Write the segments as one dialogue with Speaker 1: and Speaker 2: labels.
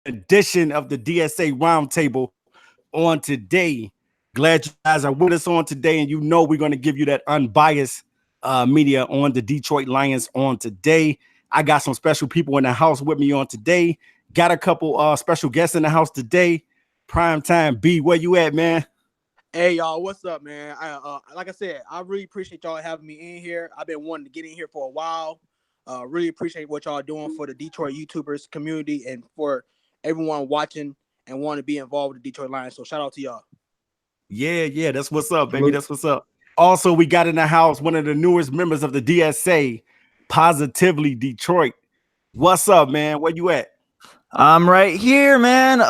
Speaker 1: edition of the DSA Roundtable on today. Glad you guys are with us on today, and you know we're going to give you that unbiased media on the Detroit Lions on today. I got some special people in the house with me on today. Got a couple special guests in the house today. PrimeTimeB, where you at, man?
Speaker 2: Hey y'all, what's up, man? Like I said, I really appreciate y'all having me in here. I've been wanting to get in here for a while. Really appreciate what y'all doing for the Detroit YouTubers community and for everyone watching and want to be involved with the Detroit Lions. So shout out to y'all.
Speaker 1: Yeah, that's what's up, baby. That's what's up. Also, we got in the house one of the newest members of the DSA, Positively Detroit. What's up, man? Where you at?
Speaker 3: I'm right here, man.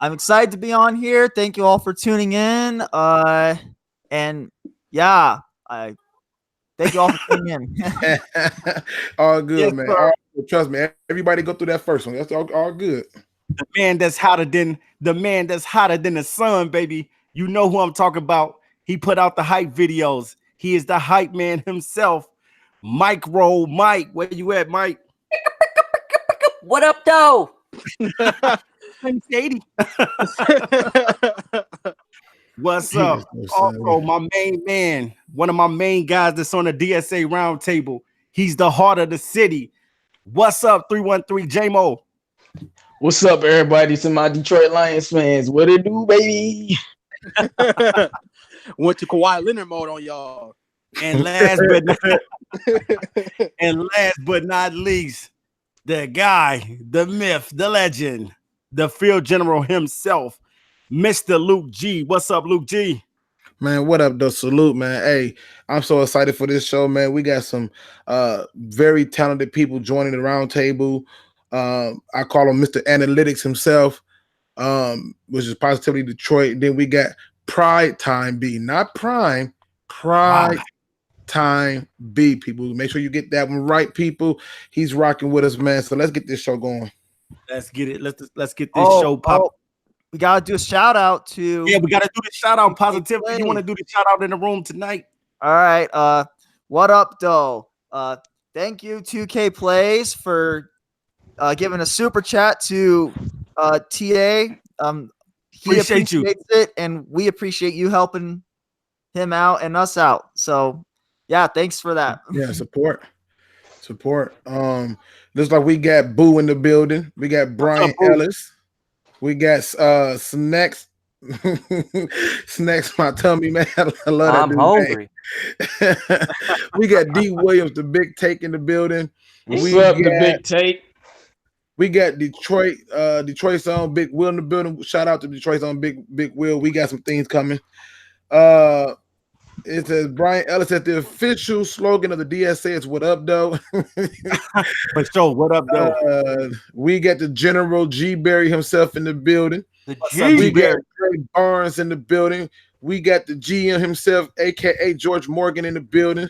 Speaker 3: I'm excited to be on here. Thank you all for tuning in. And yeah, I thank you all for tuning in.
Speaker 4: All good, yes, man. All good. Trust me, everybody go through that first one. That's all good.
Speaker 1: The man that's hotter than the sun, baby. You know who I'm talking about. He put out the hype videos. He is the hype man himself. MicroMike. Where you at, Mike?
Speaker 5: What up, though?
Speaker 1: Shady. What's up? Also, my main man, one of my main guys that's on the DSA Roundtable. He's the heart of the city. What's up, 313 J-Mo?
Speaker 6: What's up, everybody? To my Detroit Lions fans, what it do, baby?
Speaker 2: Went to Kawhi Leonard mode on y'all.
Speaker 1: And last but not least, the guy, the myth, the legend, the field general himself, Mr. Luke G. What's up, Luke G?
Speaker 4: Man, what up, though? Salute, man. Hey, I'm so excited for this show, man. We got some very talented people joining the roundtable. I call him Mr. Analytics himself, which is Positively Detroit. Then we got PrimeTimeB, not Prime, PrimeTimeB, people. Make sure you get that one right, people. He's rocking with us, man. So let's get this show going.
Speaker 1: Let's get it. Let's get this show popping.
Speaker 3: We gotta do a shout out to.
Speaker 1: Yeah, we gotta do the shout out. Positively, you want to do the shout out in the room tonight?
Speaker 3: All right. What up, though? Thank you, 2K Plays, for giving a super chat to TA. He appreciates it, and we appreciate you helping him out and us out. So, yeah, thanks for that.
Speaker 4: Yeah, support. Looks like we got Boo in the building. We got Brian Ellis. We got Snacks. Snacks my tummy, man. I love that.
Speaker 5: I'm hungry.
Speaker 4: We got D Williams, the big take in the building.
Speaker 6: What's up, the big take?
Speaker 4: We got Detroit's own Big Will in the building. Shout out to Detroit's own Big Will. We got some things coming. It says Brian Ellis said the official slogan of the DSA is "What up, though?"
Speaker 1: For sure, what up, though?
Speaker 4: We got the General G Berry himself in the building.
Speaker 1: We
Speaker 4: got Trey Barnes in the building. We got the GM himself, aka George Morgan, in the building.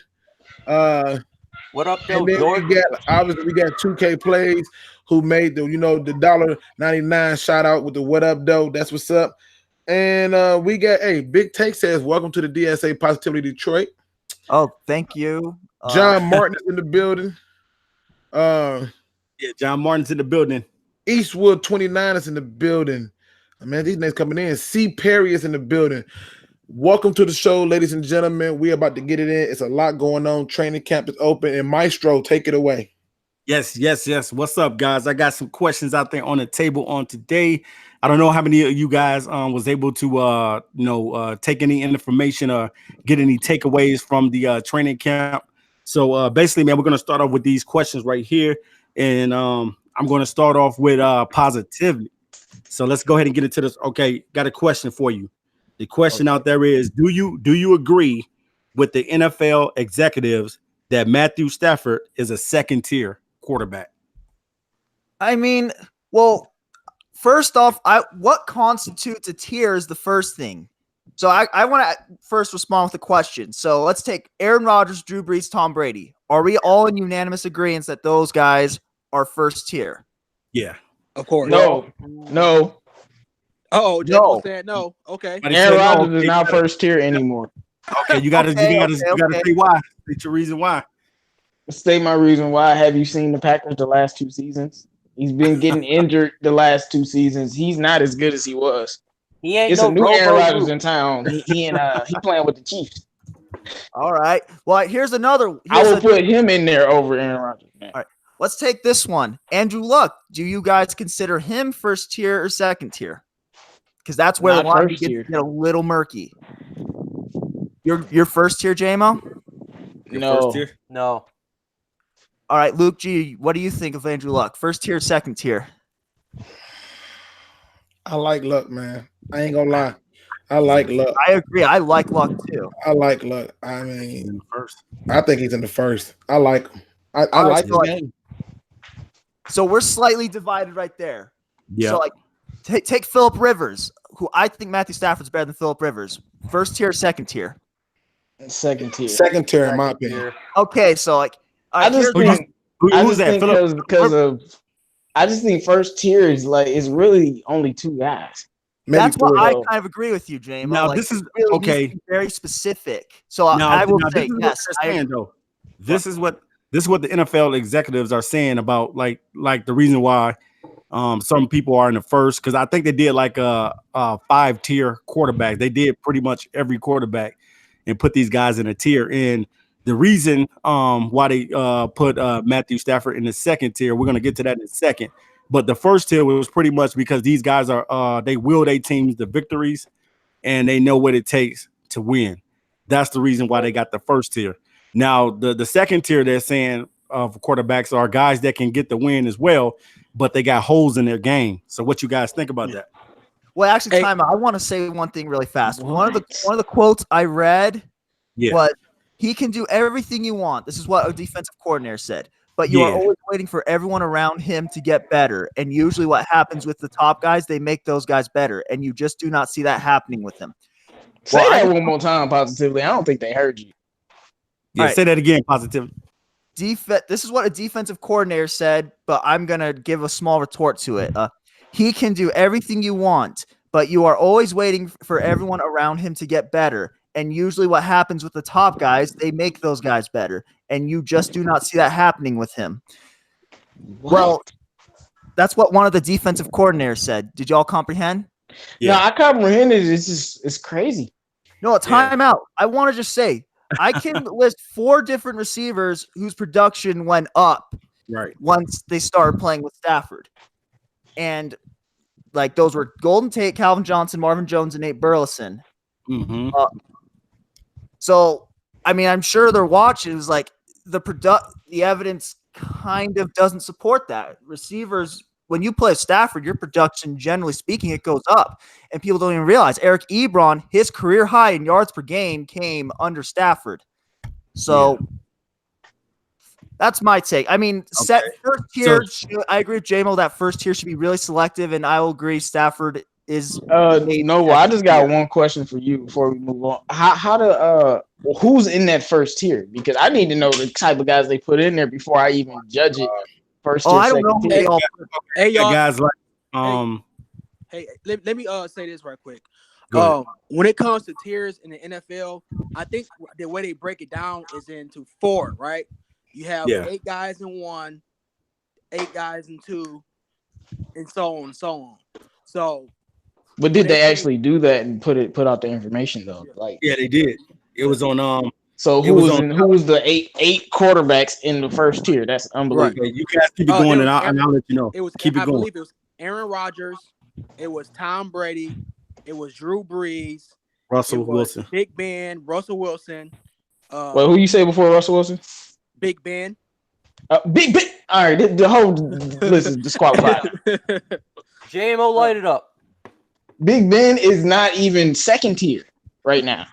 Speaker 5: What up, though?
Speaker 4: And then we got 2K Plays who made the $1.99 shout out with the "What up, though?" That's what's up. And we got Big Take says, "Welcome to the DSA Positively Detroit."
Speaker 3: Oh, thank you.
Speaker 4: John Martin is in the building.
Speaker 1: Yeah, John Martin's in the building.
Speaker 4: Eastwood 29 is in the building. Man, these names coming in. C. Perry is in the building. Welcome to the show, ladies and gentlemen. We're about to get it in. It's a lot going on. Training camp is open. And Maestro, take it away.
Speaker 1: Yes. What's up, guys? I got some questions out there on the table on today. I don't know how many of you guys was able to take any information or get any takeaways from the training camp. So basically, man, we're gonna start off with these questions right here, and I'm gonna start off with Positively. So let's go ahead and get into this. Okay, got a question for you. The question out there is: Do you agree with the NFL executives that Matthew Stafford is a second-tier quarterback?
Speaker 3: I mean, well. First off, what constitutes a tier is the first thing. So I want to first respond with a question. So let's take Aaron Rodgers, Drew Brees, Tom Brady. Are we all in unanimous agreement that those guys are first tier?
Speaker 1: Yeah.
Speaker 2: Of course.
Speaker 6: No.
Speaker 2: Oh,
Speaker 3: no.
Speaker 2: Said no. Okay.
Speaker 6: Aaron Rodgers is not first tier anymore.
Speaker 1: Okay, you gotta say why. State your reason why.
Speaker 6: State my reason why. Have you seen the Packers the last 2 seasons? He's been getting injured the last 2 seasons. He's not as good as he was.
Speaker 5: He ain't
Speaker 6: It's
Speaker 5: no
Speaker 6: a new Aaron Rodgers
Speaker 5: Robo.
Speaker 6: in town. He playing with the Chiefs.
Speaker 3: All right. Well, here's another.
Speaker 6: I would put him in there over Aaron Rodgers. Man.
Speaker 3: All right. Let's take this one. Andrew Luck. Do you guys consider him first tier or second tier? Because that's where the line gets get a little murky. Your first tier, JMO?
Speaker 6: No.
Speaker 1: First tier?
Speaker 5: No.
Speaker 3: All right, Luke G, what do you think of Andrew Luck? First tier, second tier?
Speaker 4: I like Luck, man. I ain't gonna lie. I like Luck.
Speaker 3: I agree. I like Luck too.
Speaker 4: I like Luck. I mean,
Speaker 1: He's in the first.
Speaker 4: I think he's in the first. I like him. I like his game.
Speaker 3: So we're slightly divided right there.
Speaker 1: Yeah.
Speaker 3: So like take Phillip Rivers, who I think Matthew Stafford's better than Phillip Rivers. First tier, second tier?
Speaker 6: Second tier.
Speaker 4: Second tier, in my opinion.
Speaker 3: Okay, so like
Speaker 6: I just think I just think first tier is really only 2 guys.
Speaker 4: Maybe
Speaker 3: that's what
Speaker 4: 4.
Speaker 3: I kind of agree with you, James.
Speaker 1: Now
Speaker 3: like,
Speaker 1: this is
Speaker 3: really
Speaker 1: okay.
Speaker 3: Very specific. So I will say yes.
Speaker 1: This is what the NFL executives are saying about like the reason why some people are in the first, because I think they did like a 5-tier quarterback. They did pretty much every quarterback and put these guys in a tier. And the reason why they put Matthew Stafford in the second tier, we're gonna get to that in a second. But the first tier was pretty much because these guys are they will their teams the victories and they know what it takes to win. That's the reason why they got the first tier. Now, the second tier they're saying of quarterbacks are guys that can get the win as well, but they got holes in their game. So what you guys think about that?
Speaker 3: Well, actually, time out. I want to say one thing really fast. One of the quotes I read was, he can do everything you want. This is what a defensive coordinator said. But you are always waiting for everyone around him to get better. And usually what happens with the top guys, they make those guys better. And you just do not see that happening with him.
Speaker 6: Say that one more time, positively. I don't think they heard you.
Speaker 1: Yeah, say that again, positively.
Speaker 3: This is what a defensive coordinator said, but I'm going to give a small retort to it. He can do everything you want, but you are always waiting for everyone around him to get better. And usually what happens with the top guys, they make those guys better. And you just do not see that happening with him.
Speaker 6: What?
Speaker 3: Well, that's what one of the defensive coordinators said. Did y'all comprehend?
Speaker 6: Yeah. No, I comprehended. It's crazy.
Speaker 3: No, time out. I want to just say, I can list 4 different receivers whose production went up once they started playing with Stafford. And like those were Golden Tate, Calvin Johnson, Marvin Jones, and Nate Burleson.
Speaker 1: Mm-hmm.
Speaker 3: So, I mean, I'm sure they're watching. It's like the evidence kind of doesn't support that. Receivers, when you play Stafford, your production, generally speaking, it goes up. And people don't even realize Eric Ebron, his career high in yards per game came under Stafford. So that's my take. I mean, first tier, I agree with JMO that first tier should be really selective, and I will agree Stafford is
Speaker 6: I just got one question for you before we move on. Who's in that first tier? Because I need to know the type of guys they put in there before I even judge it. First tier,
Speaker 3: I don't know who they all put.
Speaker 2: Hey, y'all,
Speaker 1: guys like
Speaker 2: Hey, let me say this right quick. When it comes to tiers in the NFL, I think the way they break it down is into 4, right? You have 8 guys in 1, 8 guys in 2, and so on and so on. So,
Speaker 6: but did they actually do that and put out the information though? Like,
Speaker 1: they did. It was on
Speaker 6: So who was the eight quarterbacks in the first tier? That's unbelievable.
Speaker 1: Right. You guys keep it going, and I'll let you know.
Speaker 2: It was
Speaker 1: keep it
Speaker 2: I
Speaker 1: going.
Speaker 2: believe it was Aaron Rodgers. It was Tom Brady. It was Drew Brees.
Speaker 1: Russell Wilson.
Speaker 2: Big Ben. Russell Wilson.
Speaker 6: Well, who you say before Russell Wilson?
Speaker 2: Big Ben.
Speaker 6: Big Ben. All right, the whole list is disqualified.
Speaker 5: JMO, light it up.
Speaker 6: Big Ben is not even second tier right now.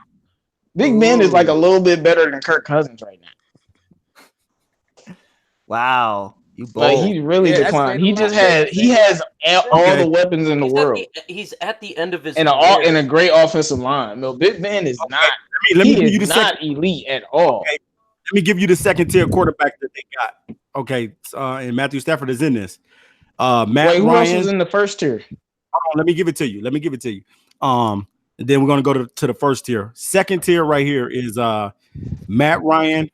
Speaker 6: Big Ben is like a little bit better than Kirk Cousins right now.
Speaker 3: Wow, you bold.
Speaker 6: Like he really declined. He has all the weapons in the world.
Speaker 5: He's at the end of his
Speaker 6: and a great offensive line. No, Big Ben is not.
Speaker 1: Let me give you
Speaker 6: not elite at all.
Speaker 1: Okay. Let me give you the second tier quarterback that they got. Okay, and Matthew Stafford is in this. Who
Speaker 6: else is in the first tier?
Speaker 1: Let me give it to you. And then we're gonna go to the first tier. Second tier right here is Matt Ryan,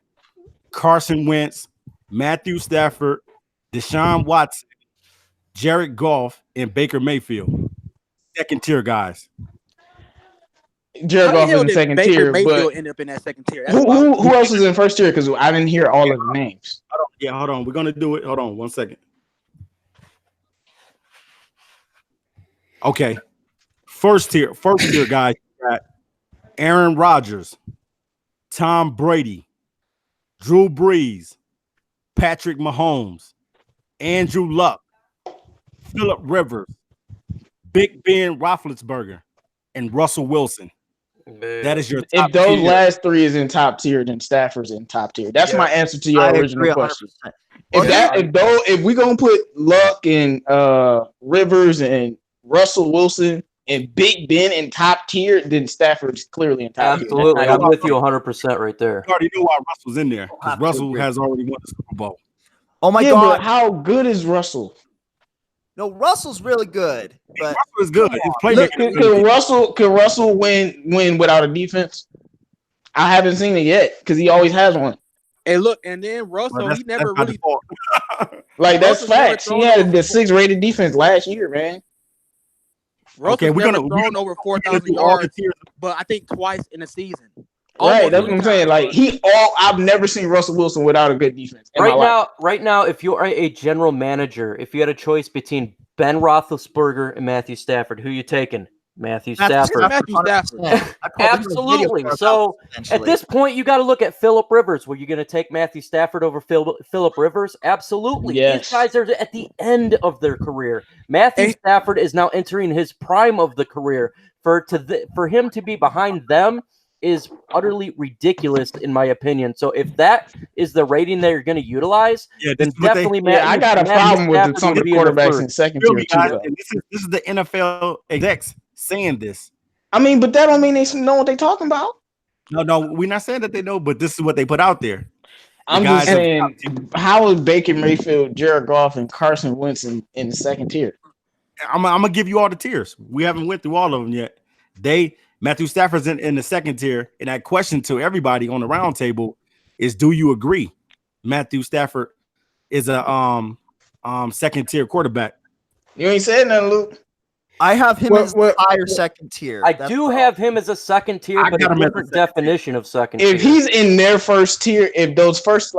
Speaker 1: Carson Wentz, Matthew Stafford, Deshaun Watson, Jared Goff, and Baker Mayfield. Second tier guys.
Speaker 6: Jared
Speaker 2: How the
Speaker 6: Goff
Speaker 2: hell
Speaker 6: in
Speaker 2: did
Speaker 6: second
Speaker 2: Baker
Speaker 6: tier,
Speaker 2: Mayfield
Speaker 6: but
Speaker 2: end up in that second tier? That's
Speaker 6: who else is in first tier? Because I didn't hear all of the names.
Speaker 1: Hold on. We're gonna do it. Hold on 1 second. Okay. First tier guys. Got Aaron Rodgers, Tom Brady, Drew Brees, Patrick Mahomes, Andrew Luck, Phillip Rivers, Big Ben Roethlisberger, and Russell Wilson. That is your top
Speaker 6: If those
Speaker 1: tier.
Speaker 6: last three is in top tier, then Stafford's in top tier. That's my answer to your
Speaker 3: I
Speaker 6: original
Speaker 3: agree
Speaker 6: question.
Speaker 3: 100%.
Speaker 6: If we gonna put Luck and Rivers and Russell Wilson and Big Ben in top tier, then Stafford's clearly in top tier.
Speaker 5: Absolutely, I'm with you 100% right there.
Speaker 1: You already know why Russell's in there because
Speaker 3: Have to
Speaker 1: Russell
Speaker 3: agree.
Speaker 1: has already won the Super Bowl.
Speaker 3: Oh my
Speaker 6: But
Speaker 3: God.
Speaker 6: how good is Russell?
Speaker 3: No, Russell's really good. But
Speaker 1: Russell is good. His
Speaker 6: Look,
Speaker 1: playmaking.
Speaker 6: can Russell win without a defense? I haven't seen it yet because he always has one.
Speaker 2: And look, and then Russell, he never really
Speaker 6: Like that's
Speaker 2: Russell's never
Speaker 6: facts. He
Speaker 2: thrown
Speaker 6: had
Speaker 2: over
Speaker 6: the 6th rated defense last year, man.
Speaker 2: Russell's
Speaker 1: we're
Speaker 2: never
Speaker 1: gonna
Speaker 2: thrown over 4,000
Speaker 1: do all the
Speaker 2: yards,
Speaker 1: tiers.
Speaker 2: but I think twice in a season.
Speaker 6: Right,
Speaker 2: Almost
Speaker 6: that's what
Speaker 2: three
Speaker 6: I'm saying.
Speaker 2: times,
Speaker 6: Like
Speaker 2: but-
Speaker 6: I've never seen Russell Wilson without a good defense. in my life.
Speaker 5: Right now, if you are a general manager, if you had a choice between Ben Roethlisberger and Matthew Stafford, who you taking? Matthew Stafford.
Speaker 2: Matthew Stafford.
Speaker 5: Absolutely. So at this point, you got to look at Phillip Rivers. Were you going to take Matthew Stafford over Phillip Rivers? Absolutely.
Speaker 6: Yes.
Speaker 5: These guys are at the end of their career. Matthew Stafford is now entering his prime of the career. For him to be behind them is utterly ridiculous, in my opinion. So if that is the rating that you're going to utilize, then definitely
Speaker 6: I got a problem with some of the quarterbacks in second tier too. Though.
Speaker 1: This is the NFL execs saying this.
Speaker 6: I mean, but that don't mean they know what they're talking about.
Speaker 1: No, we're not saying that they know, but this is what they put out there.
Speaker 6: I'm just saying, how is Baker Mayfield, Jared Goff, and Carson Wentz in the second tier?
Speaker 1: I'm gonna give you all the tiers. We haven't went through all of them yet. Matthew Stafford's in the second tier, and that question to everybody on the round table is: do you agree Matthew Stafford is a second tier quarterback?
Speaker 6: You ain't said nothing, Luke.
Speaker 3: I have him as higher second tier.
Speaker 5: I do have him as a second tier, but a different definition of second tier.
Speaker 6: If he's in their first tier, if those first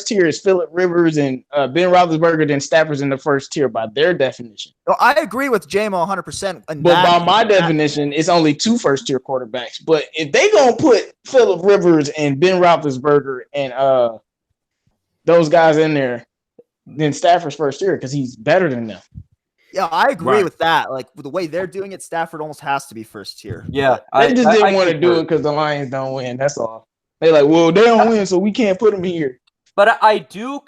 Speaker 6: tier is Phillip Rivers and Ben Roethlisberger, then Stafford's in the first tier by their definition.
Speaker 3: No, I agree with JMO 100%.
Speaker 6: But by my definition, it's only 2 first tier quarterbacks. But if they gonna put Phillip Rivers and Ben Roethlisberger and those guys in there, then Stafford's first tier because he's better than them.
Speaker 3: Yeah, I agree with that. Like with the way they're doing it, Stafford almost has to be first tier.
Speaker 5: Yeah,
Speaker 6: they just didn't want to do it because the Lions don't win. That's all. They're like, well, they don't win, so we can't put them here.
Speaker 5: But I do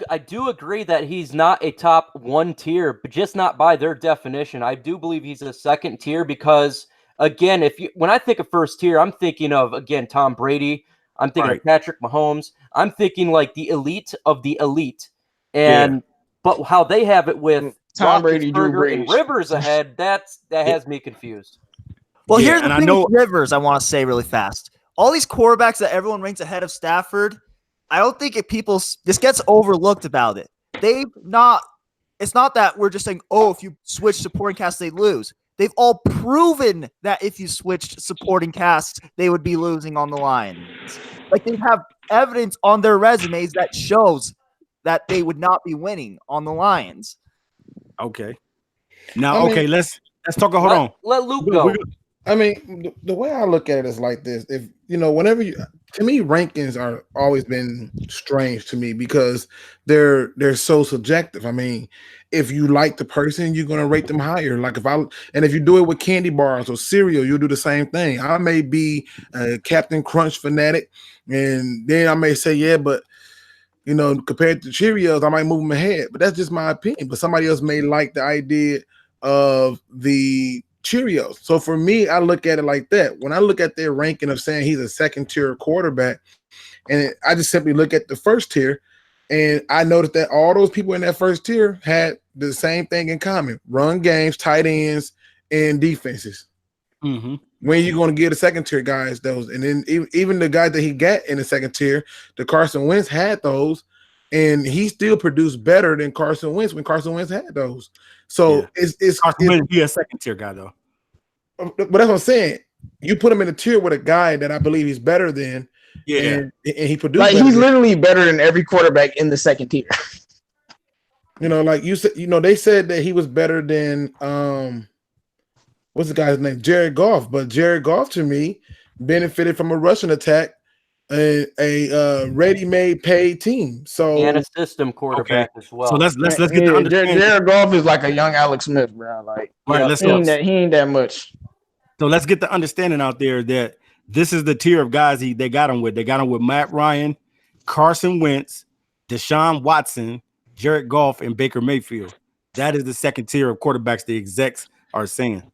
Speaker 5: agree that he's not a top 1 tier, but just not by their definition. I do believe he's a second tier because, again, when I think of first tier, I'm thinking of, again, Tom Brady. I'm thinking of Patrick Mahomes. I'm thinking like the elite of the elite. But how they have it with
Speaker 6: Tom Brady, Drew Brees,
Speaker 5: and Rivers ahead, that has me confused.
Speaker 3: Well, here's the thing with Rivers, I want to say really fast. All these quarterbacks that everyone ranks ahead of Stafford, I don't think this gets overlooked about it. It's not that we're just saying, oh, if you switch supporting cast, they lose. They've all proven that if you switched supporting casts, they would be losing on the Lions. Like they have evidence on their resumes that shows that they would not be winning on the Lions.
Speaker 1: Okay. Now, let's talk. Hold on.
Speaker 5: Let Luke go.
Speaker 4: I mean, the way I look at it is like this. If to me, rankings are always been strange to me because they're so subjective. I mean, if you like the person, you're gonna rate them higher. Like if you do it with candy bars or cereal, you'll do the same thing. I may be a Captain Crunch fanatic, and then I may say, yeah, but compared to Cheerios, I might move them ahead. But that's just my opinion. But somebody else may like the idea of the Cheerios. So for me, I look at it like that. When I look at their ranking of saying he's a second tier quarterback, and I just simply look at the first tier, and I noticed that all those people in that first tier had the same thing in common: run games, tight ends, and defenses.
Speaker 1: Mm-hmm.
Speaker 4: When are you going to get the second tier guys those? And then even the guy that he got in the second tier, the Carson Wentz had those, and he still produced better than Carson Wentz when Carson Wentz had those. So it's
Speaker 1: Carson Wentz be a second tier guy though.
Speaker 4: But that's what I'm saying. You put him in a tier with a guy that I believe he's better than, and he produced.
Speaker 6: Like he's literally better than every quarterback in the second tier.
Speaker 4: You know, like you said, you know, they said that he was better than what's the guy's name? Jarrad Goff. But Jarrad Goff to me benefited from a rushing attack, a ready-made paid team. So
Speaker 5: and a system quarterback as well.
Speaker 1: So let's get the understanding.
Speaker 6: Jarrad Goff is like a young Alex Smith, bro. Like he ain't that much.
Speaker 1: So let's get the understanding out there that this is the tier of guys they got him with. They got him with Matt Ryan, Carson Wentz, Deshaun Watson, Jarrad Goff, and Baker Mayfield. That is the second tier of quarterbacks the execs are saying.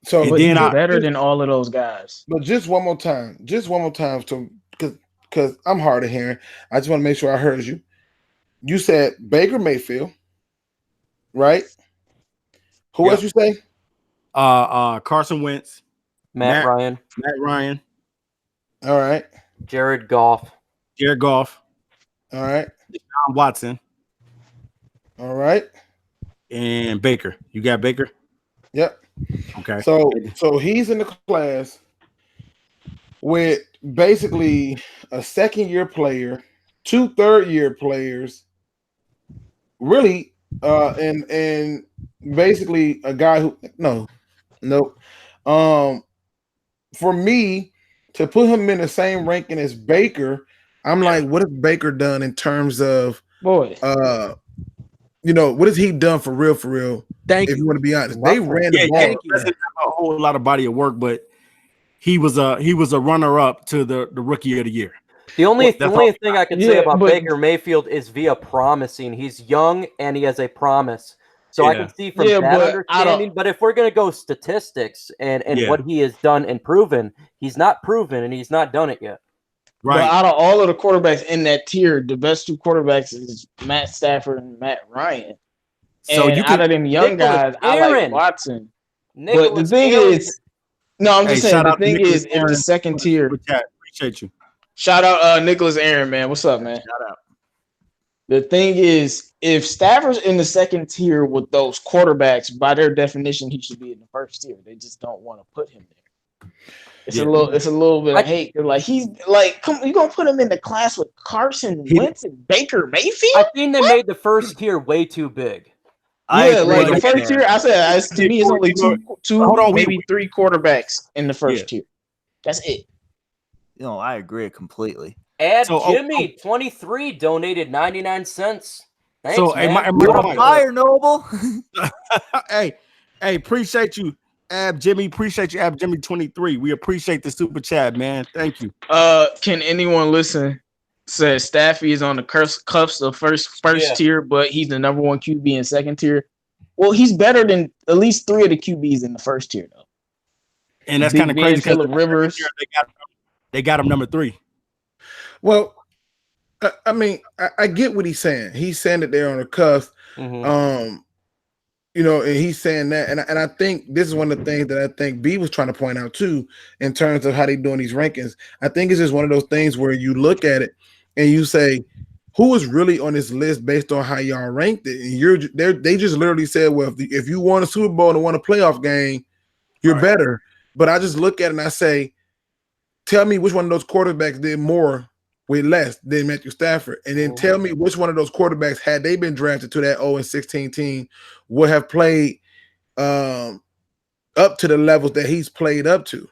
Speaker 6: So then better than all of those guys.
Speaker 4: But just one more time, so because I'm hard of hearing. I just want to make sure I heard you. You said Baker Mayfield, right? Who else you say?
Speaker 1: Carson Wentz,
Speaker 5: Matt Ryan.
Speaker 4: All right.
Speaker 5: Jarrad Goff.
Speaker 4: All right.
Speaker 1: Deshaun Watson.
Speaker 4: All right.
Speaker 1: And Baker. You got Baker?
Speaker 4: Yep.
Speaker 1: Okay.
Speaker 4: So he's in the class with basically a second-year player, 2 third-year players, really, and basically a guy who nope. For me to put him in the same ranking as Baker, I'm like, what has Baker done in terms of you know, what has he done for real? If you want to be honest, they ran the ball.
Speaker 1: He doesn't have a whole lot of body of work, but he was a runner-up to the rookie of the year.
Speaker 5: The only thing I can say about Baker Mayfield is via promising. He's young and he has a promise. So I can see from that understanding. But if we're going to go statistics and what he has done and proven, he's not proven and he's not done it yet.
Speaker 6: Right. But out of all of the quarterbacks in that tier, the best 2 quarterbacks is Matt Stafford and Matt Ryan. So and out of them young guys, I like Watson. But the thing is, I'm just saying the thing is, if the second tier,
Speaker 1: appreciate you.
Speaker 6: Shout out Nicholas Aaron, man. What's up, man?
Speaker 1: Shout out. The
Speaker 6: thing is, if Stafford's in the second tier with those quarterbacks, by their definition, he should be in the first tier. They just don't want to put him there. It's a little bit of hate. They're like, he's like, come, you gonna put him in the class with Carson Wentz and Baker Mayfield?
Speaker 5: I think they made the first tier way too big.
Speaker 6: The first tier, I said, to me, it's only two, maybe 3 quarterbacks in the first tier. That's it.
Speaker 3: No, I agree completely.
Speaker 5: Jimmy 23 donated 99 cents. Thanks,
Speaker 3: man. You're a fire, Noble.
Speaker 1: hey, appreciate you. Jimmy, appreciate you. Jimmy 23. We appreciate the super chat, man. Thank you.
Speaker 6: Can anyone listen? Says Staffy is on the cuffs of first tier, but he's the number 1 QB in second tier. Well, he's better than at least 3 of the QBs in the first tier, though.
Speaker 1: And that's kind of crazy.
Speaker 6: Phillip Rivers,
Speaker 1: they got him number 3.
Speaker 4: Well, I mean, I get what he's saying. He's saying that they're on the cuff.
Speaker 5: Mm-hmm.
Speaker 4: You know, and he's saying that, and I think this is one of the things that I think B was trying to point out too, in terms of how they doing these rankings. I think it's just one of those things where you look at it and you say, who is really on this list based on how y'all ranked it? And they just literally said, well, if you won a Super Bowl and won a playoff game, you're better. But I just look at it and I say, tell me which one of those quarterbacks did more with less than Matthew Stafford. And then tell me which one of those quarterbacks, had they been drafted to that 0-16 team, would have played up to the levels that he's played up to.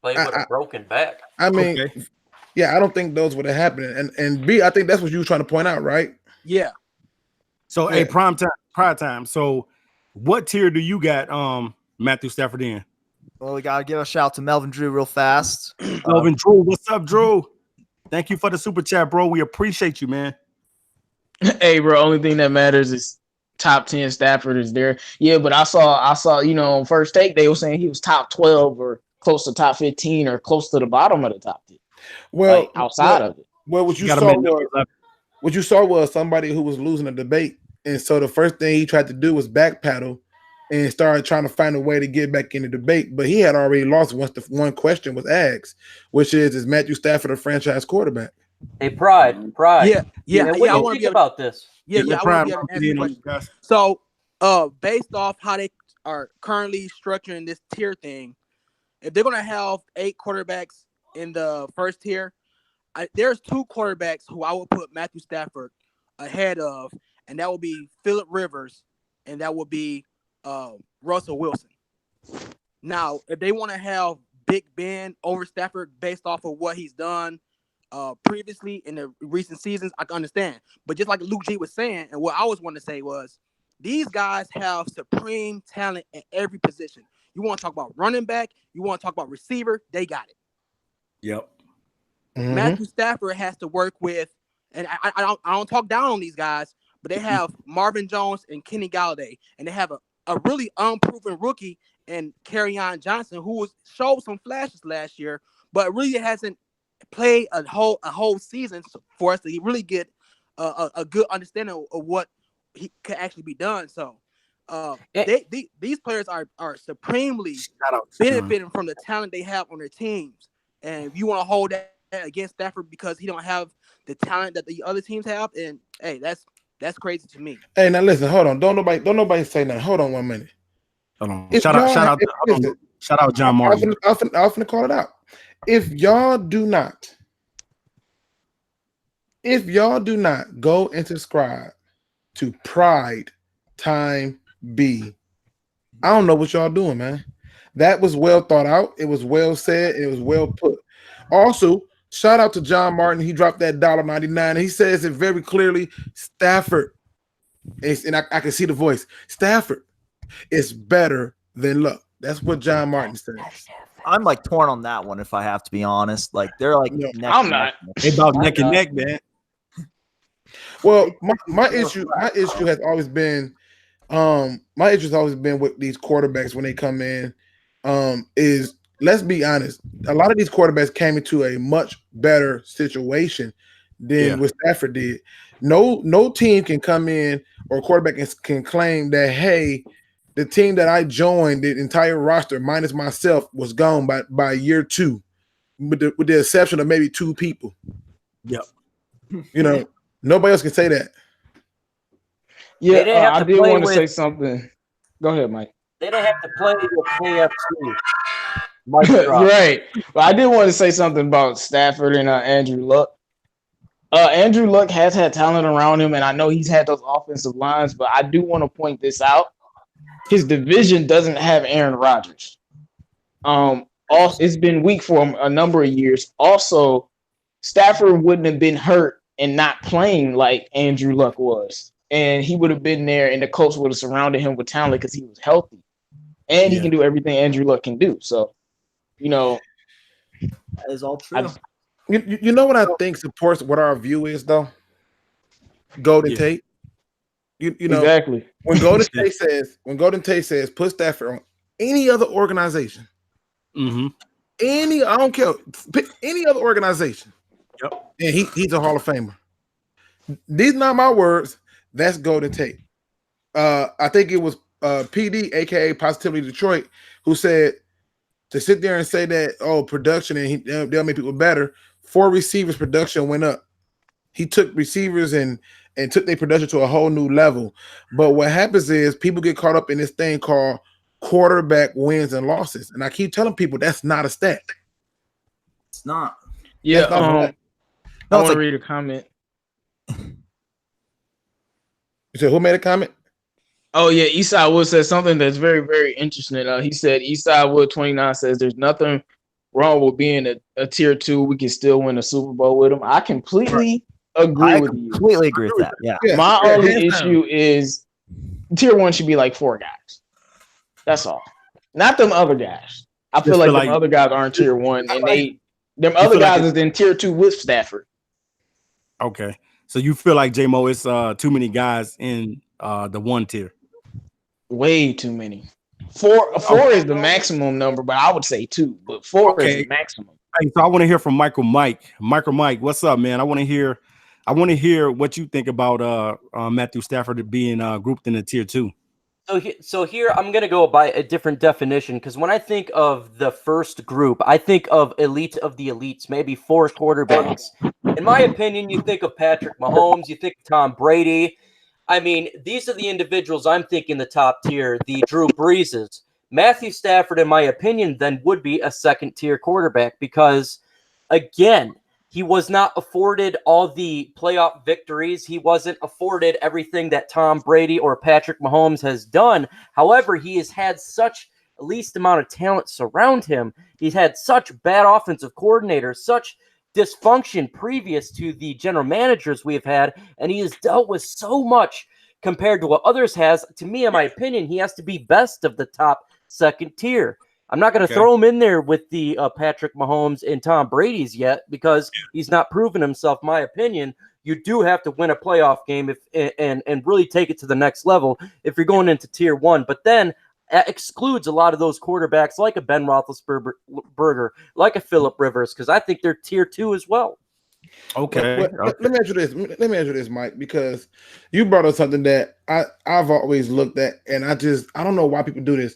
Speaker 5: Played with a broken back.
Speaker 4: I mean, I don't think those would have happened. And B, I think that's what you were trying to point out, right?
Speaker 2: Yeah.
Speaker 1: So, prime time. So, what tier do you got Matthew Stafford in?
Speaker 3: Well, we got to give a shout out to Melvin Drew real fast.
Speaker 1: Melvin Drew, what's up, Drew? Thank you for the super chat, bro. We appreciate you, man.
Speaker 6: Hey, bro, only thing that matters is top 10 Stafford is there. Yeah, but I saw, you know, on First Take, they were saying he was top 12 or close to top 15 or close to the bottom of the top 10.
Speaker 4: Well,
Speaker 6: outside of it.
Speaker 4: Well, what you saw was somebody who was losing a debate. And so the first thing he tried to do was backpedal and started trying to find a way to get back in the debate. But he had already lost once the one question was asked, which is Matthew Stafford a franchise quarterback?
Speaker 5: Hey, Pride.
Speaker 2: Yeah.
Speaker 5: What do
Speaker 2: I
Speaker 5: you
Speaker 2: want to
Speaker 5: think
Speaker 2: be able,
Speaker 5: about this?
Speaker 2: I want to
Speaker 1: Prime,
Speaker 2: be able to answer
Speaker 1: get in
Speaker 2: the
Speaker 1: on this,
Speaker 2: question.
Speaker 1: guys.
Speaker 2: So, based off how they are currently structuring this tier thing, if they're gonna have 8 quarterbacks in the first tier, there's 2 quarterbacks who I would put Matthew Stafford ahead of, and that would be Phillip Rivers, and that would be Russell Wilson. Now, if they want to have Big Ben over Stafford based off of what he's done previously in the recent seasons, I can understand. But just like Luke G was saying, and what I always wanted to say was, these guys have supreme talent at every position. You want to talk about running back, you want to talk about receiver, they got it.
Speaker 1: Yep.
Speaker 4: Mhm.
Speaker 2: Matthew Stafford has to work with, and I don't talk down on these guys, but they have Marvin Jones and Kenny Galladay, and they have a really unproven rookie in Kerryon Johnson, who showed some flashes last year, but really hasn't played a whole season for us to really get a good understanding of what he could actually be done. So these players are supremely benefiting from the talent they have on their teams. And if you want to hold that against Stafford because he don't have the talent that the other teams have, and hey, that's crazy to me.
Speaker 4: Hey, now listen, hold on. Don't nobody say nothing. Hold on 1 minute.
Speaker 1: Hold on.
Speaker 4: If
Speaker 1: Shout out John Martin.
Speaker 4: I'm finna call it out. If y'all do not go and subscribe to PrimeTimeB, I don't know what y'all doing, man. That was well thought out. It was well said. It was well put. Also, shout out to John Martin. He dropped that $1.99. He says it very clearly. Stafford, and I can see the voice. Stafford is better than Luck. That's what John Martin says.
Speaker 3: I'm like torn on that one, if I have to be honest. Like they're like
Speaker 4: No,
Speaker 3: neck
Speaker 6: I'm
Speaker 3: and
Speaker 6: not.
Speaker 3: neck.
Speaker 1: They about neck and neck, man.
Speaker 4: Well, my issue has always been, my issue has always been with these quarterbacks when they come in, is, let's be honest, a lot of these quarterbacks came into a much better situation than what Stafford did. No team can come in, or quarterback can claim that, hey, the team that I joined, the entire roster minus myself, was gone by year 2, with the exception of maybe 2 people.
Speaker 1: Yep.
Speaker 4: You know, nobody else can say that.
Speaker 5: They didn't
Speaker 6: Yeah,
Speaker 5: have
Speaker 6: I
Speaker 5: to
Speaker 6: did
Speaker 5: play
Speaker 6: want to
Speaker 5: with-
Speaker 6: say something. Go ahead, Mike.
Speaker 5: They didn't have to play with KFC. Mic drop.
Speaker 6: Right. But I did want to say something about Stafford and Andrew Luck. Andrew Luck has had talent around him, and I know he's had those offensive lines, but I do want to point this out. His division doesn't have Aaron Rodgers. Also, it's been weak for him a number of years. Also, Stafford wouldn't have been hurt and not playing like Andrew Luck was. And he would have been there, and the coach would have surrounded him with talent because he was healthy. And he can do everything Andrew Luck can do. So,
Speaker 3: that is all true.
Speaker 4: You know what I think supports what our view is, though? Golden Tate. You know,
Speaker 6: exactly.
Speaker 4: when Golden Tate says put Stafford on any other organization, I don't care, pick any other organization.
Speaker 1: Yep.
Speaker 4: And he's a Hall of Famer. These are not my words. That's Golden Tate. I think it was PD, aka Positively Detroit, who said to sit there and say that, production and they'll make people better. 4 receivers production went up. He took receivers and took their production to a whole new level. But what happens is people get caught up in this thing called quarterback wins and losses. And I keep telling people that's not a stat.
Speaker 3: It's not.
Speaker 6: Yeah.
Speaker 4: That's not a stat.
Speaker 6: I want to read a comment.
Speaker 4: You said who made a comment?
Speaker 6: Oh yeah, Eastside Wood said something that's very, very interesting. He said Eastside Wood 29 says there's nothing wrong with being a tier 2. We can still win a Super Bowl with them. I completely agree with you.
Speaker 3: Completely agree with that. Yeah.
Speaker 6: My only issue is tier 1 should be like 4 guys. That's all. Not them other guys. I feel like them other guys aren't tier 1, and them other guys is in tier 2 with Stafford.
Speaker 1: Okay. So you feel like J-Mo, it's too many guys in the 1 tier.
Speaker 6: Way too many. 4 is the maximum number, but I would say 2. But 4 is the maximum.
Speaker 1: Hey, so I want to hear from MicroMike. MicroMike, what's up, man? I want to hear what you think about Matthew Stafford being grouped in the tier 2.
Speaker 5: So here I'm going to go by a different definition, because when I think of the first group, I think of elite of the elites, maybe 4 quarterbacks. In my opinion, you think of Patrick Mahomes, you think of Tom Brady. I mean, these are the individuals I'm thinking the top tier, the Drew Breeses. Matthew Stafford, in my opinion, then would be a second-tier quarterback because, again, he was not afforded all the playoff victories. He wasn't afforded everything that Tom Brady or Patrick Mahomes has done. However, he has had such least amount of talent surround him. He's had such bad offensive coordinators, such dysfunction previous to the general managers we have had, and he has dealt with so much compared to what others has. To me, in my opinion, he has to be best of the top second tier. I'm not going to throw him in there with the Patrick Mahomes and Tom Brady's yet because he's not proven himself. My opinion, you do have to win a playoff game and really take it to the next level if you're going into tier 1. But then that excludes a lot of those quarterbacks like a Ben Roethlisberger, like a Phillip Rivers, because I think they're tier 2 as well.
Speaker 4: Okay. Let me ask you this. Let me ask you this, Mike, because you brought up something that I've always looked at, and I don't know why people do this.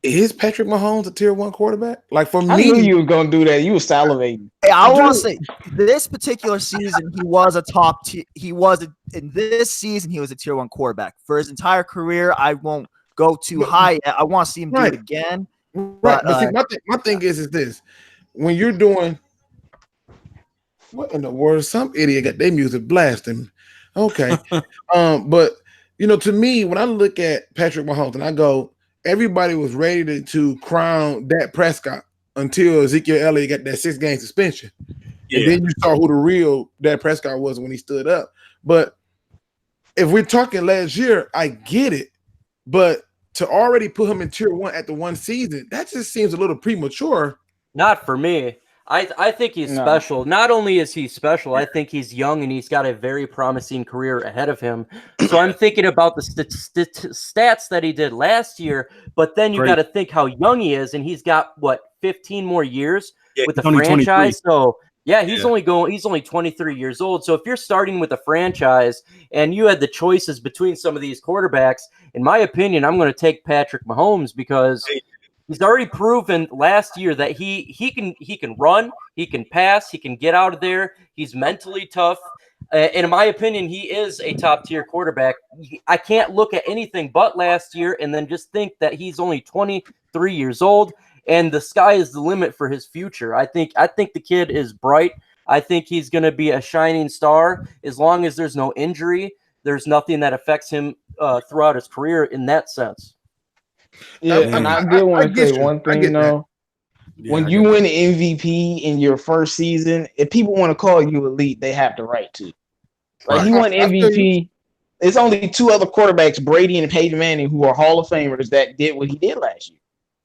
Speaker 4: Is Patrick Mahomes a tier 1 quarterback? Like for me,
Speaker 6: I knew you were gonna do that. You were salivating.
Speaker 3: Hey, I want to say this particular season he was a top tier. In this season he was a tier 1 quarterback for his entire career. I won't go too high yet. I want to see him do it again.
Speaker 4: Right. But see, my thing is this: when you're doing what in the world? Some idiot got their music blasting. Okay, but to me, when I look at Patrick Mahomes and I go, everybody was ready to crown Dak Prescott until Ezekiel Elliott got that 6-game suspension. Yeah. And then you saw who the real Dak Prescott was when he stood up. But if we're talking last year, I get it. But to already put him in tier 1 at the one season, that just seems a little premature.
Speaker 5: Not for me. I think he's special. Not only is he special, I think he's young and he's got a very promising career ahead of him. So I'm thinking about the stats that he did last year, but then you got to think how young he is, and he's got 15 more years with the franchise. 23. So yeah, he's only 23 years old. So if you're starting with a franchise and you had the choices between some of these quarterbacks, in my opinion, I'm going to take Patrick Mahomes because he's already proven last year that he can run, he can pass, he can get out of there. He's mentally tough. And in my opinion, he is a top-tier quarterback. I can't look at anything but last year and then just think that he's only 23 years old and the sky is the limit for his future. I think the kid is bright. I think he's going to be a shining star as long as there's no injury. There's nothing that affects him throughout his career in that sense.
Speaker 6: Yeah, and I did want to say one thing, though. Yeah, when you win MVP in your first season, if people want to call you elite, they have the right to. Like he won MVP. It's only 2 other quarterbacks, Brady and Peyton Manning, who are Hall of Famers that did what he did last year.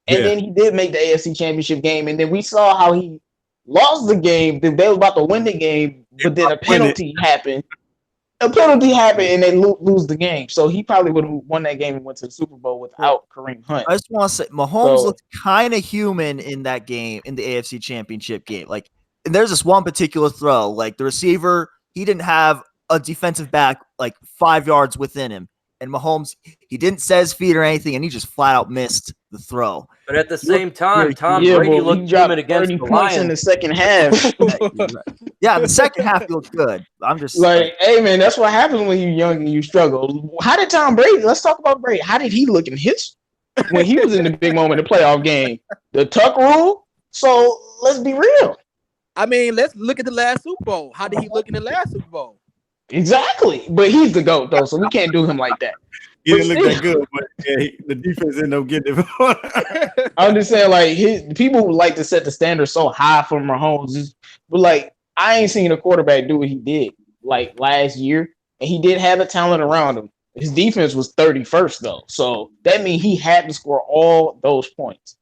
Speaker 6: And then he did make the AFC Championship game, and then we saw how he lost the game. They were about to win the game, but then a penalty happened. A penalty happened and they lose the game. So he probably would have won that game and went to the Super Bowl without Kareem Hunt.
Speaker 3: I just want to say Mahomes looked kind of human in that game, in the AFC Championship game. Like, and there's this one particular throw, like the receiver, he didn't have a defensive back like 5 yards within him. And Mahomes, he didn't set his feet or anything, and he just flat out missed the throw.
Speaker 5: But at the same time, Tom Brady looked human against the Lions
Speaker 6: in the second half.
Speaker 3: Yeah, the second half looked good. I'm just
Speaker 6: like, hey man, that's what happens when you're young and you struggle. How did Tom Brady? Let's talk about Brady. How did he look in his when he was in the big moment of the playoff game? The tuck rule. So let's be real.
Speaker 2: I mean, let's look at the last Super Bowl. How did he look in the last Super Bowl?
Speaker 6: Exactly, but he's the GOAT though, so we can't do him like that.
Speaker 1: He didn't look that good, but the defense ended up getting it.
Speaker 6: I'm just saying, like people would like to set the standard so high for Mahomes, but like I ain't seen a quarterback do what he did like last year, and he did have the talent around him. His defense was 31st though, so that means he had to score all those points.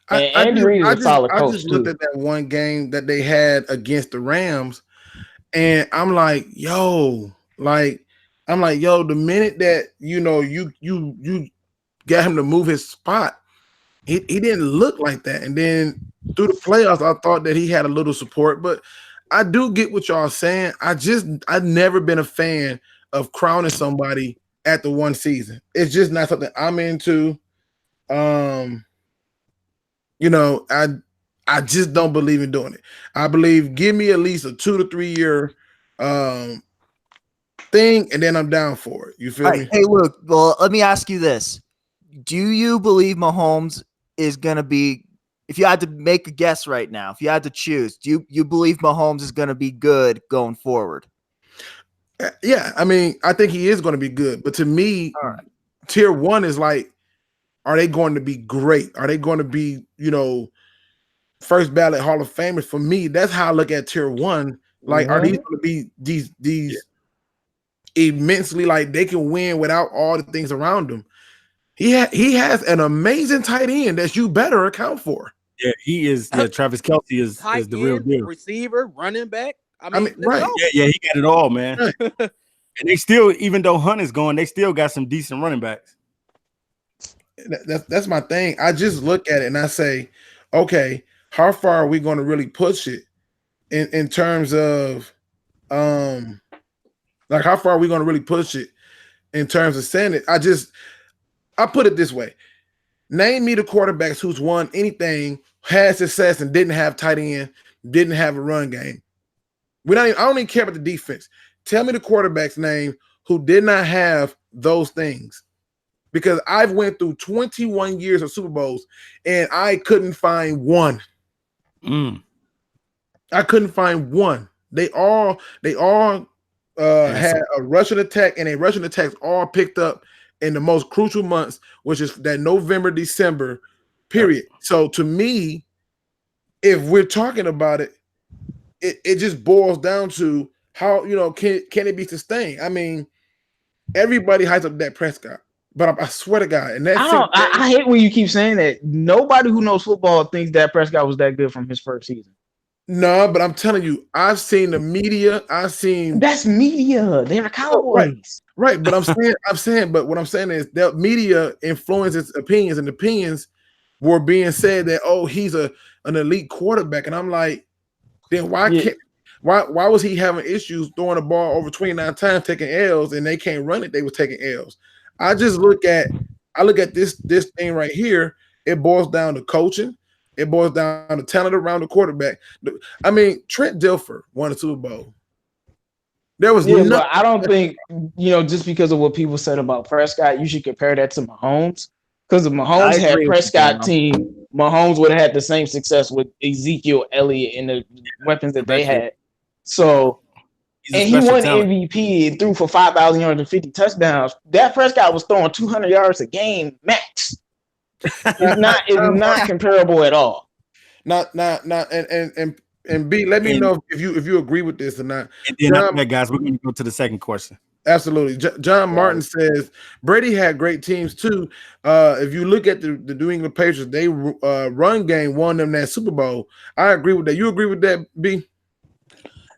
Speaker 6: And Andy Reid is a solid coach. I just
Speaker 4: looked at that one game that they had against the Rams. And I'm like, yo, the minute that you got him to move his spot, he didn't look like that. And then through the playoffs, I thought that he had a little support. But I do get what y'all saying. I've never been a fan of crowning somebody after one season. It's just not something I'm into. You know, I just don't believe in doing it. I believe give me at least a 2 to 3 year thing, and then I'm down for it. You feel me?
Speaker 3: Hey, Luke. Well, let me ask you this: do you believe Mahomes is going to be? If you had to make a guess right now, if you had to choose, do you believe Mahomes is going to be good going forward?
Speaker 4: Yeah, I mean, I think he is going to be good. But to me, tier 1 is like, are they going to be great? Are they going to be, you know, first ballot Hall of Famers? For me, that's how I look at tier 1. Like, are these going to be these immensely, like, they can win without all the things around them? He has an amazing tight end that you better account for.
Speaker 1: Yeah, he is. Yeah, Travis Kelce is the real deal.
Speaker 2: Receiver, running back. I mean
Speaker 4: right?
Speaker 1: Yeah, he got it all, man. Right. And they still, even though Hunt is going, they still got some decent running backs.
Speaker 4: That's my thing. I just look at it and I say, okay, how far are we going to really push it in terms of like how far are we going to really push it in terms of saying it? I put it this way. Name me the quarterbacks who's won anything, had success, and didn't have tight end, didn't have a run game. I don't even care about the defense. Tell me the quarterback's name who did not have those things. Because I've went through 21 years of Super Bowls and I couldn't find one. I couldn't find one. They all had a rushing attack, and a rushing attacks all picked up in the most crucial months, which is that November, December period. So to me, if we're talking about it, it just boils down to how, you know, can it be sustained? I mean, everybody hypes up Dak Prescott, but I swear to God, and
Speaker 6: I hate when you keep saying that. Nobody who knows football thinks Dak Prescott was that good from his first season.
Speaker 4: No, but I'm telling you, I've seen the media.
Speaker 6: That's media. They're Cowboys,
Speaker 4: right? But but what I'm saying is that media influences opinions, and opinions were being said that, oh, he's an elite quarterback, and I'm like, then why was he having issues throwing the ball over 29 times, taking L's, and they can't run it? They were taking L's. I look at this thing right here. It boils down to coaching. It boils down to talent around the quarterback. I mean, Trent Dilfer won a Super Bowl. There was
Speaker 6: but I don't think, you know, just because of what people said about Prescott, you should compare that to Mahomes. Because if Mahomes had Prescott team, Mahomes would have had the same success with Ezekiel Elliott and the weapons that they had. So, and he won MVP and threw for 5,000 yards and 50 touchdowns. Dak Prescott was throwing 200 yards a game max. It's not comparable at all.
Speaker 4: Not and B, let me know if you agree with this or not.
Speaker 1: And then after that, guys, we're going to go to the second question.
Speaker 4: Absolutely. John Martin says Brady had great teams too. If you look at the New England Patriots, they run game won them that Super Bowl. I agree with that. You agree with that, B?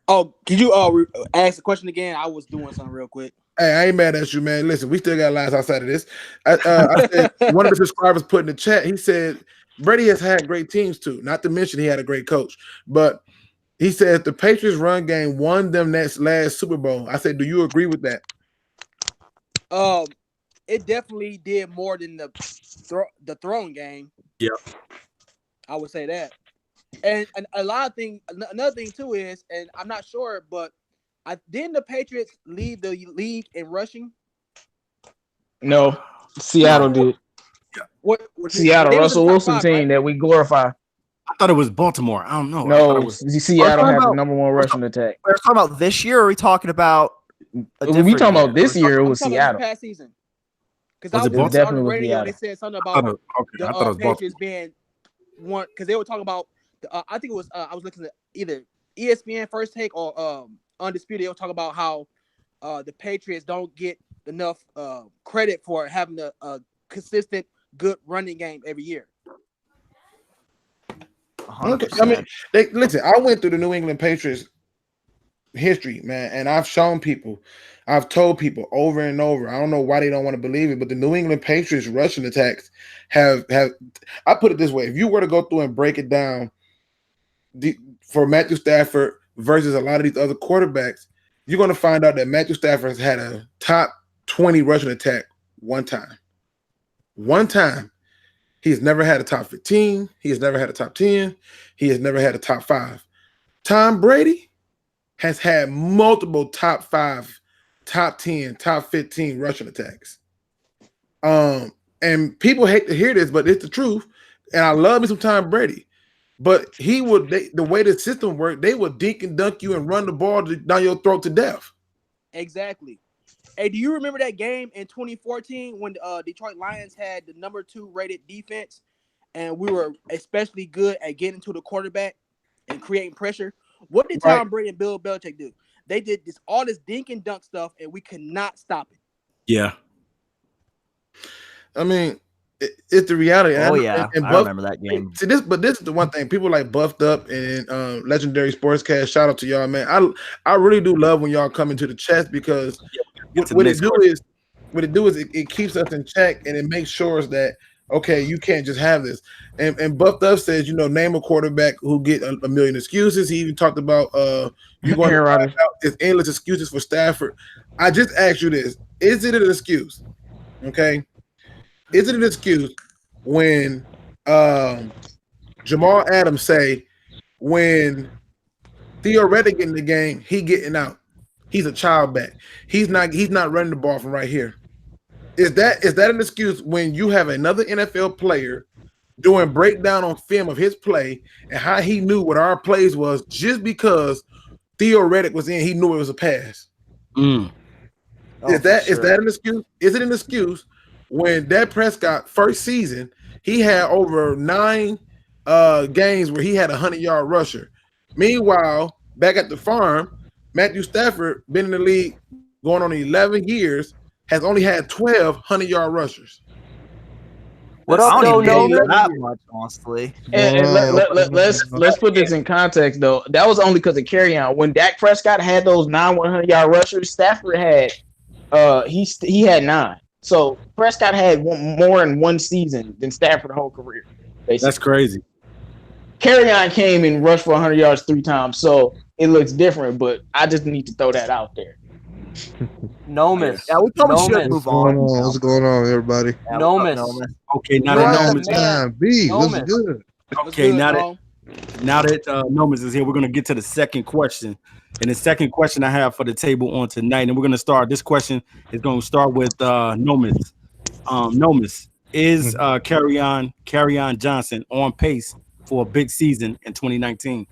Speaker 2: Oh, could you ask the question again? I was doing something real quick.
Speaker 4: Hey, I ain't mad at you, man. Listen, we still got lives outside of this. I said one of the subscribers put in the chat, he said Brady has had great teams too. Not to mention he had a great coach. But he said the Patriots run game won them that last Super Bowl. I said, do you agree with that?
Speaker 2: It definitely did more than the throwing game.
Speaker 1: Yeah.
Speaker 2: I would say that. And a lot of things, another thing too is, and I'm not sure, but didn't the Patriots lead the league in rushing?
Speaker 6: No, Seattle did.
Speaker 2: What
Speaker 6: Seattle, Russell Wilson team, right? That we glorify.
Speaker 1: I thought it was Baltimore. I don't know.
Speaker 6: No, Seattle had the number one rushing attack.
Speaker 3: We're talking about this year, or are we talking about
Speaker 6: we talking about this year? It was Seattle.
Speaker 2: Past season. Because I was on the radio, they said something about the Patriots being one, because they were talking about I think it was I was listening to either ESPN First Take or Undisputed. They were talking about how the Patriots don't get enough credit for having a consistent good running game every year.
Speaker 3: 100%.
Speaker 4: I mean, listen, I went through the New England Patriots history, man, and I've told people over and over, I don't know why they don't want to believe it, but the New England Patriots rushing attacks have I put it this way, if you were to go through and break it down for Matthew Stafford versus a lot of these other quarterbacks, you're going to find out that Matthew Stafford has had a top 20 rushing attack one time. One time. He has never had a top 15. He has never had a top 10. He has never had a top 5. Tom Brady has had multiple top 5, top 10, top 15 rushing attacks. And people hate to hear this, but it's the truth. And I love me some Tom Brady. But the way the system worked, they would dink and dunk you and run the ball down your throat to death.
Speaker 2: Exactly. Hey, do you remember that game in 2014 when Detroit Lions had the number 2 rated defense, and we were especially good at getting to the quarterback and creating pressure? What did Tom Brady and Bill Belichick do? They did all this dink and dunk stuff, and we could not stop it.
Speaker 1: Yeah.
Speaker 4: I mean, it's the reality.
Speaker 3: Oh, yeah. I remember that game.
Speaker 4: See, this is the one thing. People like Buffed Up and Legendary Sportscast. Shout out to y'all, man. I really do love when y'all come into the chat because what it do is it keeps us in check and it makes sure that, okay, you can't just have this. And Buffed Up says, name a quarterback who get a million excuses. He even talked about you going to find out there's endless excuses for Stafford. I just asked you this. Is it an excuse? Okay. Is it an excuse when Jamal Adams say when Theo Reddick in the game, he getting out? He's a child back. He's not running the ball from right here. Is that an excuse when you have another NFL player doing breakdown on film of his play and how he knew what our plays was just because Theo Reddick was in, he knew it was a pass? Is that an excuse? Is it an excuse when Dak Prescott first season, he had over 9 games where he had a 100-yard rusher? Meanwhile, back at the farm, Matthew Stafford, been in the league going on 11 years, has only had 12 100-yard rushers.
Speaker 3: What up, though? That much, honestly.
Speaker 6: And let's put this in context, though. That was only because of Kerryon. When Dak Prescott had those 9 100-yard rushers, Stafford had he had 9. So Prescott had more in one season than Stafford the whole career. Basically.
Speaker 1: That's crazy.
Speaker 6: Kerryon came and rushed for 100 yards 3 times, so it looks different. But I just need to throw that out there.
Speaker 5: Nomis.
Speaker 3: Yeah, we probably should move on.
Speaker 7: What's going on, everybody?
Speaker 3: Yeah,
Speaker 5: Nomis.
Speaker 1: Okay, now that Nomis.
Speaker 7: PrimeTimeB, what's good?
Speaker 1: Okay, now that Nomis is here, we're gonna get to the second question. And the second question I have for the table on tonight, and we're gonna start. This question is going to start with Nomis. Nomis, is Kerryon Johnson on pace for a big season in 2019?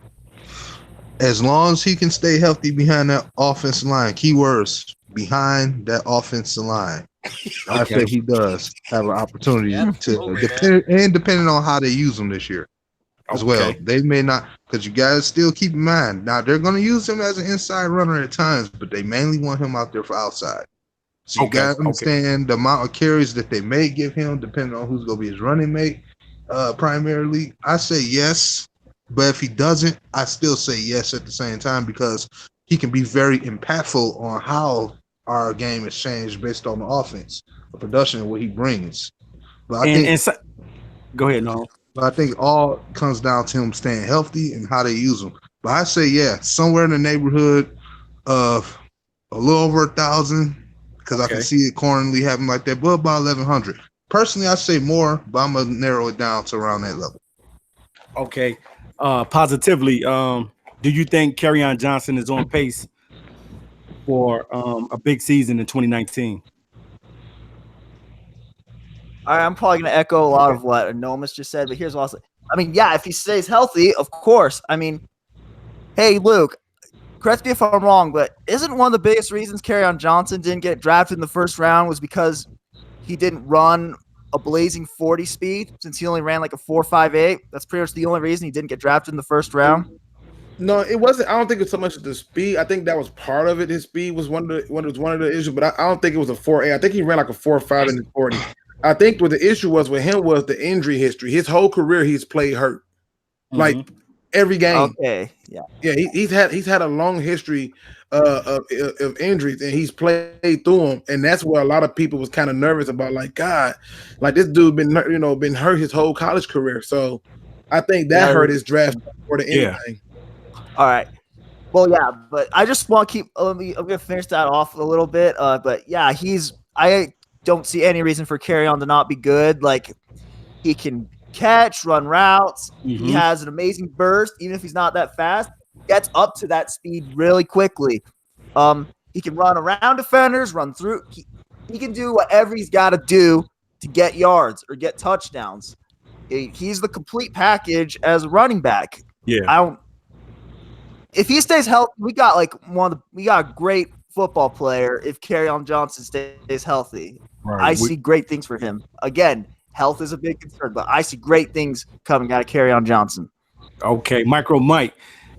Speaker 7: As long as he can stay healthy behind that offensive line, keywords behind that offensive line, I say he does have an opportunity depending on how they use him this year as well. They may not, because you guys still keep in mind now they're going to use him as an inside runner at times, but they mainly want him out there for outside. So you guys understand the amount of carries that they may give him depending on who's going to be his running mate. Primarily, I say yes. But if he doesn't, I still say yes at the same time because he can be very impactful on how our game is changed based on the offense, the production, and what he brings. But
Speaker 1: go ahead, Noel.
Speaker 7: But I think all comes down to him staying healthy and how they use him. But I say, yeah, somewhere in the neighborhood of a little over 1,000 because I can see it currently happening like that, but about 1,100. Personally, I say more, but I'm going to narrow it down to around that level.
Speaker 1: Okay. Positively, do you think Kerryon Johnson is on pace for a big season in 2019?
Speaker 3: All right, I'm probably going to echo a lot of what Nomis just said, but here's what I'll say. I mean, yeah, if he stays healthy, of course. I mean, hey, Luke, correct me if I'm wrong, but isn't one of the biggest reasons Kerryon Johnson didn't get drafted in the first round was because he didn't run a blazing 40 speed since he only ran like a 4.58? That's pretty much the only reason he didn't get drafted in the first round.
Speaker 4: No, it wasn't. I don't think it's so much the speed. I think that was part of it. His speed was one of the issues, but I don't think it was a 4.8. I think he ran like a 4.5 in the 40. I think what the issue was with him was the injury history. His whole career, he's played hurt, like every game.
Speaker 3: Okay, yeah.
Speaker 4: He's had a long history of injuries, and he's played through them, and that's where a lot of people was kind of nervous about. Like, God, like this dude been hurt his whole college career. So I think that hurt his draft more than anything.
Speaker 3: All right. Well, yeah, but I just want to keep. I'm gonna finish that off a little bit. But yeah, I don't see any reason for Kerryon to not be good. Like, he can catch, run routes. He has an amazing burst, even if he's not that fast. Gets up to that speed really quickly. He can run around defenders, run through. He can do whatever he's got to do to get yards or get touchdowns. He's the complete package as a running back.
Speaker 1: Yeah.
Speaker 3: If he stays healthy, we got a great football player if Kerryon Johnson stays healthy.
Speaker 1: Right.
Speaker 3: I see great things for him. Again, health is a big concern, but I see great things coming out of Kerryon Johnson.
Speaker 1: Okay, MicroMike,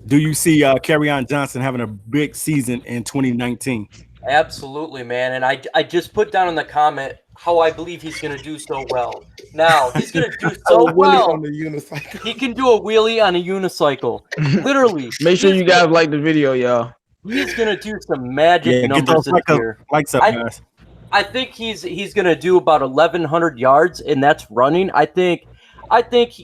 Speaker 1: do you see Kerryon Johnson having a big season in 2019?
Speaker 5: Absolutely, man. And I just put down in the comment how I believe he's going to do so well. Now, he's going to do so well.
Speaker 4: On the unicycle.
Speaker 5: He can do a wheelie on a unicycle. Literally.
Speaker 6: Make sure you guys like the video, y'all.
Speaker 5: He's going to do some magic numbers
Speaker 1: get those
Speaker 5: this year.
Speaker 1: Likes up, guys.
Speaker 5: I think he's going to do about 1,100 yards, and that's running. I think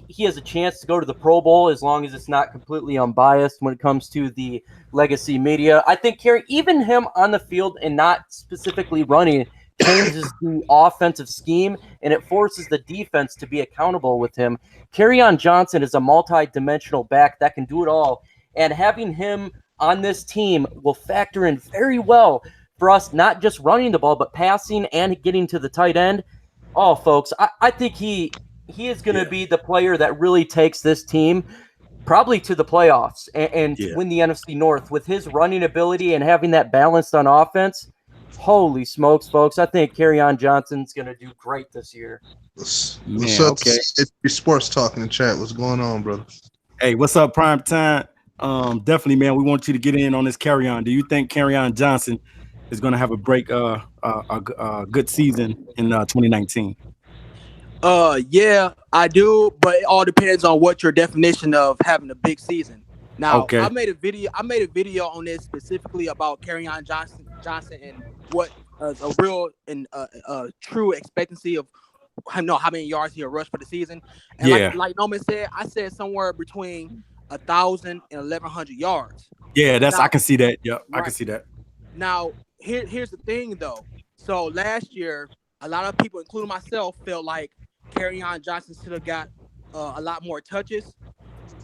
Speaker 5: he has a chance to go to the Pro Bowl as long as it's not completely unbiased when it comes to the legacy media. I think even him on the field and not specifically running changes the offensive scheme, and it forces the defense to be accountable with him. Kerryon Johnson is a multi-dimensional back that can do it all, and having him on this team will factor in very well for us, not just running the ball, but passing and getting to the tight end. Oh, folks, I think he is going to be the player that really takes this team probably to the playoffs and win the NFC North with his running ability and having that balanced on offense. Holy smokes, folks. I think Kerryon Johnson's going to do great this year.
Speaker 7: What's up? Okay. It's your sports talk in the chat. What's going on, brother?
Speaker 1: Hey, what's up, Prime Time? Definitely, man. We want you to get in on this Kerryon. Do you think Kerryon Johnson is going to have a good season in 2019?
Speaker 2: Yeah, I do, but it all depends on what your definition of having a big season. Now, I made a video on this specifically about Kerryon Johnson and what a real and true expectancy of how many yards he'll rush for the season. And like Nomis said, I said somewhere between 1,000 and 1,100 yards.
Speaker 1: Yeah, I can see that. Yeah, right. I can see that.
Speaker 2: Now, here's the thing though. So last year, a lot of people, including myself, felt like Kerryon Johnson should have got a lot more touches,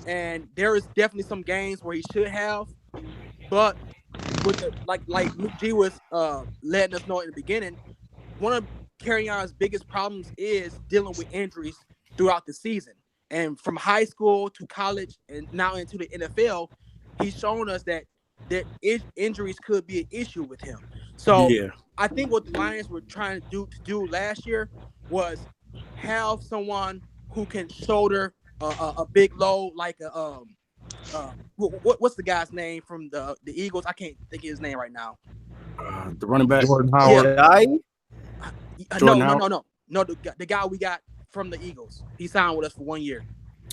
Speaker 2: and there is definitely some games where he should have, but with like Luke G was letting us know in the beginning, one of Kerryon's biggest problems is dealing with injuries throughout the season, and from high school to college and now into the NFL, he's shown us that injuries could be an issue with him. So I think what the Lions were trying to do last year was have someone who can shoulder a big load, like what's the guy's name from the Eagles? I can't think of his name right now.
Speaker 1: The running back,
Speaker 7: Jordan Howard.
Speaker 2: No, the guy we got from the Eagles. He signed with us for 1 year.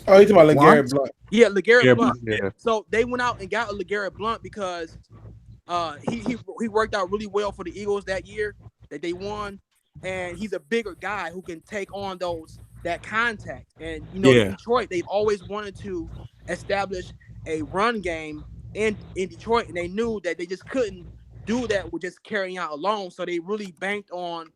Speaker 4: Oh, he's talking about LeGarrette Blount.
Speaker 2: Yeah, LeGarrette Blount.
Speaker 1: Yeah.
Speaker 2: So they went out and got a LeGarrette Blount because he worked out really well for the Eagles that year that they won, and he's a bigger guy who can take on that contact. And Detroit, they've always wanted to establish a run game in Detroit, and they knew that they just couldn't do that with just Kerryon alone. So they really banked on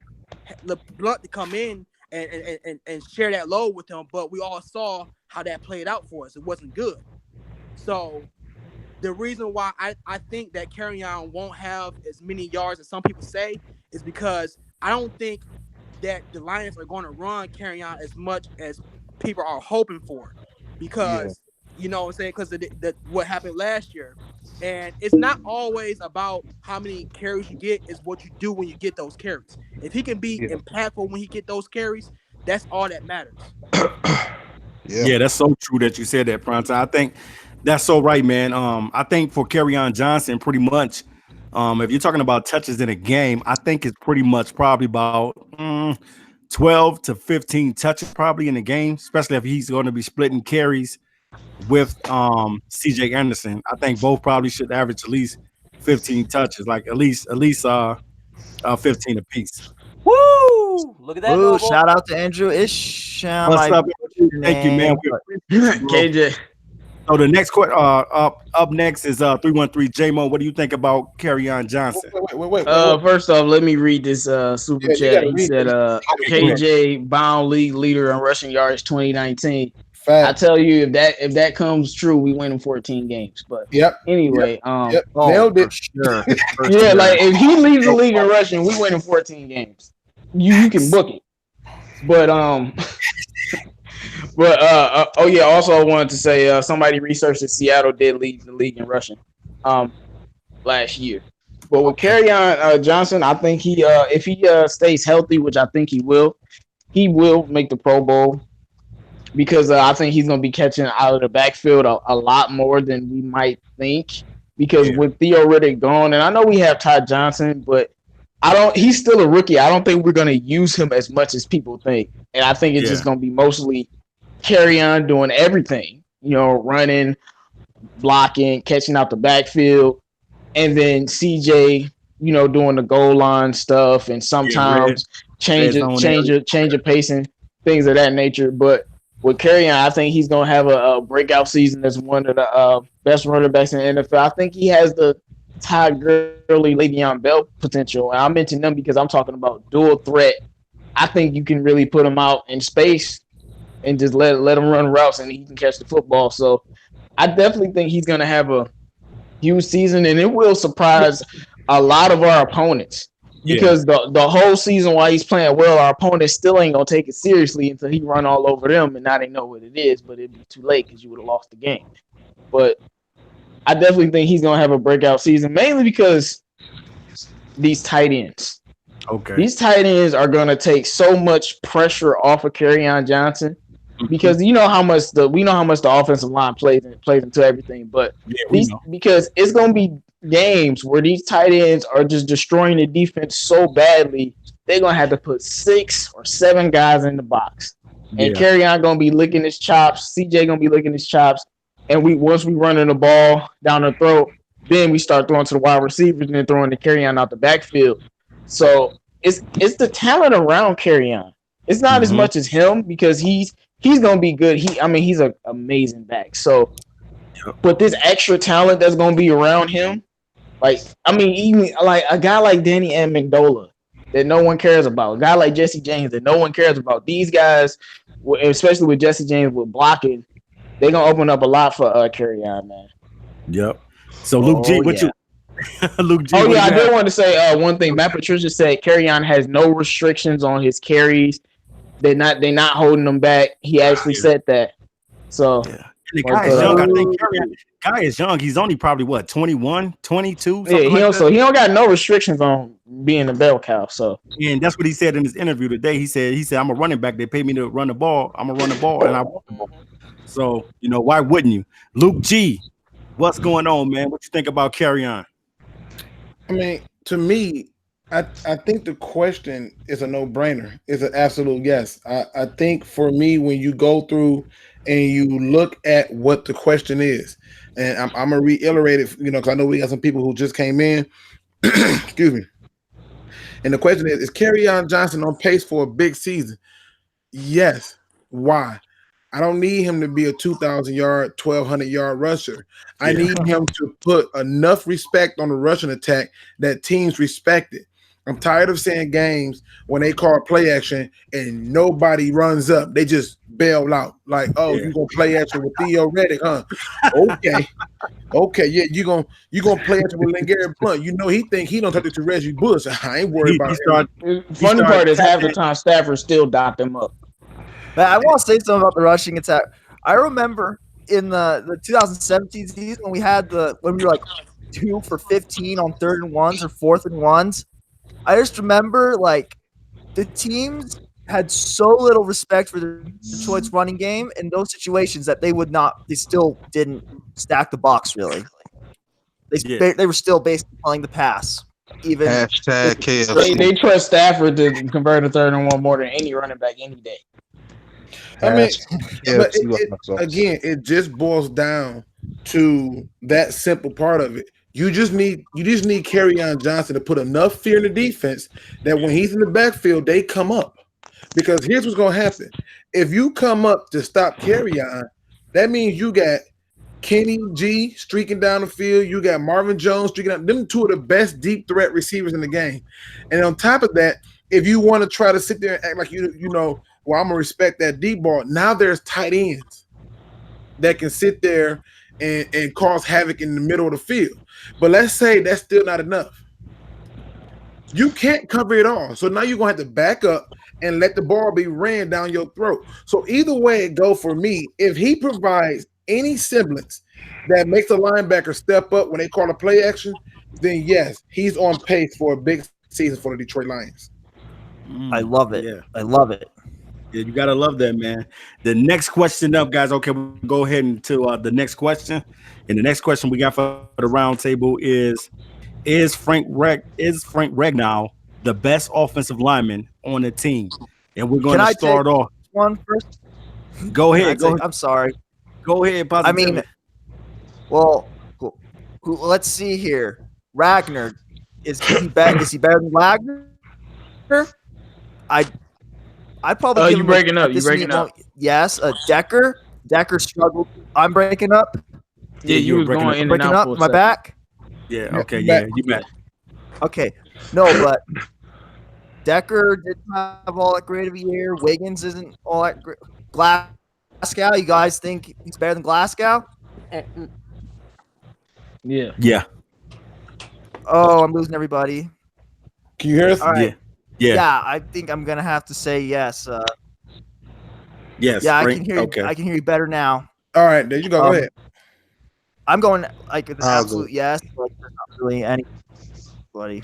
Speaker 2: Blount to come in and share that load with him. But we all saw how that played out for us. It wasn't good. So the reason why I think that Kerryon won't have as many yards as some people say is because I don't think that the Lions are going to run Kerryon as much as people are hoping for, because you know what I'm saying, because of what happened last year. And it's not always about how many carries you get, it's what you do when you get those carries. If he can be impactful when he get those carries, that's all that matters.
Speaker 1: Yeah, that's so true that you said that, Pronto. I think that's so right, man. I think for Kerryon Johnson, pretty much, if you're talking about touches in a game, I think it's pretty much probably about 12 to 15 touches probably in the game, especially if he's going to be splitting carries with CJ Anderson. I think both probably should average at least 15 touches, like at least 15 apiece.
Speaker 5: Woo! Look at that.
Speaker 3: Ooh, shout out to Andrew Isham.
Speaker 1: What's up? Thank you, man.
Speaker 6: KJ.
Speaker 1: So the next up next is 313 J-Mo. What do you think about Kerryon Johnson?
Speaker 4: Wait.
Speaker 6: First off, let me read this super chat. He said, KJ Bound league leader in rushing yards 2019. I tell you, if that comes true, we win in 14 games. But anyway,
Speaker 4: nailed it.
Speaker 3: Sure.
Speaker 6: Yeah, like if he leads the league in rushing, we win in 14 games. You can book it. But also I wanted to say somebody researched that Seattle did lead the league in rushing last year. But with Kerryon Johnson, I think he if he stays healthy, which I think he will make the Pro Bowl, because I think he's going to be catching out of the backfield a lot more than we might think, because with Theo Riddick gone, and I know we have Todd Johnson, but he's still a rookie. I don't think we're going to use him as much as people think. And I think it's just going to be mostly Kerryon doing everything, running, blocking, catching out the backfield, and then CJ, doing the goal line stuff, and sometimes change of pacing, things of that nature. But with Kerryon, I think he's going to have a breakout season as one of the best running backs in the NFL. I think he has the Todd Gurley, Le'Veon Bell potential. And I mentioned them because I'm talking about dual threat. I think you can really put him out in space and just let him run routes, and he can catch the football. So I definitely think he's going to have a huge season, and it will surprise a lot of our opponents, because the whole season while he's playing well, our opponents still ain't going to take it seriously until he run all over them, and now they know what it is, but it'd be too late because you would have lost the game. But I definitely think he's going to have a breakout season, mainly because these tight ends.
Speaker 1: Okay.
Speaker 6: These tight ends are going to take so much pressure off of Kerryon Johnson, because we know how much the offensive line plays into everything. But because it's going to be games where these tight ends are just destroying the defense so badly, they're going to have to put 6 or 7 guys in the box. And Kerryon going to be licking his chops. CJ going to be licking his chops. And once we running the ball down the throat, then we start throwing to the wide receivers and then throwing the Kerryon out the backfield. So it's the talent around Kerryon. It's not as much as him, because he's gonna be good. He's an amazing back. So, but this extra talent that's gonna be around him, even like a guy like Danny Amendola that no one cares about, a guy like Jesse James that no one cares about. These guys, especially with Jesse James with blocking, they're gonna open up a lot for Kerryon, man.
Speaker 1: Yep. So Luke G, what you? Luke G.
Speaker 6: I did want to say one thing. Matt Patricia said Kerryon has no restrictions on his carries. They're not holding him back. He actually said that. So
Speaker 1: the guy is young. I think guy is young. He's only probably 21, 22.
Speaker 6: Yeah, he don't got no restrictions on being a bell cow. So,
Speaker 1: and that's what he said in his interview today. He said I'm a running back. They pay me to run the ball. I'm gonna run the ball, and I want the ball. So why wouldn't you? Luke G, what's going on, man? What you think about Kerryon?
Speaker 4: I mean, to me, I think the question is a no-brainer. It's an absolute yes. I think for me, when you go through and you look at what the question is, and I'm gonna reiterate it, because I know we got some people who just came in. Excuse me. And the question is Kerryon Johnson on pace for a big season? Yes. Why? I don't need him to be a 2,000-yard, 1,200-yard rusher. I need him to put enough respect on the rushing attack that teams respect it. I'm tired of seeing games when they call play action and nobody runs up. They just bail out. Like, you're gonna play action with Theo Riddick, huh? Okay, yeah, you're gonna play action with LeGarrette Blount. He think he don't touch it to Reggie Bush. I ain't worried about it.
Speaker 6: Funny part is half the time Stafford still dot them up.
Speaker 3: But I want to say something about the rushing attack. I remember in the 2017 season when we were like 2 for 15 on 3rd and 1s or 4th and 1s. I just remember the teams had so little respect for the Detroit's running game in those situations that they still didn't stack the box really. They were still basically playing the pass. Even
Speaker 7: hashtag KFC.
Speaker 6: They trust Stafford to convert a 3rd and 1 more than any running back any day.
Speaker 4: I mean, but again, it just boils down to that simple part of it. You just need Kerryon Johnson to put enough fear in the defense that when he's in the backfield, they come up. Because here's what's going to happen. If you come up to stop Kerryon, that means you got Kenny G streaking down the field. You got Marvin Jones streaking out. Them two of the best deep threat receivers in the game. And on top of that, if you want to try to sit there and act like you know, well, I'm gonna respect that deep ball. Now there's tight ends that can sit there and cause havoc in the middle of the field. But let's say that's still not enough. You can't cover it all. So now you're gonna have to back up and let the ball be ran down your throat. So either way it go for me, if he provides any semblance that makes a linebacker step up when they call a play action, then yes, he's on pace for a big season for the Detroit Lions.
Speaker 3: I love it.
Speaker 1: Yeah.
Speaker 3: I love it.
Speaker 1: Yeah, you gotta love that, man. The next question up, guys. Okay, we'll go ahead into the next question. And the next question we got for the round table is Frank Ragnow the best offensive lineman on the team? And we're going to start off
Speaker 3: one first.
Speaker 1: Go ahead.
Speaker 3: I'm sorry.
Speaker 1: Go ahead,
Speaker 3: Positively. I mean, well, let's see here. Ragnow, is he better than Wagner? I probably.
Speaker 6: You breaking up? You breaking up?
Speaker 3: Yes, Decker. Decker struggled. I'm breaking up.
Speaker 6: Yeah, you were going in and out.
Speaker 3: Up my back.
Speaker 1: Yeah. Okay. Yeah, you bet.
Speaker 3: Okay. No, but Decker didn't have all that great of a year. Wiggins isn't all that great. Glasgow, you guys think he's better than Glasgow?
Speaker 6: Yeah.
Speaker 1: Yeah.
Speaker 3: Oh, I'm losing everybody.
Speaker 4: Can you hear us?
Speaker 3: All right.
Speaker 1: Yeah.
Speaker 3: Yeah, I think I'm gonna have to say yes.
Speaker 1: Yes.
Speaker 3: Yeah,
Speaker 1: Frank?
Speaker 3: I can hear you.
Speaker 1: Okay.
Speaker 3: I can hear you better now.
Speaker 4: All right, there you go. Go ahead.
Speaker 3: I'm going like with an absolute yes. Like, there's not really anybody.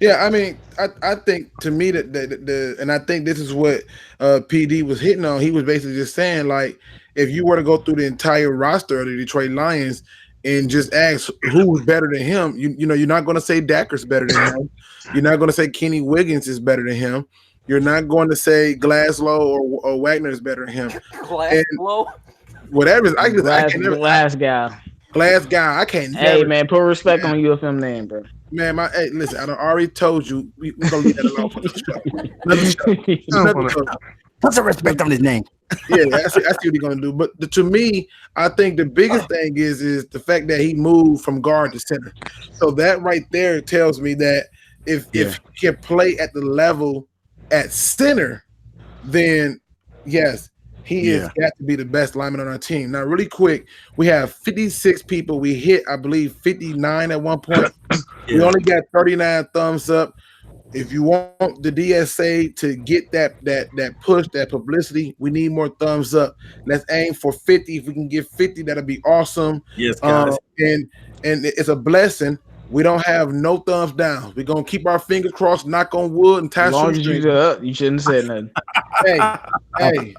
Speaker 4: Yeah, I mean, I think to me that and I think this is what PD was hitting on. He was basically just saying, like, if you were to go through the entire roster of the Detroit Lions and just ask who was better than him, you know, you're not going to say Dakker's better than him. You're not going to say Kenny Wiggins is better than him. You're not going to say Glasgow or Wagner is better than him.
Speaker 5: Glasgow?
Speaker 4: Whatever. I
Speaker 6: Glasgow.
Speaker 4: I can't.
Speaker 6: Hey, man, put respect on UFM name, bro.
Speaker 4: Man, listen, I already told you we're gonna leave that alone for the show.
Speaker 1: Put some respect on his name.
Speaker 4: Yeah, I see what he's gonna do. But to me, I think the biggest thing is the fact that he moved from guard to center. So that right there tells me that if he can play at the level at center, then yes, he has got to be the best lineman on our team. Now, really quick, we have 56 people. We hit, I believe, 59 at one point. We only got 39 thumbs up. If you want the DSA to get that push, that publicity, we need more thumbs up. Let's aim for 50. If we can get 50, that'll be awesome.
Speaker 1: Yes, guys.
Speaker 4: And it's a blessing. We don't have no thumbs down. We're gonna keep our fingers crossed, knock on wood, and tie some strings.
Speaker 6: You shouldn't have said nothing.
Speaker 4: Hey.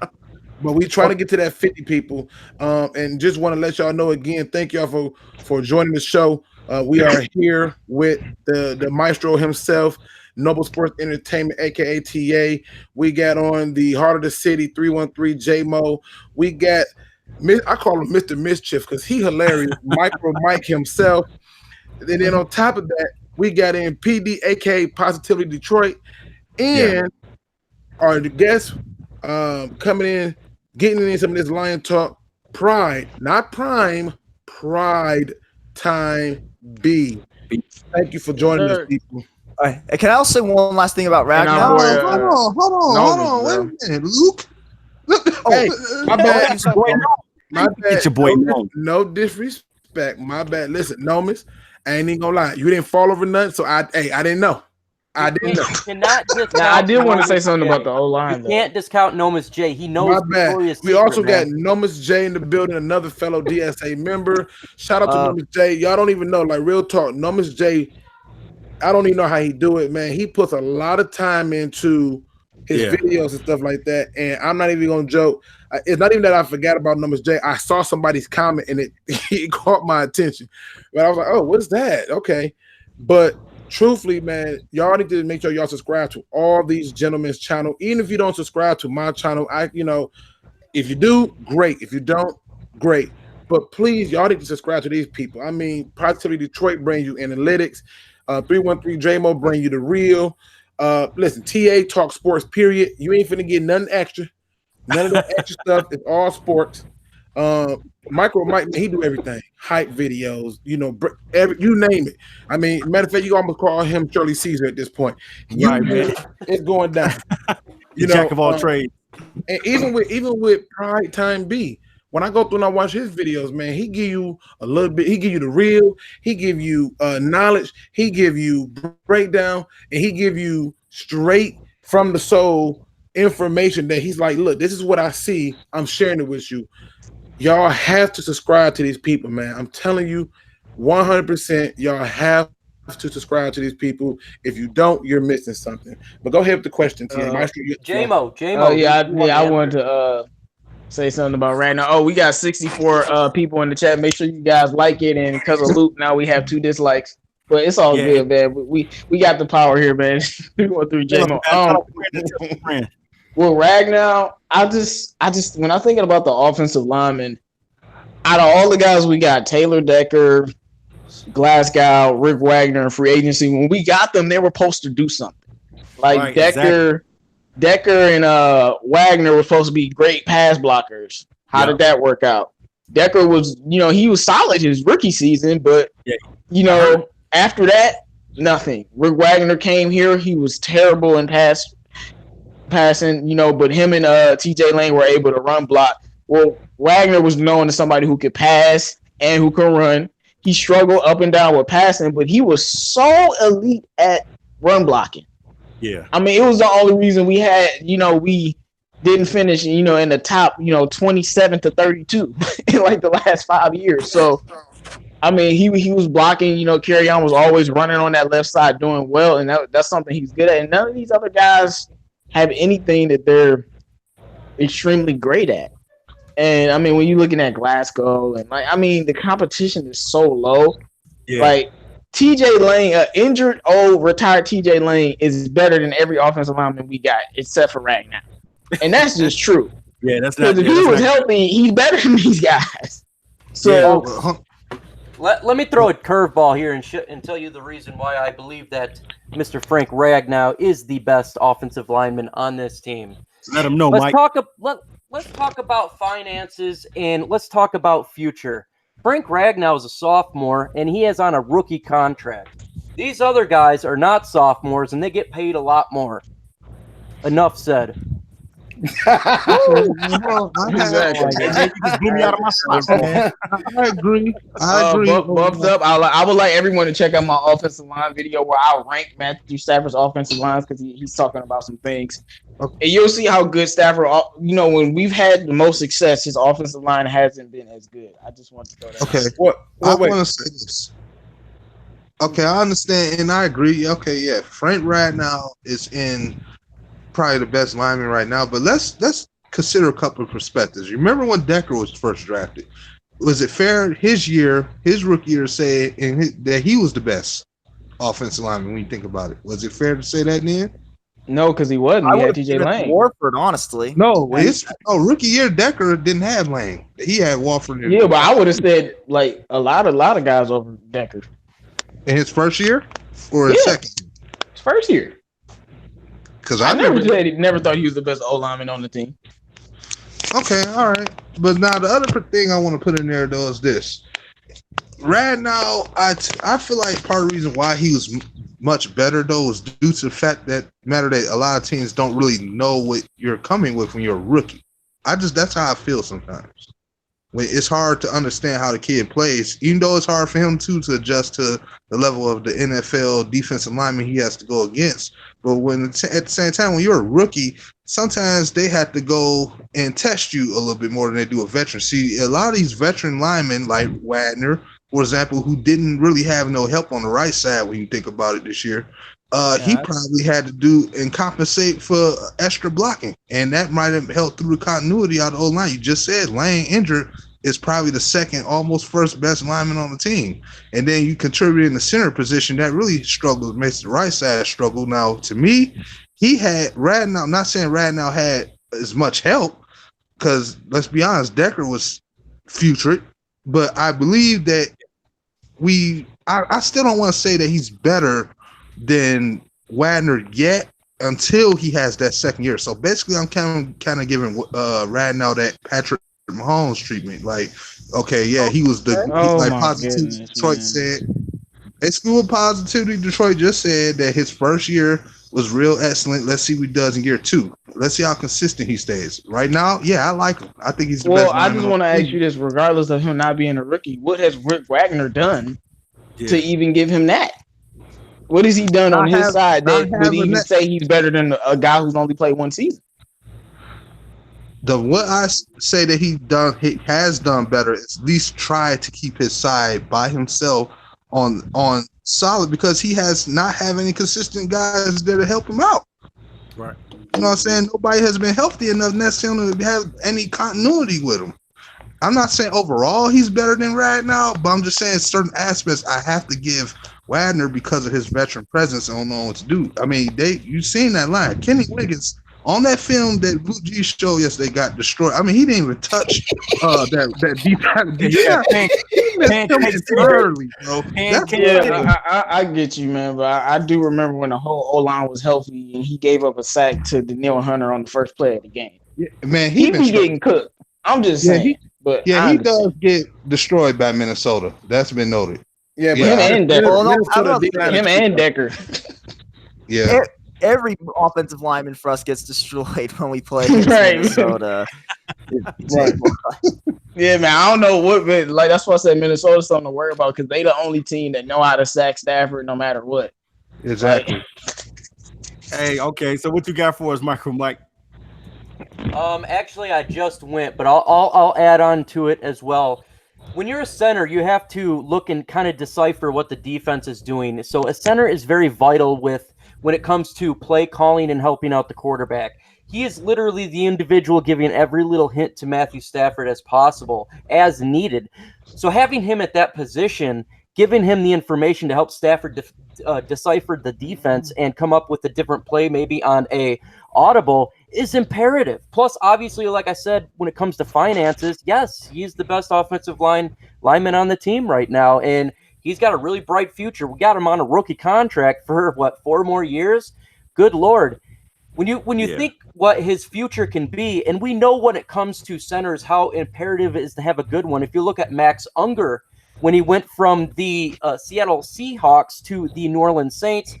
Speaker 4: But we trying to get to that 50 people. And just want to let y'all know again, thank y'all for joining the show. We are here with the maestro himself, Noble Sports Entertainment, aka TA. We got on the Heart of the City 313 J-Mo. We got I call him Mr. Mischief because he hilarious, MicroMike himself. And then on top of that, we got in PD, aka Positively Detroit, and our guests coming in, getting in some of this Lion Talk. Pride, not Prime, PrideTimeB. Thank you for joining us, people.
Speaker 3: All right. Can I also say one last thing about Ragnow?
Speaker 7: Hold on. Wait a minute, Luke.
Speaker 4: Hey, my bad. My bad.
Speaker 1: It's your boy.
Speaker 4: No disrespect. My bad. Listen, Nomis, I ain't even gonna lie. You didn't fall over nothing, so I didn't know. I didn't know.
Speaker 6: I did want to say something about the O-line.
Speaker 5: You can't discount Nomis J. He knows.
Speaker 4: My bad. We also got Nomis J in the building, another fellow DSA member. Shout out to Nomis J. Y'all don't even know, like, real talk. Nomis J, I don't even know how he do it, man. He puts a lot of time into his videos and stuff like that. And I'm not even gonna joke. It's not even that I forgot about Nomis J. I saw somebody's comment and it caught my attention. But I was like, oh, what's that? Okay. But truthfully, man, y'all need to make sure y'all subscribe to all these gentlemen's channel. Even if you don't subscribe to my channel, if you do, great. If you don't, great. But please, y'all need to subscribe to these people. I mean, Positively Detroit brings you analytics. 313 J-Mo bring you the real. Listen, TA talk sports, period. You ain't finna get nothing extra. None of that extra stuff. It's all sports. MicroMike, he do everything. Hype videos, you name it. I mean, matter of fact, you almost call him Shirley Caesar at this point.
Speaker 1: Right, man.
Speaker 4: It's going down.
Speaker 1: Jack of all trades.
Speaker 4: And even with PrimeTimeB, when I go through and I watch his videos, man, he give you a little bit. He give you the real. He give you knowledge. He give you breakdown, and he give you straight from the soul information that he's like, look, this is what I see. I'm sharing it with you. Y'all have to subscribe to these people, man. I'm telling you, 100%. Y'all have to subscribe to these people. If you don't, you're missing something. But go ahead with the question,
Speaker 5: J-Mo.
Speaker 6: Oh yeah, I wanted to say something about Ragnow. Oh, we got 64 people in the chat. Make sure you guys like it. And because of Luke, now we have 2 dislikes. But it's all good, man. We got the power here, man. We going through J-Mo. Well, Ragnow, I just when I'm thinking about the offensive linemen, out of all the guys we got, Taylor Decker, Glasgow, Rick Wagner, and free agency, when we got them, they were supposed to do something. Like right, Decker and Wagner were supposed to be great pass blockers. How did that work out? Decker was, he was solid his rookie season, but after that, nothing. Rick Wagner came here, he was terrible in passing, but him and TJ Lane were able to run block. Well, Wagner was known as somebody who could pass and who could run. He struggled up and down with passing, but he was so elite at run blocking.
Speaker 1: Yeah.
Speaker 6: I mean, it was the only reason we had, we didn't finish, in the top, 27 to 32 in like the last 5 years. So, I mean, he was blocking, Kerryon was always running on that left side doing well, and that's something he's good at. And none of these other guys have anything that they're extremely great at. And I mean, when you're looking at Glasgow and the competition is so low. Yeah. Like TJ Lane, injured old retired TJ Lane is better than every offensive lineman we got except for Ragnow, and that's just true.
Speaker 1: Yeah, that's not.
Speaker 6: Because if he was healthy, he's better than these guys. So
Speaker 5: let me throw a curveball here and tell you the reason why I believe that Mr. Frank Ragnow is the best offensive lineman on this team.
Speaker 1: Let him know, Mike.
Speaker 5: Let's talk about finances and let's talk about future. Frank Ragnow is a sophomore and he is on a rookie contract. These other guys are not sophomores and they get paid a lot more. Enough said.
Speaker 7: I agree.
Speaker 6: Bumped up. I would like everyone to check out my offensive line video where I'll rank Matthew Stafford's offensive lines because he's talking about some things. Okay. And you'll see how good Stafford, when we've had the most success, his offensive line hasn't been as good. I just want to throw that out.
Speaker 7: I want to say this. Okay, I understand and I agree. Okay, yeah, Frank Ragnow is in probably the best lineman right now, but let's consider a couple of perspectives. You remember when Decker was first drafted? Was it fair his rookie year, say that he was the best offensive lineman when you think about it? Was it fair to say that then?
Speaker 6: No, because he wasn't. He had TJ Lane.
Speaker 3: Warford, honestly.
Speaker 7: No, rookie year Decker didn't have Lane. He had Warford.
Speaker 6: Yeah, but I would have said like a lot of guys over Decker.
Speaker 7: In his first year or his second?
Speaker 6: His first year.
Speaker 7: Because
Speaker 6: I never thought he was the best O lineman on the team.
Speaker 7: Okay, all right. But now the other thing I want to put in there though is this. Ragnow, I feel like part of the reason why he was much better though was due to the fact that a lot of teams don't really know what you're coming with when you're a rookie. That's how I feel sometimes. It's hard to understand how the kid plays, even though it's hard for him to adjust to the level of the NFL defensive lineman he has to go against. But at the same time, when you're a rookie, sometimes they have to go and test you a little bit more than they do a veteran. See, a lot of these veteran linemen, like Wagner, for example, who didn't really have no help on the right side when you think about it this year, he probably had to do and compensate for extra blocking. And that might have helped through the continuity out of the O-line. You just said Lane injured is probably the second, almost first best lineman on the team. And then you contribute in the center position that really struggles, makes the right side struggle. Now, to me, he had Ragnow, I'm not saying Ragnow had as much help because, let's be honest, Decker was putrid, but I believe that I still don't want to say that he's better than Wagner yet until he has that second year. So basically, I'm kind of giving Ragnow that Patrick Mahomes treatment. Like, okay, yeah, he was the
Speaker 6: Oh my
Speaker 7: positivity.
Speaker 6: goodness,
Speaker 7: Detroit
Speaker 6: man.
Speaker 7: said, at school of positivity, Detroit just said that his first year was real excellent. Let's see what he does in year 2. Let's see how consistent he stays. Right now, yeah, I like him. I think he's the
Speaker 6: Well,
Speaker 7: best.
Speaker 6: I just want to ask you this: regardless of him not being a rookie, what has Rick Wagner done to even give him that? What has he done on his side that would even say he's better than a guy who's only played one season?
Speaker 7: What I say that he has done better is at least try to keep his side by himself on solid, because he has not have any consistent guys there to help him out.
Speaker 1: Right.
Speaker 7: You know what I'm saying? Nobody has been healthy enough necessarily to have any continuity with him. I'm not saying overall he's better than Ragnow, but I'm just saying certain aspects I have to give Wagner because of his veteran presence and don't know what to do. I mean, you seen that line. Kenny Wiggins on that film that Blue G showed yesterday got destroyed. I mean, he didn't even touch that deep. Early, bro.
Speaker 6: I get you, man. But I do remember when the whole O-line was healthy and he gave up a sack to Daniil Hunter on the first play of the game.
Speaker 7: Yeah, man,
Speaker 6: he was getting cooked. I'm just saying.
Speaker 7: He does get destroyed by Minnesota. That's been noted.
Speaker 6: Yeah, but him and Decker.
Speaker 7: Yeah.
Speaker 3: Every offensive lineman for us gets destroyed when we play Minnesota.
Speaker 6: Right. Yeah, man. I don't know what, but like that's why I said Minnesota's something to worry about because they the only team that know how to sack Stafford no matter what.
Speaker 7: Exactly.
Speaker 1: Hey, okay. So what you got for us, MicroMike?
Speaker 5: Actually, I just went, but I'll add on to it as well. When you're a center, you have to look and kind of decipher what the defense is doing. So a center is very vital when it comes to play calling and helping out the quarterback. He is literally the individual giving every little hint to Matthew Stafford as possible, as needed. So having him at that position, giving him the information to help Stafford decipher the defense and come up with a different play maybe on a audible is imperative. Plus, obviously, like I said, when it comes to finances, yes, he's the best offensive lineman on the team right now, and he's got a really bright future. We got him on a rookie contract for, 4 more years? Good Lord. When you think what his future can be, and we know when it comes to centers how imperative it is to have a good one. If you look at Max Unger, when he went from the Seattle Seahawks to the New Orleans Saints,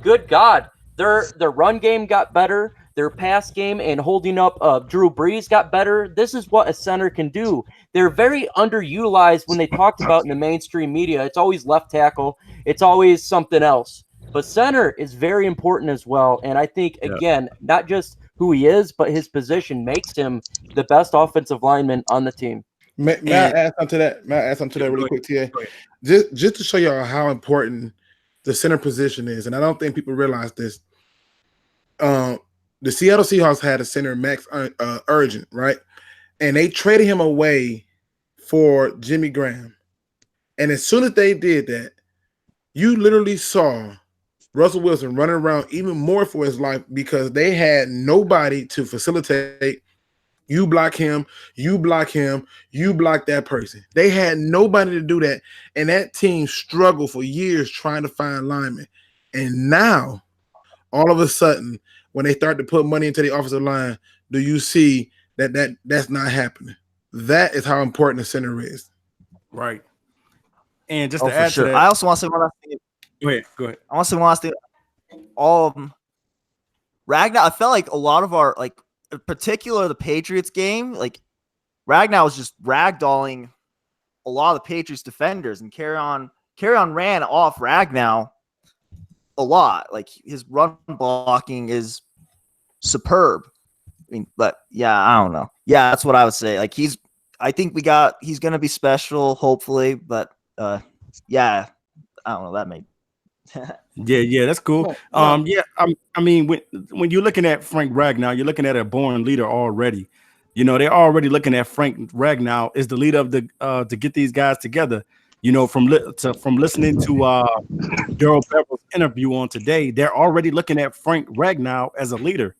Speaker 5: good God, their run game got better. Their pass game and holding up Drew Brees got better. This is what a center can do. They're very underutilized when they talked about in the mainstream media. It's always left tackle. It's always something else. But center is very important as well. And I think, again, not just who he is, but his position makes him the best offensive lineman on the team.
Speaker 4: May I add something to that really quick, TA? Just to show y'all how important the center position is, and I don't think people realize this. The Seattle Seahawks had a center, Max Urgent, right? And they traded him away for Jimmy Graham. And as soon as they did that, you literally saw Russell Wilson running around even more for his life because they had nobody to facilitate. You block him, you block him, you block that person. They had nobody to do that. And that team struggled for years trying to find linemen. And now, all of a sudden, when they start to put money into the offensive line, do you see that's not happening? That is how important the center is.
Speaker 1: Right. And just to add to that,
Speaker 3: I also want to say one last thing.
Speaker 1: Go ahead.
Speaker 3: I want to say one last thing. All of them. Ragnow, I felt like a lot of our, like, in particular the Patriots game, like, Ragnow was just ragdolling a lot of the Patriots defenders, and Kerryon ran off Ragnow a lot. Like, his run blocking is superb. I mean, but yeah, I don't know. Yeah, that's what I would say. Like, he's going to be special, hopefully, but yeah, I don't know. That made
Speaker 1: Yeah, that's cool. I mean, when you're looking at Frank Ragnow, you're looking at a born leader already. You know, they're already looking at Frank Ragnow as the leader of the to get these guys together. You know, from listening to Darrell Bevell's interview on today, they're already looking at Frank Ragnow as a leader.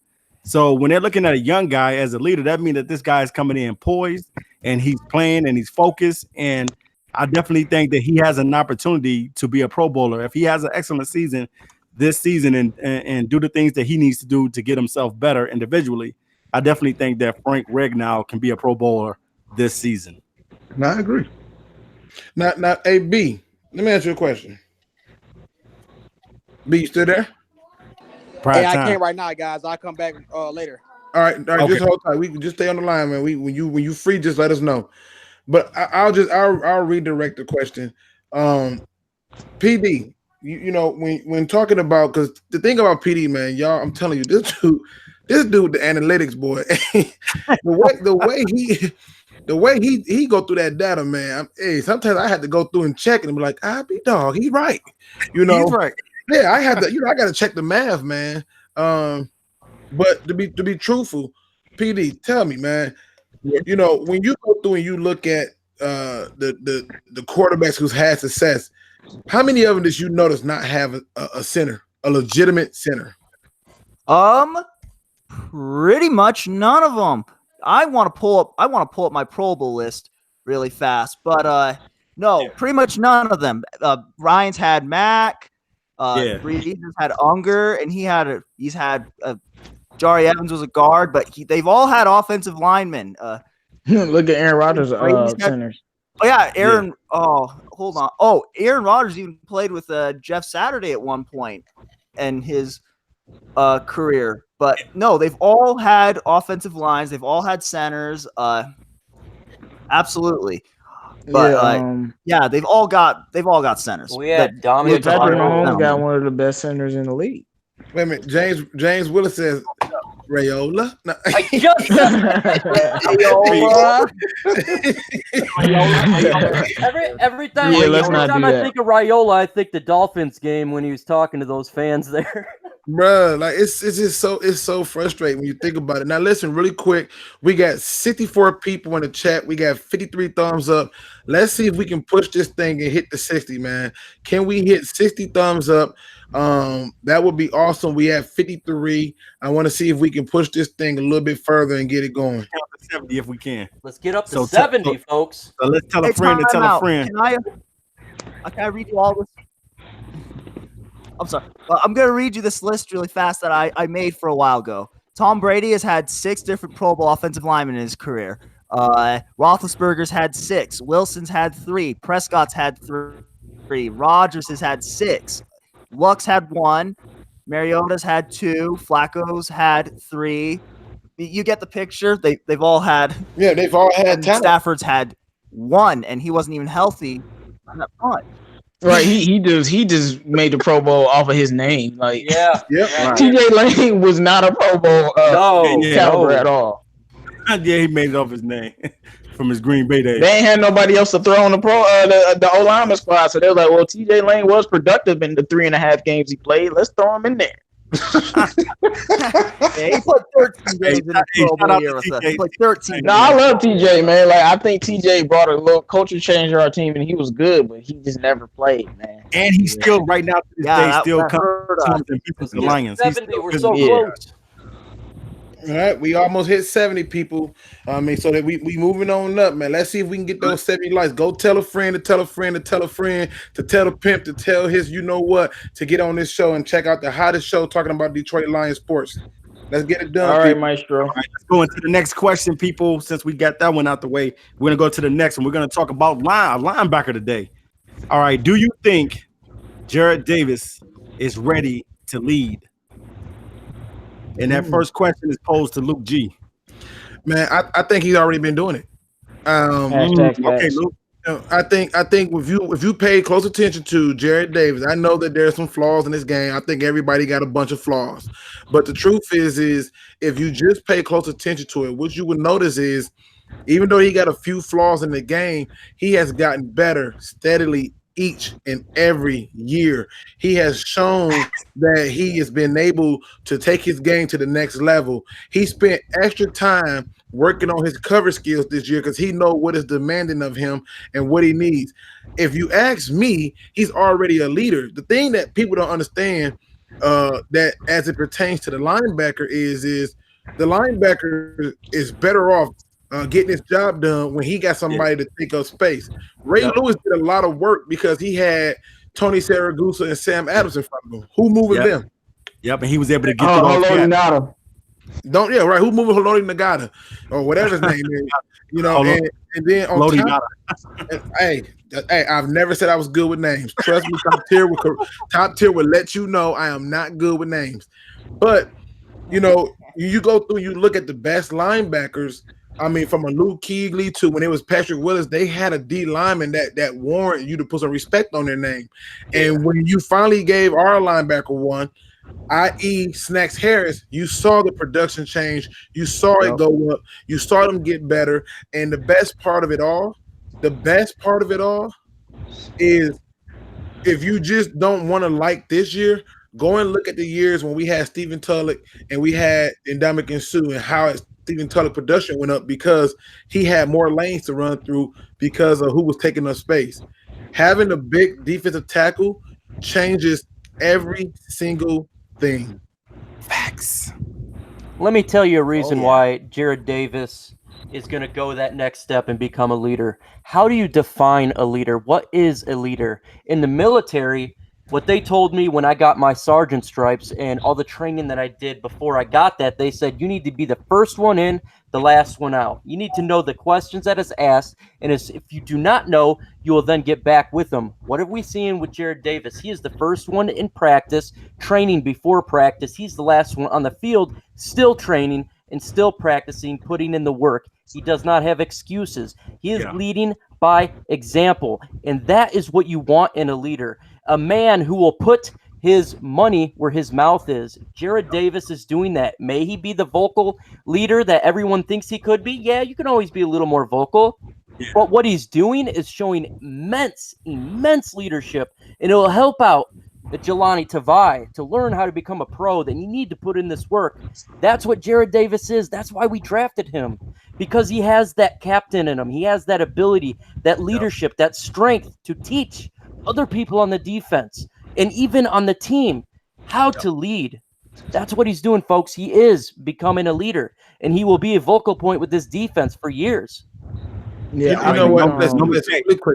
Speaker 1: So when they're looking at a young guy as a leader, that means that this guy is coming in poised and he's playing and he's focused. And I definitely think that he has an opportunity to be a Pro Bowler. If he has an excellent season this season and do the things that he needs to do to get himself better individually, I definitely think that Frank Ragnow can be a Pro Bowler this season.
Speaker 7: No, I agree.
Speaker 4: Now, hey, B, let me ask you a question. B, you still there?
Speaker 2: Hey, I can't right now, guys. I'll come back later.
Speaker 4: All right,
Speaker 1: Okay.
Speaker 4: just hold tight. We can just stay on the line, man. When you free, just let us know. But I'll redirect the question. PD, you know, when talking about, because the thing about PD, man, y'all, I'm telling you, this dude, the analytics boy, the way he go through that data, man. Sometimes I had to go through and check and be like, be dog, he's right. You know,
Speaker 1: he's right.
Speaker 4: Yeah, I had to, I got to check the math, man. But to be truthful, PD, tell me, man. You know, when you go through and you look at the quarterbacks who's had success, how many of them did you notice not have a center, a legitimate center?
Speaker 3: Pretty much none of them. I want to pull up my Pro Bowl list really fast, but no, pretty much none of them. Ryan's had Mac. Brees had Unger, and he's had Jari Evans was a guard, but they've all had offensive linemen.
Speaker 6: Look at Aaron Rodgers' centers.
Speaker 3: Oh yeah, Aaron. Yeah. Oh, hold on. Oh, Aaron Rodgers even played with Jeff Saturday at one point in his career. But no, they've all had offensive lines. They've all had centers. Absolutely. But yeah, they've all got centers.
Speaker 5: We had Dominic
Speaker 6: Patrick Mahomes got one of the best centers in the league.
Speaker 4: Wait a minute, James Willis says Rayola. No.
Speaker 5: I just Rayola. every time I think of Rayola, I think the Dolphins game when he was talking to those fans there.
Speaker 4: Bruh, like it's just so frustrating when you think about it. Now listen, really quick, we got 64 people in the chat. We got 53 thumbs up. Let's see if we can push this thing and hit the 60, man. Can we hit 60 thumbs up? That would be awesome. We have 53. I want to see if we can push this thing a little bit further and get it going.
Speaker 1: Count to 70 if we can.
Speaker 5: Let's get up to 70, folks.
Speaker 1: So let's tell a friend to tell a friend.
Speaker 3: Can I read you all this? I'm sorry. I'm going to read you this list really fast that I made for a while ago. Tom Brady has had 6 different Pro Bowl offensive linemen in his career. Roethlisberger's had 6. Wilson's had 3. Prescott's had 3. Rodgers has had 6. Luck's had 1. Mariota's had 2. Flacco's had 3. You get the picture. They've all had.
Speaker 4: Yeah, they've all had talent.
Speaker 3: Stafford's had 1, and he wasn't even healthy on that front.
Speaker 6: Right, he just made the Pro Bowl off of his name. Like,
Speaker 4: Right.
Speaker 6: TJ Lane was not a Pro Bowl caliber at all.
Speaker 1: Yeah, he made it off his name from his Green Bay days.
Speaker 6: They ain't had nobody else to throw on the O-lineman squad, so they were like, well, TJ Lane was productive in the 3.5 games he played. Let's throw him in there.
Speaker 3: Yeah, he put 13 games in the Pro Bowl year with us. He put 13.
Speaker 6: No, I love TJ, man. Like, I think TJ brought a little culture change to our team, and he was good, but he just never played, man.
Speaker 1: And he's still right now to this day still comes the Lions.
Speaker 5: 70, we're so close.
Speaker 4: All right, we almost hit 70 people. I mean, so that we moving on up, man. Let's see if we can get those 70 likes. Go tell a friend to tell a friend to tell a friend to tell the pimp to tell his you know what to get on this show and check out the hottest show talking about Detroit Lions sports. Let's get it done.
Speaker 6: All right,
Speaker 4: people.
Speaker 6: Maestro.
Speaker 1: All right, let's go into the next question, people. Since we got that one out the way, we're gonna go to the next one. We're gonna talk about linebacker today. All right, do you think Jarrad Davis is ready to lead? And that first question is posed to Luke G.
Speaker 4: Man, I think he's already been doing it.
Speaker 1: Okay, Luke.
Speaker 4: I think if you pay close attention to Jarrad Davis, I know that there's some flaws in this game. I think everybody got a bunch of flaws, but the truth is if you just pay close attention to it, what you would notice is even though he got a few flaws in the game, he has gotten better steadily each and every year. He has shown that he has been able to take his game to the next level. He spent extra time working on his cover skills this year because he knows what is demanding of him and what he needs. If you ask me, he's already a leader. The thing that people don't understand that as it pertains to the linebacker is the linebacker is better off getting his job done when he got somebody to take up space. Ray Lewis did a lot of work because he had Tony Saragusa and Sam Adams in front of him. Who moving them?
Speaker 1: Yep, and he was able to get through all that.
Speaker 4: Right. Who moving Haloti Nagata or whatever his name is? You know, and then on top, hey, I've never said I was good with names. Trust me, top tier will let you know I am not good with names. But you know, you go through, you look at the best linebackers. I mean, from a Luke Kuechly to when it was Patrick Willis, they had a D lineman that warrant you to put some respect on their name. And when you finally gave our linebacker one, i.e. Snacks Harris, you saw the production change. You saw it go up. You saw them get better. And the best part of it all is if you just don't want to like this year, go and look at the years when we had Stephen Tulloch and we had Ndamukong Suh and how Stephen Tulloch production went up because he had more lanes to run through because of who was taking up space. Having a big defensive tackle changes every single thing.
Speaker 1: Facts.
Speaker 5: Let me tell you a reason why Jarrad Davis is going to go that next step and become a leader. How do you define a leader? What is a leader? In the military, what they told me when I got my sergeant stripes and all the training that I did before I got that, they said you need to be the first one in, the last one out. You need to know the questions that is asked, and if you do not know, you will then get back with them. What have we seen with Jarrad Davis? He is the first one in practice, training before practice. He's the last one on the field, still training and still practicing, putting in the work. He does not have excuses. He is leading by example, and that is what you want in a leader. A man who will put his money where his mouth is. Jarrad Davis is doing that. May he be the vocal leader that everyone thinks he could be? Yeah, you can always be a little more vocal. But what he's doing is showing immense leadership, and it will help out the Jelani Tavai to learn how to become a pro. Then you need to put in this work. That's what Jarrad Davis is. That's why we drafted him, because he has that captain in him. He has that ability, that leadership, that strength to teach other people on the defense and even on the team how to lead. That's what he's doing, folks. He is becoming a leader, and he will be a vocal point with this defense for years.
Speaker 4: Yeah, you know what?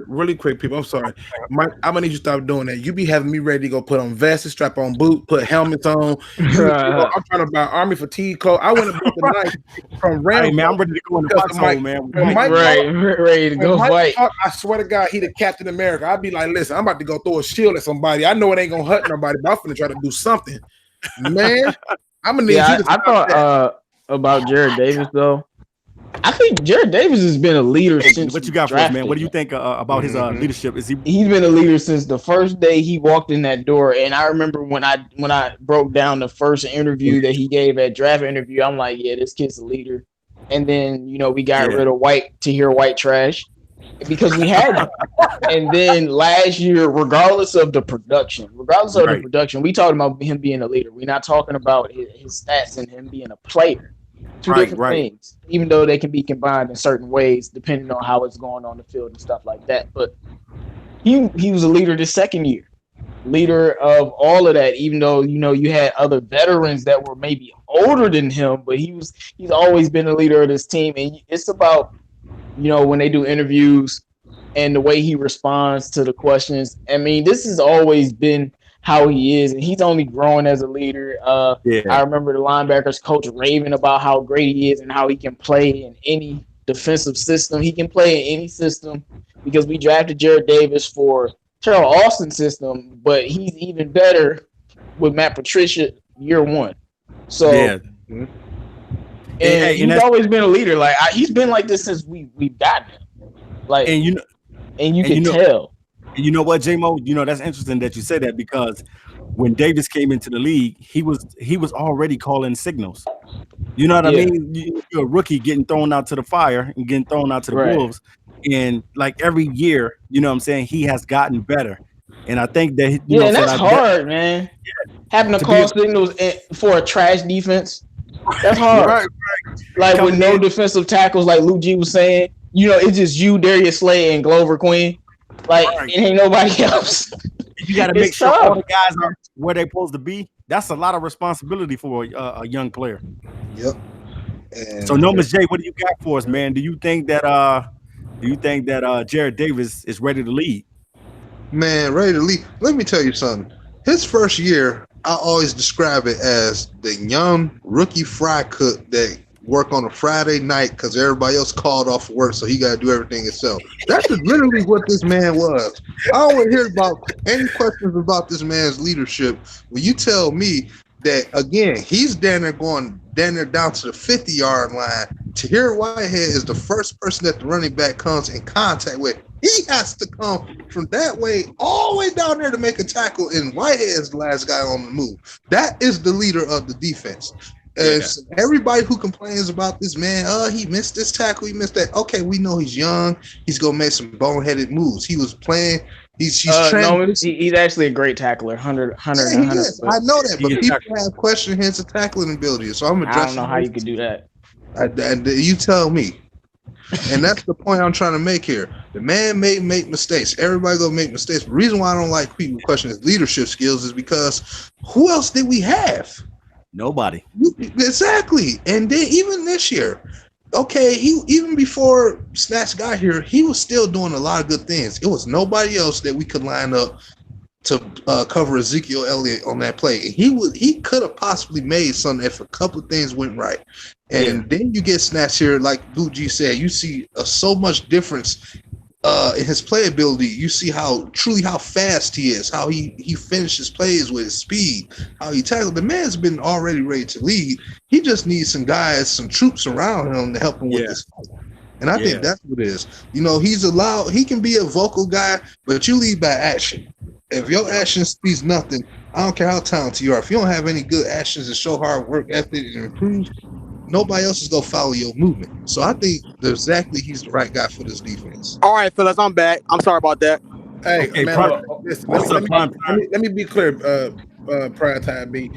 Speaker 4: Really quick, people. I'm sorry, Mike. I'm gonna need you to stop doing that. You be having me ready to go put on vests, strap on boot, put helmets on. I'm trying to buy army fatigue clothes. I went to buy the knife from Randall.
Speaker 1: Hey, man, I'm ready to go in the foxhole, man.
Speaker 6: Ready to go fight.
Speaker 4: I swear to God, he the Captain America. I'd be like, listen, I'm about to go throw a shield at somebody. I know it ain't gonna hurt nobody, but I'm gonna try to do something, man. I'm gonna need you to
Speaker 6: I thought about Jarrad Davis though. I think Jarrad Davis has been a leader since.
Speaker 1: What you got for us, man? What do you think about his leadership? He's
Speaker 6: been a leader since the first day he walked in that door. And I remember when I broke down the first interview that he gave at draft interview, I'm like, yeah, this kid's a leader. And then we got rid of white trash because we had him. And then last year, regardless of the production, we talking about him being a leader. We're not talking about his stats and him being a player. Two different things, even though they can be combined in certain ways, depending on how it's going on the field and stuff like that. But he was a leader this second year, leader of all of that, even though, you had other veterans that were maybe older than him, but he's always been a leader of this team. And it's about, when they do interviews and the way he responds to the questions. I mean, this has always been how he is, and he's only growing as a leader. I remember the linebackers coach raving about how great he is and how he can play in any defensive system. He can play in any system because we drafted Jarrad Davis for Terrell Austin's system, but he's even better with Matt Patricia year one. So, and he's always been a leader. Like he's been like this since we've gotten him. Like, and you can tell.
Speaker 1: You know what, J-Mo? That's interesting that you say that, because when Davis came into the league, he was already calling signals. You know what I mean? You're a rookie getting thrown out to the fire and getting thrown out to the wolves. And like every year, you know what I'm saying, he has gotten better. And I think that
Speaker 6: that's hard, man. Yeah. Having to call signals for a trash defense, that's hard. Right. Like with no defensive tackles, like Luke G was saying, it's just you, Darius Slay, and Glover Queen. Like, it ain't nobody else.
Speaker 1: You got to make sure all the guys are where they're supposed to be. That's a lot of responsibility for a young player.
Speaker 7: Yep.
Speaker 1: So, Nomis J, what do you got for us, man? Do you think that Jarrad Davis is ready to lead?
Speaker 7: Man, ready to lead. Let me tell you something. His first year, I always describe it as the young rookie fry cook that work on a Friday night because everybody else called off work, so he got to do everything himself. That's literally what this man was. I don't want to hear about any questions about this man's leadership. When you tell me that, again, he's down there down to the 50-yard line, Tahir Whitehead is the first person that the running back comes in contact with. He has to come from that way all the way down there to make a tackle, and Whitehead is the last guy on the move. That is the leader of the defense. And so everybody who complains about this man, he missed this tackle, he missed that. Okay, we know he's young. He's gonna make some boneheaded moves. He was playing. He's
Speaker 6: he's actually a great tackler. 100.
Speaker 7: I know that, but people have questioned his tackling ability. So I'm addressing.
Speaker 6: I don't know how you could do that.
Speaker 7: You tell me. And that's the point I'm trying to make here. The man may make mistakes. Everybody gonna make mistakes. The reason why I don't like people questioning his leadership skills is because who else did we have?
Speaker 1: Nobody.
Speaker 7: Exactly. And then even this year, okay, even before Snatch got here, he was still doing a lot of good things. It was nobody else that we could line up to cover Ezekiel Elliott on that play. He could have possibly made something if a couple of things went right. And then you get Snatch here, like Blue G said, you see so much difference in his playability. You see how fast he is, how he finishes plays with his speed, how he tackles. The man's been already ready to lead. He just needs some guys, some troops around him to help him with this fight. And I think that's what it is. You know, he can be a vocal guy, but you lead by action. If your action speaks nothing, I don't care how talented you are. If you don't have any good actions and show hard work ethic and improve, nobody else is gonna follow your movement. So I think he's the right guy for this defense.
Speaker 2: All right, fellas, I'm back. I'm sorry about that.
Speaker 4: Hey, okay, man, let me be clear, PrimeTimeB.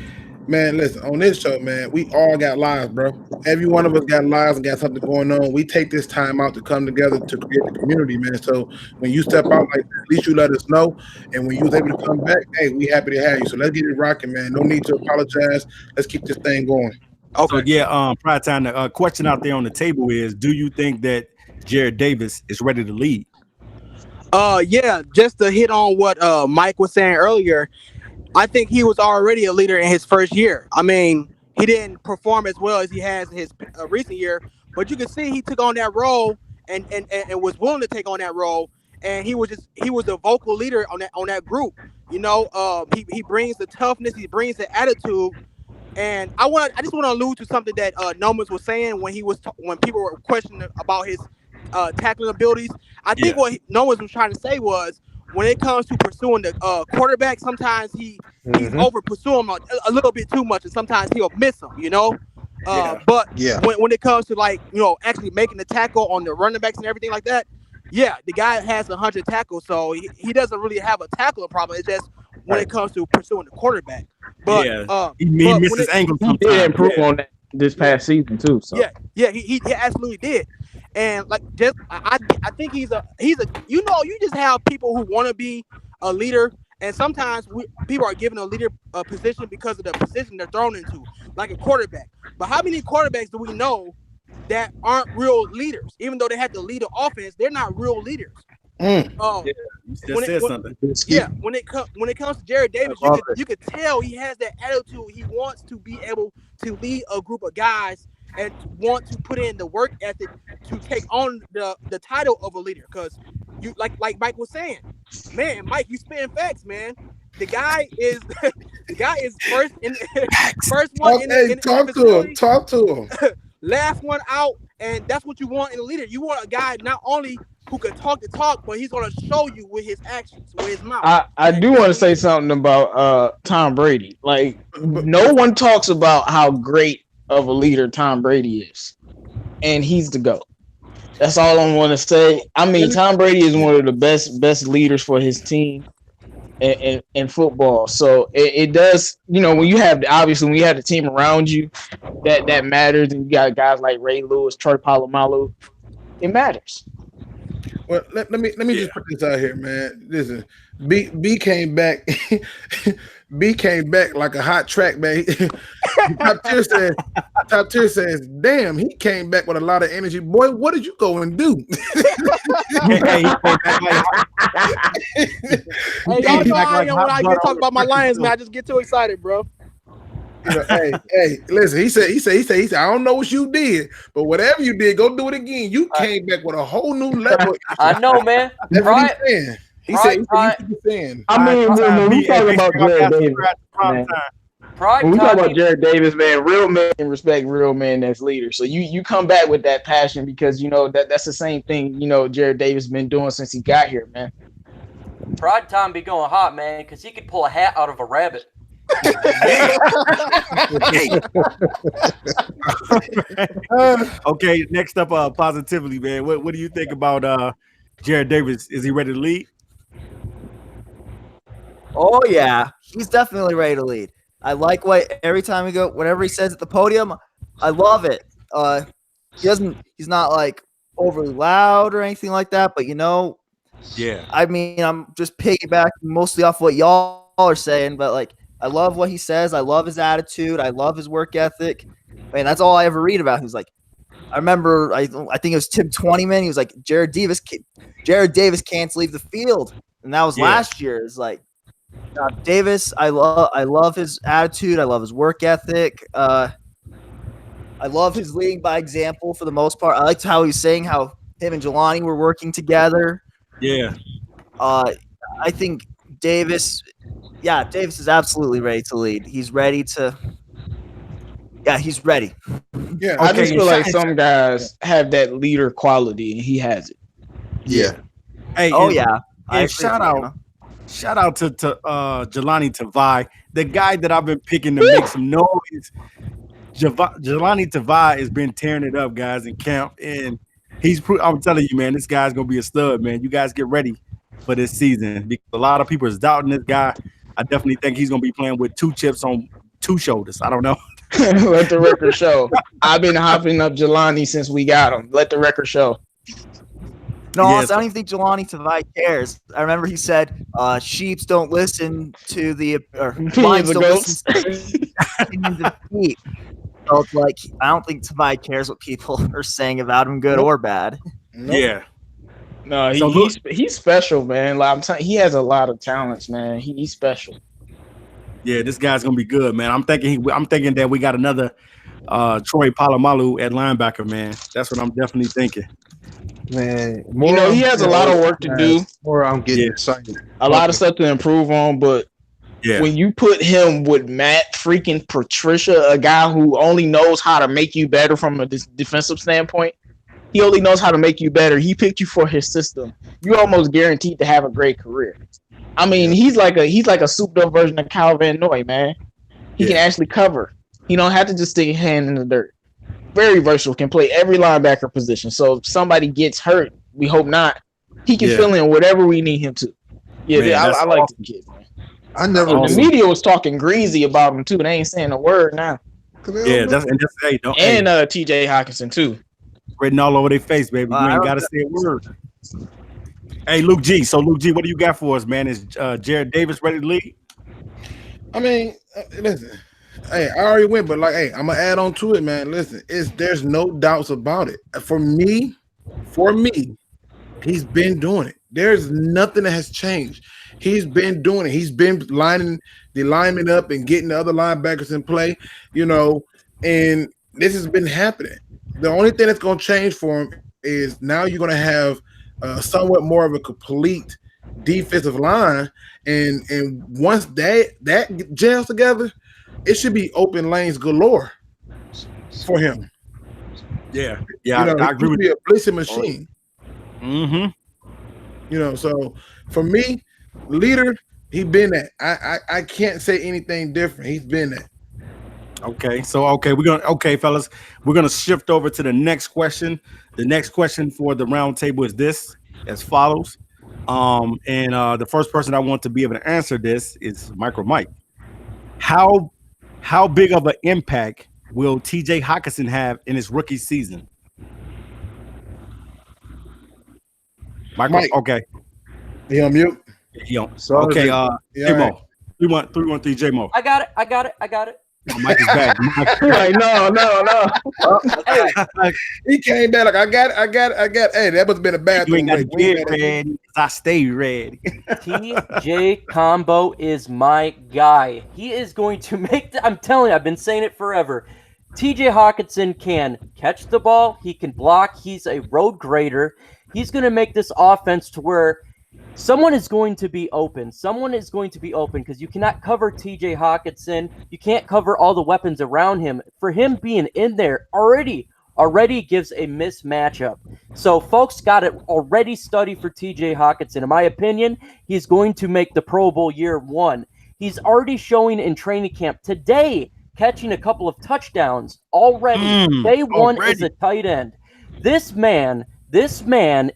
Speaker 4: Man, listen, on this show, man, we all got lives, bro. Every one of us got lives and got something going on. We take this time out to come together to create the community, man. So when you step out like that, at least you let us know. And when you was able to come back, hey, we happy to have you. So let's get it rocking, man. No need to apologize. Let's keep this thing going.
Speaker 1: Okay. So PrimeTime, the question out there on the table is, do you think that Jarrad Davis is ready to lead?
Speaker 2: Just to hit on what Mike was saying earlier, I think he was already a leader in his first year. I mean, he didn't perform as well as he has in his recent year, but you can see he took on that role and was willing to take on that role, and he was a vocal leader on that group. You know, he brings the toughness, he brings the attitude. And I just want to allude to something that Nomis was saying when when people were questioning about his tackling abilities. I think what Nomis was trying to say was, when it comes to pursuing the quarterback, sometimes he's over pursuing him a little bit too much, and sometimes he'll miss him. You know, but when it comes to actually making the tackle on the running backs and everything like that, the guy has 100 tackles, so he doesn't really have a tackling problem. It's just when it comes to pursuing the quarterback. But
Speaker 1: he misses angles sometimes.
Speaker 6: He did improve on that this past season too. So
Speaker 2: he absolutely did. And I think he's a you just have people who want to be a leader, and sometimes people are given a leader position because of the position they're thrown into, like a quarterback. But how many quarterbacks do we know that aren't real leaders? Even though they have to lead the offense, they're not real leaders. When it comes to Jarrad Davis, you could tell he has that attitude. He wants to be able to lead a group of guys and want to put in the work ethic to take on the title of a leader. Because you like Mike was saying, man, Mike, you spitting facts, man. The guy is first
Speaker 4: talk to him.
Speaker 2: Last one out, and that's what you want in a leader. You want a guy not only who can talk the talk, but he's gonna show you with his actions, with his mouth.
Speaker 6: I do want to say something about Tom Brady. Like, no one talks about how great of a leader Tom Brady is, and he's the GOAT. That's all I want to say. I mean, Tom Brady is one of the best leaders for his team in football. So it does, when you have the team around you, that matters, and you got guys like Ray Lewis, Troy Polamalu, it matters.
Speaker 4: Well, let me just put this out here, man. Listen, B came back. B came back like a hot track, man. Top tier says, damn, he came back with a lot of energy. Boy, what did you go and do?
Speaker 1: Hey, he came back like
Speaker 2: Hey, y'all know I am when I get talking about my Lions, man. I just get too excited, bro.
Speaker 4: You know, hey, listen. He said, I don't know what you did, but whatever you did, go do it again. You came back with a whole new level.
Speaker 5: I know, man.
Speaker 4: That's what he's saying. He said you should be saying.
Speaker 6: I mean, when we talk about Jarrad Davis, man, when we talk about Jarrad Davis, man, real men respect real men as leaders. So you come back with that passion because you know that's the same thing. You know, Jarrad Davis been doing since he got here, man.
Speaker 5: Pride time be going hot, man, because he could pull a hat out of a rabbit.
Speaker 1: Okay, next up, positively, man. What do you think about Jarrad Davis? Is he ready to lead?
Speaker 3: Oh yeah, he's definitely ready to lead. I like every time we go, whatever he says at the podium, I love it. He's not like overly loud or anything like that, but you know,
Speaker 1: yeah.
Speaker 3: I mean, I'm just piggybacking mostly off what y'all are saying, but like, I love what he says. I love his attitude. I love his work ethic. I mean, that's all I ever read about. He was like, I remember, I think it was Tim 20man. He was like, Jarrad Davis can't leave the field, and that was last year. It's like Davis. I love his attitude. I love his work ethic. I love his leading by example for the most part. I liked how he was saying how him and Jelani were working together.
Speaker 1: Yeah.
Speaker 3: I think Davis is absolutely ready to lead. He's ready to. Yeah, he's ready.
Speaker 4: Yeah,
Speaker 6: I just feel like some guys have that leader quality, and he has it.
Speaker 7: Yeah.
Speaker 1: Hey.
Speaker 3: And
Speaker 1: shout out to Jelani Tavai, the guy that I've been picking to make some noise. Jelani Tavai has been tearing it up, guys, in camp, and I'm telling you, man, this guy's gonna be a stud, man. You guys get ready for this season because a lot of people is doubting this guy. I definitely think he's gonna be playing with 2 chips on 2 shoulders. I don't know.
Speaker 6: Let the record show. I've been hopping up Jelani since we got him. Let the record show.
Speaker 3: No, honestly, I don't even think Jelani Tavai cares. I remember he said, "Sheeps don't listen to the lions don't listen to the sheep." So it's like I don't think Tavai cares what people are saying about him, good or bad.
Speaker 1: Yeah.
Speaker 6: No, he's special, man. Like I'm telling, he has a lot of talents, man. He's special.
Speaker 1: Yeah, this guy's gonna be good, man. I'm thinking that we got another Troy Polamalu at linebacker, man. That's what I'm definitely thinking.
Speaker 7: Man,
Speaker 6: he has a lot of work to do.
Speaker 7: More I'm getting excited.
Speaker 6: A lot of stuff to improve on, but when you put him with Matt freaking Patricia, a guy who only knows how to make you better from a defensive standpoint, he only knows how to make you better. He picked you for his system. You're almost guaranteed to have a great career. I mean, he's like a souped up version of Kyle Van Noy, man. He can actually cover. He don't have to just stick his hand in the dirt. Very versatile, can play every linebacker position. So if somebody gets hurt, we hope not, he can fill in whatever we need him to. Yeah, man, I like the kid, man. The media was talking greasy about him too. They ain't saying a word now.
Speaker 1: Yeah, that's
Speaker 6: TJ Hawkinson too.
Speaker 1: Written all over their face, baby. You ain't gotta say a word. Hey, Luke G. So, Luke G, what do you got for us, man? Is Jarrad Davis ready to lead?
Speaker 4: I mean, listen. Hey, I already went, but like, hey, I'm gonna add on to it, man. Listen, there's no doubts about it. For me, he's been doing it. There's nothing that has changed. He's been doing it. He's been lining the linemen up and getting the other linebackers in play, and this has been happening. The only thing that's gonna change for him is now you're gonna have somewhat more of a complete defensive line, and once that gels together, it should be open lanes galore for him.
Speaker 1: Yeah, I agree with
Speaker 4: you. A blitzing machine.
Speaker 1: Mm-hmm.
Speaker 4: So for me, leader, he been that. I can't say anything different. He's been that.
Speaker 1: Okay, so fellas, we're gonna shift over to the next question. The next question for the round table is this, as follows. And the first person I want to be able to answer this is MicroMike. How big of an impact will TJ Hawkinson have in his rookie season?
Speaker 4: Mike.
Speaker 1: Okay.
Speaker 4: He on mute?
Speaker 1: He on. Okay. Mo. 313 J-Mo.
Speaker 5: I got it.
Speaker 1: Mike is back.
Speaker 6: Like, no.
Speaker 4: He came back like, I got it. Hey, that must have been a bad
Speaker 1: You ain't got to
Speaker 4: thing.
Speaker 1: get ready. I stay ready.
Speaker 5: TJ Combo is my guy. He is going to make I'm telling you, I've been saying it forever. TJ Hawkinson can catch the ball. He can block. He's a road grader. He's going to make this offense to where someone is going to be open. Someone is going to be open because you cannot cover TJ Hawkinson. You can't cover all the weapons around him. For him being in there already gives a mismatchup. So folks got to already study for TJ Hawkinson. In my opinion, he's going to make the Pro Bowl year one. He's already showing in training camp today, catching a couple of touchdowns already. Day one is a tight end. This man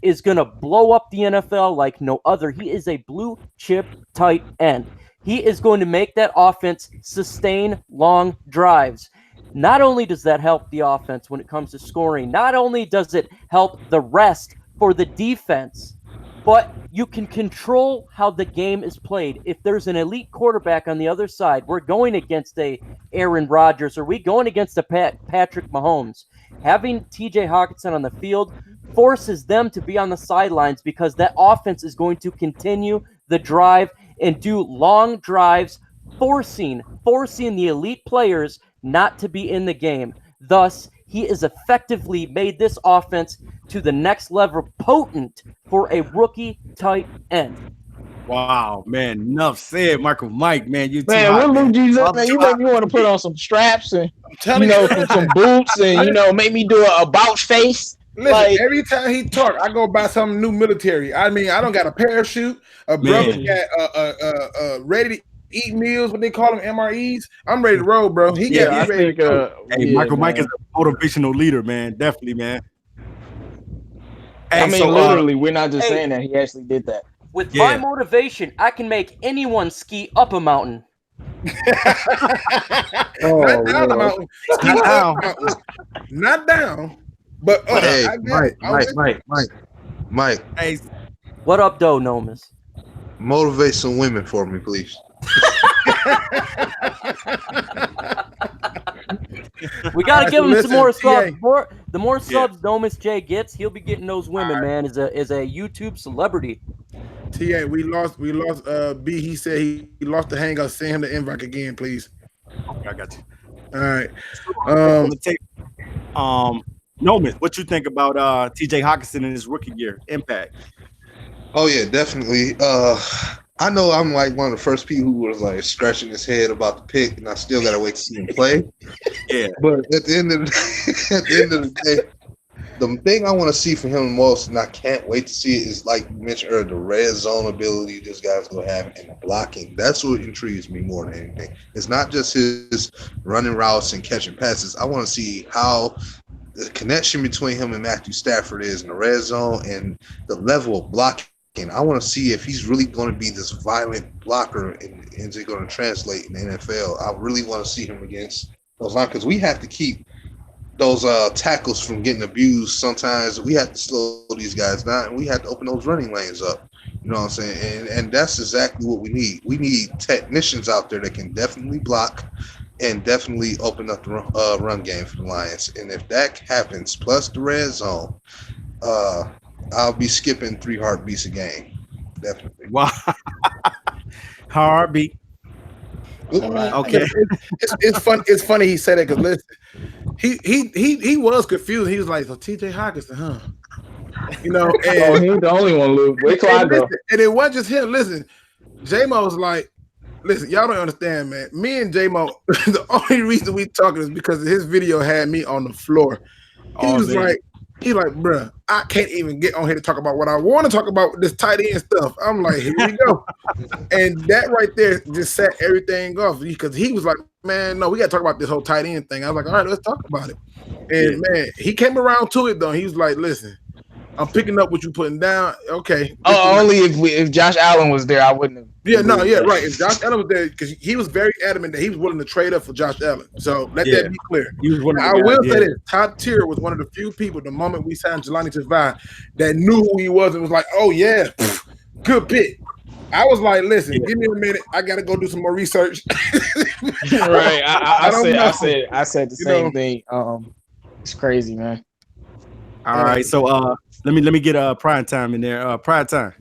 Speaker 5: is going to blow up the NFL like no other. He is a blue chip tight end. He is going to make that offense sustain long drives. Not only does that help the offense when it comes to scoring, not only does it help the rest for the defense, but you can control how the game is played. If there's an elite quarterback on the other side, we're going against a Aaron Rodgers, or we going against a Patrick Mahomes. Having TJ Hawkinson on the field forces them to be on the sidelines because that offense is going to continue the drive and do long drives, forcing the elite players not to be in the game. Thus, he has effectively made this offense to the next level, potent for a rookie tight end.
Speaker 1: Wow, man. Enough said, MicroMike, man. You
Speaker 6: Man, what Luke Jesus, man? You make me want to put on some straps and some boots and make me do a about face.
Speaker 4: Listen,
Speaker 6: like,
Speaker 4: every time he talk, I go buy something new military. I mean, I don't got a parachute. A brother got ready to eat meals, what they call them, MREs. I'm ready to roll, bro. He got ready to go.
Speaker 1: Hey, MicroMike is a motivational leader, man. Definitely, man.
Speaker 6: Hey, I mean, literally, we're not just saying that. He actually did that.
Speaker 5: With my motivation, I can make anyone ski up a mountain.
Speaker 4: Not down the mountain. Ski up the mountain. Not down. But
Speaker 7: hey, Mike.
Speaker 1: Hey,
Speaker 5: what up, though, Nomis?
Speaker 7: Motivate some women for me, please.
Speaker 5: We gotta give him some more subs. The more subs Nomis J gets, he'll be getting those women, man. As a YouTube celebrity.
Speaker 4: TA, we lost. B. He said he lost the hang up. Send him the invite again, please.
Speaker 1: Okay, I got you.
Speaker 4: All right.
Speaker 1: Nomis, what you think about TJ Hawkinson in his rookie year impact?
Speaker 7: Oh yeah, definitely. I know I'm like one of the first people who was like scratching his head about the pick, and I still gotta wait to see him play.
Speaker 1: Yeah.
Speaker 7: But at the end of the day, the thing I want to see from him most, and I can't wait to see it, is like you mentioned earlier, the red zone ability this guy's gonna have and the blocking. That's what intrigues me more than anything. It's not just his running routes and catching passes. I want to see how the connection between him and Matthew Stafford is in the red zone and the level of blocking. And I want to see if he's really going to be this violent blocker and is it going to translate in the NFL. I really want to see him against those lines because we have to keep those tackles from getting abused. Sometimes we have to slow these guys down and we have to open those running lanes up. You know what I'm saying? And that's exactly what we need. We need technicians out there that can definitely block and definitely open up the run game for the Lions. And if that happens, plus the red zone, I'll be skipping 3 heartbeats a game. Definitely.
Speaker 1: Wow. Heartbeat. Okay.
Speaker 4: It's funny he said that because listen, he was confused. He was like, so TJ Hawkinson, huh? You know, and
Speaker 6: he the only one, Luke. Wait till I go.
Speaker 4: And it wasn't just him. Listen, J-Mo was like, listen, y'all don't understand, man. Me and J-Mo, the only reason we talking is because his video had me on the floor. He's like, bruh, I can't even get on here to talk about what I want to talk about with this tight end stuff. I'm like, here we go. And that right there just set everything off because he was like, man, no, we got to talk about this whole tight end thing. I was like, all right, let's talk about it. And man, he came around to it though. He was like, listen, I'm picking up what you're putting down. Okay.
Speaker 6: Only if Josh Allen was there, I wouldn't have.
Speaker 4: Yeah, no, yeah, right. If Josh Allen was there, because he was very adamant that he was willing to trade up for Josh Allen. So let that be clear. I will say this: Top Tier was one of the few people the moment we signed Jelani Tavai that knew who he was and was like, "Oh yeah, good pick." I was like, listen, give me a minute. I gotta go do some more research.
Speaker 6: Right. I said the
Speaker 4: You
Speaker 6: same
Speaker 4: know.
Speaker 6: thing. It's crazy, man.
Speaker 1: All right, so let me get prime time in there. Prime time.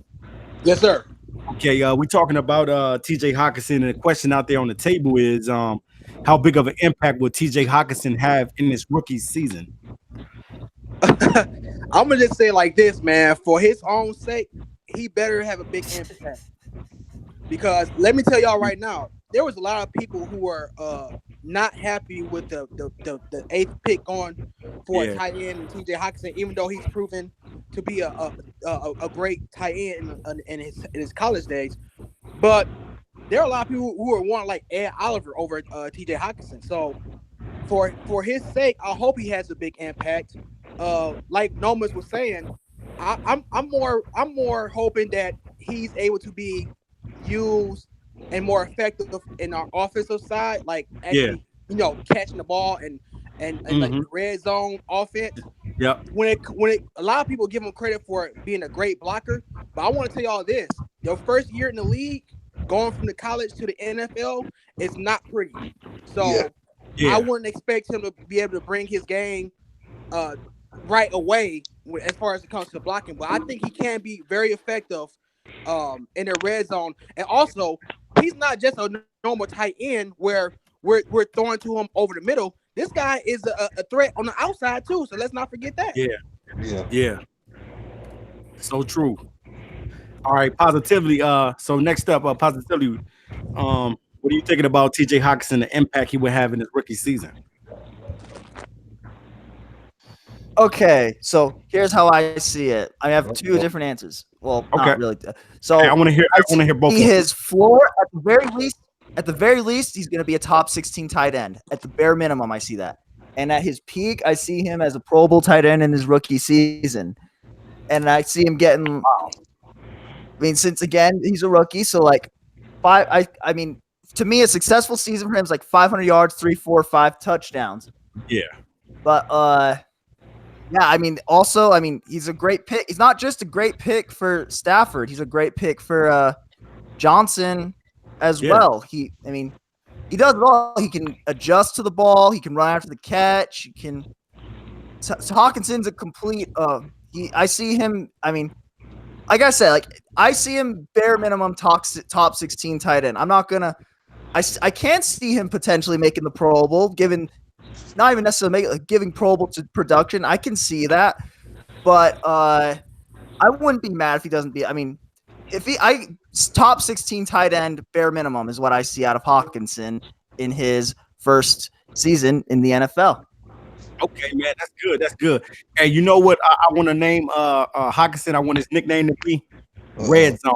Speaker 2: Yes, sir.
Speaker 1: Okay, we talking about TJ Hawkinson, and the question out there on the table is how big of an impact will TJ Hawkinson have in this rookie season?
Speaker 2: I'm gonna just say like this, man. For his own sake, he better have a big impact. Because let me tell y'all right now, there was a lot of people who were not happy with the 8th pick going for a tight end and TJ Hawkinson, even though he's proven to be a great tight end in his college days. But there are a lot of people who are wanting like Ed Oliver over TJ Hawkinson. So for his sake, I hope he has a big impact. Like Nomis was saying, I'm more hoping that he's able to be used and more effective in our offensive side, like actually, catching the ball and like the red zone offense.
Speaker 1: Yeah.
Speaker 2: When it a lot of people give him credit for being a great blocker, but I want to tell y'all this: your first year in the league, going from the college to the NFL, is not pretty. So I wouldn't expect him to be able to bring his game right away as far as it comes to blocking, but I think he can be very effective in the red zone. And also, he's not just a normal tight end where we're throwing to him over the middle. This guy is a threat on the outside too, so let's not forget that.
Speaker 1: Yeah. So true. All right, positively. So next up, positively. What are you thinking about TJ Hawkinson, the impact he would have in his rookie season?
Speaker 3: Okay, so here's how I see it. I have two different answers. Well, not really. So
Speaker 1: I want to hear both.
Speaker 3: His floor at the very least, he's going to be a top 16 tight end. At the bare minimum, I see that. And at his peak, I see him as a Pro Bowl tight end in his rookie season. And I see him getting. I mean, since again he's a rookie, so like I mean, to me, a successful season for him is like 500 yards, 3, 4, 5 touchdowns.
Speaker 1: Yeah.
Speaker 3: But yeah, I mean, also, I mean, he's a great pick. He's not just a great pick for Stafford. He's a great pick for Johnson as well. He does it all. He can adjust to the ball. He can run after the catch. He can. So Hawkinson's a complete. I see him. I mean, like I said, like I see him bare minimum top 16 tight end. I'm not gonna. I can't see him potentially making the Pro Bowl, given. Not even necessarily giving Pro Bowl to production. I can see that, but I wouldn't be mad if he doesn't be. I mean, top 16 tight end bare minimum is what I see out of Hawkinson in his first season in the NFL.
Speaker 1: Okay, man, that's good. That's good. Hey, you know what? I want to name Hawkinson. I want his nickname to be Red Zone.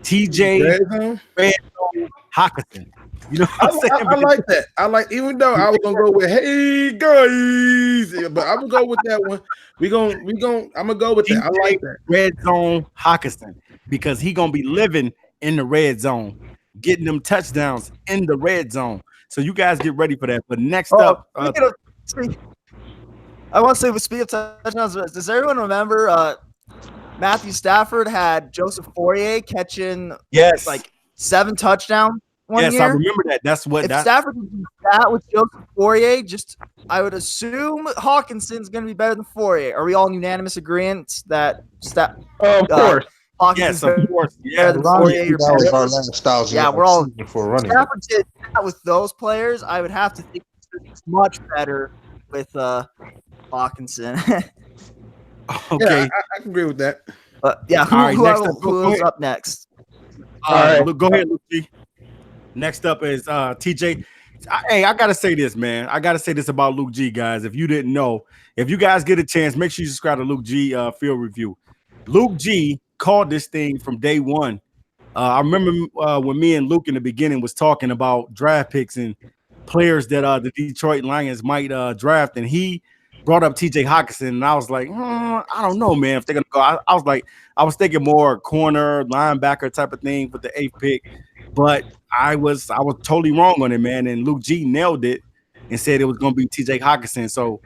Speaker 1: TJ Red Zone Hawkinson. You know what I'm saying?
Speaker 4: I like that. I like, even though I was gonna go with hey guys, but I'm gonna go with that one. I'm gonna go with that. I like that.
Speaker 1: Red Zone Hawkinson, because he gonna be living in the red zone, getting them touchdowns in the red zone. So you guys get ready for that. But next up,
Speaker 3: I want to say, with speed of touchdowns, does everyone remember Matthew Stafford had Joseph Fourier catching like 7 touchdowns?
Speaker 1: Yes, I remember that. That's what.
Speaker 3: If Stafford would do that with Joseph Fourier, I would assume Hawkinson's going to be better than Fourier. Are we all in unanimous agreement that
Speaker 6: of course.
Speaker 1: Yes, of course.
Speaker 3: Yeah,
Speaker 7: we're all for running.
Speaker 3: Stafford did that with those players. I would have to think it's much better with Hawkinson.
Speaker 1: Okay,
Speaker 4: yeah, I can agree with that.
Speaker 3: Yeah, who's up next?
Speaker 1: All right, go ahead, Luke G. Next up is TJ. Hey, I gotta say this, man. I gotta say this about Luke G, guys. If you didn't know, if you guys get a chance, make sure you subscribe to Luke G Field Review. Luke G called this thing from day one. I remember when me and Luke in the beginning was talking about draft picks and players that the Detroit Lions might draft, and he brought up TJ Hawkinson, and I was like, I don't know, man, if they're gonna go. I was thinking more corner, linebacker type of thing with the 8th pick, but I was totally wrong on it, man. And Luke G nailed it and said it was gonna be TJ Hawkinson. So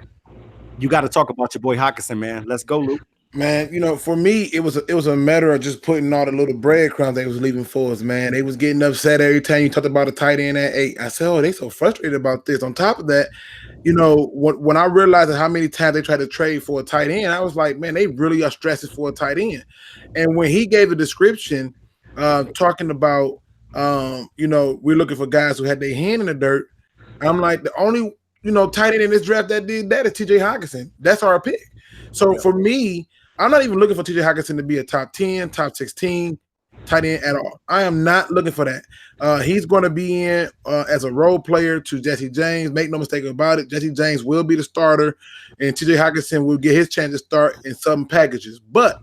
Speaker 1: you got to talk about your boy Hawkinson, man. Let's go, Luke.
Speaker 4: Man, for me, it was a matter of just putting all the little breadcrumbs they was leaving for us, man. They was getting upset every time you talked about a tight end at 8. I said, oh, they so frustrated about this. On top of that, when I realized how many times they tried to trade for a tight end, I was like, man, they really are stressing for a tight end. And when he gave the description, talking about, we're looking for guys who had their hand in the dirt, I'm like, the only, tight end in this draft that did that is TJ Hawkinson. That's our pick. So for me, I'm not even looking for TJ Hawkinson to be a top 10, top 16 tight end at all. I am not looking for that. He's going to be in as a role player to Jesse James. Make no mistake about it. Jesse James will be the starter, and TJ Hawkinson will get his chance to start in some packages. But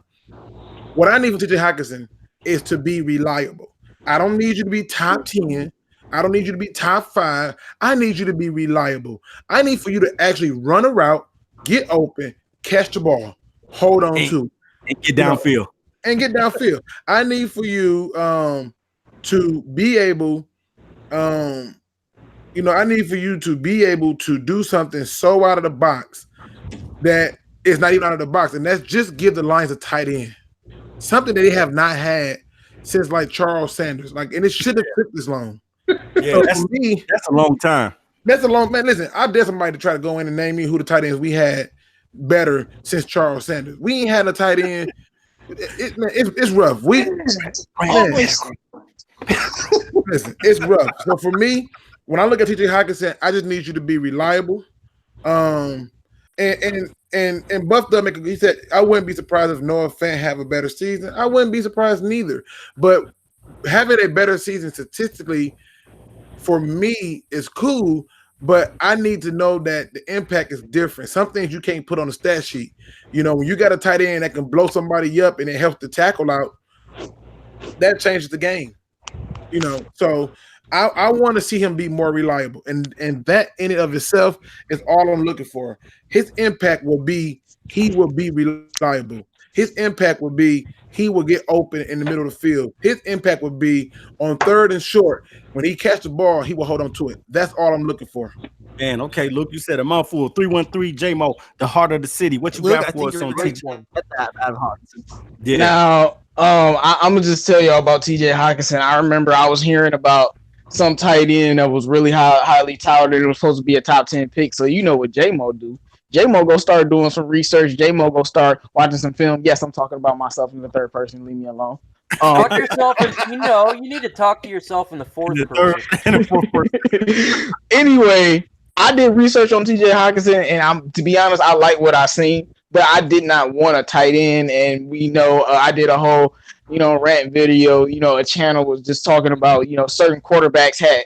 Speaker 4: what I need from TJ Hawkinson is to be reliable. I don't need you to be top 10. I don't need you to be top 5. I need you to be reliable. I need for you to actually run a route, get open, catch the ball. Hold on to
Speaker 1: and get downfield.
Speaker 4: I need for you to be able, I need for you to be able to do something so out of the box that it's not even out of the box, and that's just give the Lions a tight end, something that they have not had since like Charles Sanders, and it shouldn't have took this long.
Speaker 1: Yeah, so for me, that's a long time.
Speaker 4: That's a long man. Listen, I dare somebody to try to go in and name me who the tight ends we had better since Charles Sanders. We ain't had a tight end. It's rough. Listen, it's rough. So for me, when I look at TJ Hawkinson, I just need you to be reliable. And Buff does he said, I wouldn't be surprised if Noah Fant have a better season. I wouldn't be surprised neither. But having a better season statistically for me is cool. But I need to know that the impact is different. Some things you can't put on the stat sheet. When you got a tight end that can blow somebody up and it helps the tackle out, that changes the game. So I want to see him be more reliable. And that in and of itself is all I'm looking for. His impact will be he will be reliable. His impact will be he will get open in the middle of the field. His impact will be on 3rd and short. When he catch the ball, he will hold on to it. That's all I'm looking for.
Speaker 1: Man, okay, look, you said a mouthful. 313 J-Mo, the heart of the city. What you got for us on TJ?
Speaker 6: Yeah. Now, I'm gonna just tell y'all about TJ Hawkinson. I remember I was hearing about some tight end that was really highly touted. It was supposed to be a top 10 pick. So you know what J-Mo do. J-Mo go start doing some research. J-Mo go start watching some film. Yes, I'm talking about myself in the 3rd person. Leave me alone.
Speaker 5: Talk yourself, you need to talk to yourself in the 4th person.
Speaker 6: Anyway, I did research on TJ Hawkinson, and to be honest, I like what I seen, but I did not want a tight end. And we know I did a whole, rant video. A channel was just talking about, certain quarterbacks had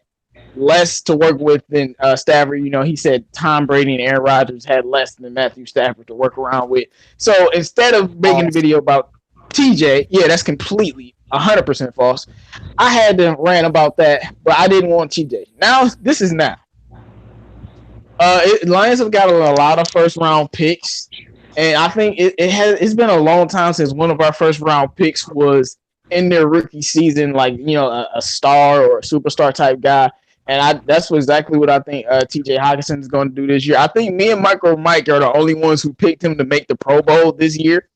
Speaker 6: less to work with than Stafford. He said Tom Brady and Aaron Rodgers had less than Matthew Stafford to work around with. So instead of making a video about TJ, yeah, that's completely 100% false. I had to rant about that, but I didn't want TJ. Now, this is now. Lions have got a lot of 1st round picks, and I think it's been a long time since one of our 1st round picks was in their rookie season, a star or a superstar type guy. And that's exactly what I think TJ Hawkinson is going to do this year. I think me and MicroMike are the only ones who picked him to make the Pro Bowl this year.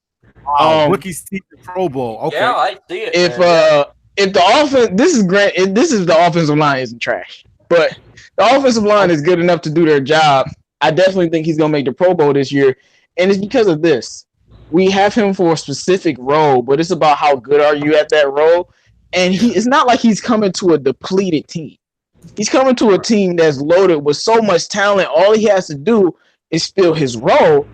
Speaker 1: Rookies see the Pro Bowl. Okay.
Speaker 5: Yeah, I see it.
Speaker 6: If the offense, this is great. This is the offensive line isn't trash, but the offensive line is good enough to do their job. I definitely think he's going to make the Pro Bowl this year, and it's because of this. We have him for a specific role, but it's about how good are you at that role. And it's not like he's coming to a depleted team. He's coming to a team that's loaded with so much talent. All he has to do is fill his role,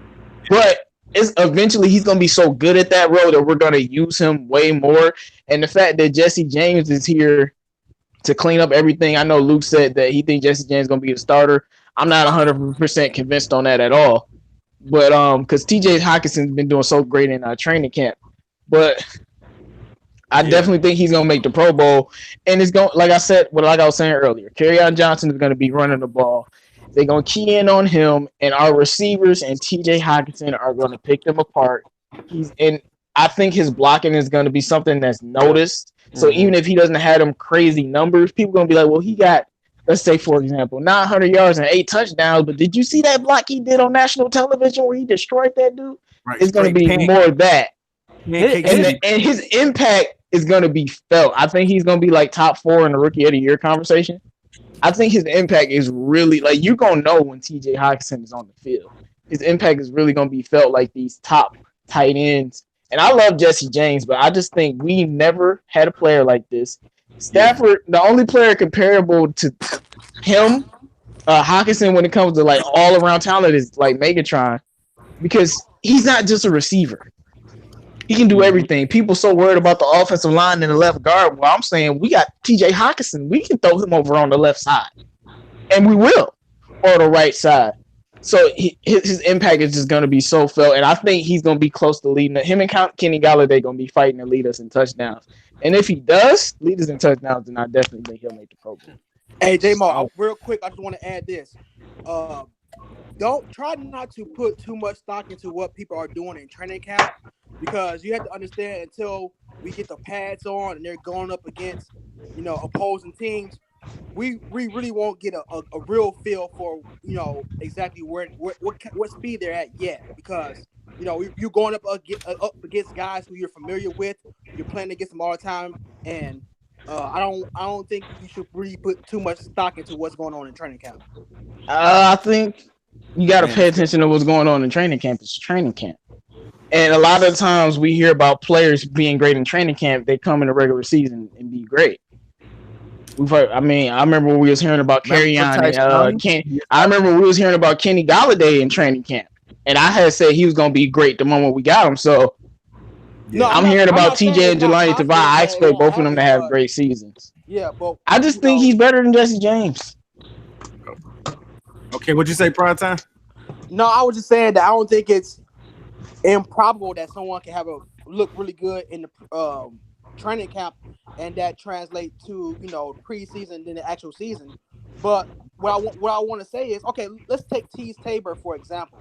Speaker 6: but eventually he's going to be so good at that role that we're going to use him way more. And the fact that Jesse James is here to clean up everything. I know Luke said that he thinks Jesse James is going to be the starter. I'm not 100% convinced on that at all. But because TJ Hawkinson's been doing so great in training camp. But I definitely think he's gonna make the Pro Bowl, and it's going like I was saying earlier. Kerryon Johnson is gonna be running the ball. They're gonna key in on him, and our receivers and TJ Hawkinson are gonna pick them apart. I think his blocking is gonna be something that's noticed. So even if he doesn't have them crazy numbers, people are gonna be like, well, he got, let's say for example, 900 yards and 8 touchdowns. But did you see that block he did on national television where he destroyed that dude?
Speaker 1: Right.
Speaker 6: It's going to
Speaker 1: Straight
Speaker 6: be more of that.
Speaker 1: pancake
Speaker 6: And,
Speaker 1: city.
Speaker 6: and his impact is going to be felt. I think he's going to be like top 4 in the Rookie of the Year conversation. I think his impact is really like you're going to know when TJ Hawkinson is on the field. His impact is really going to be felt like these top tight ends. And I love Jesse James, but I just think we never had a player like this. Stafford, the only player comparable to him, Hawkinson, when it comes to like all around talent is like Megatron, because he's not just a receiver. He can do everything. People so worried about the offensive line and the left guard. Well, I'm saying we got TJ Hawkinson. We can throw him over on the left side, and we will, or the right side. So his impact is just going to be so felt, and I think he's going to be close to leading. Him and Kenny Galladay going to be fighting to lead us in touchdowns. And if he does lead us in touchdowns, then I definitely think he'll make the Pro Bowl.
Speaker 2: Hey, J-Mo, real quick, I just want to add this. Don't try not to put too much stock into what people are doing in training camp, because you have to understand until we get the pads on and they're going up against, opposing teams, we really won't get a real feel for, exactly what speed they're at yet, because, you're going up against guys who you're familiar with, you're playing against them all the time, and I don't think you should really put too much stock into what's going on in training camp.
Speaker 6: I think you got to pay attention to what's going on in training camp. It's training camp. And a lot of times we hear about players being great in training camp. They come in the regular season and be great. I remember when we was hearing about Kerryon. I remember we was hearing about Kenny Galladay in training camp. And I had said he was going to be great the moment we got him. So I'm hearing about TJ and Jelani Tavai. I expect both of them to have great seasons.
Speaker 2: Yeah, but
Speaker 6: I just think he's better than Jesse James.
Speaker 1: Okay, what'd you say, PrimeTime?
Speaker 2: No, I was just saying that I don't think it's improbable that someone can have look really good in the training camp and that translate to preseason than the actual season. But what I want to say is, okay, let's take Tease Tabor for example.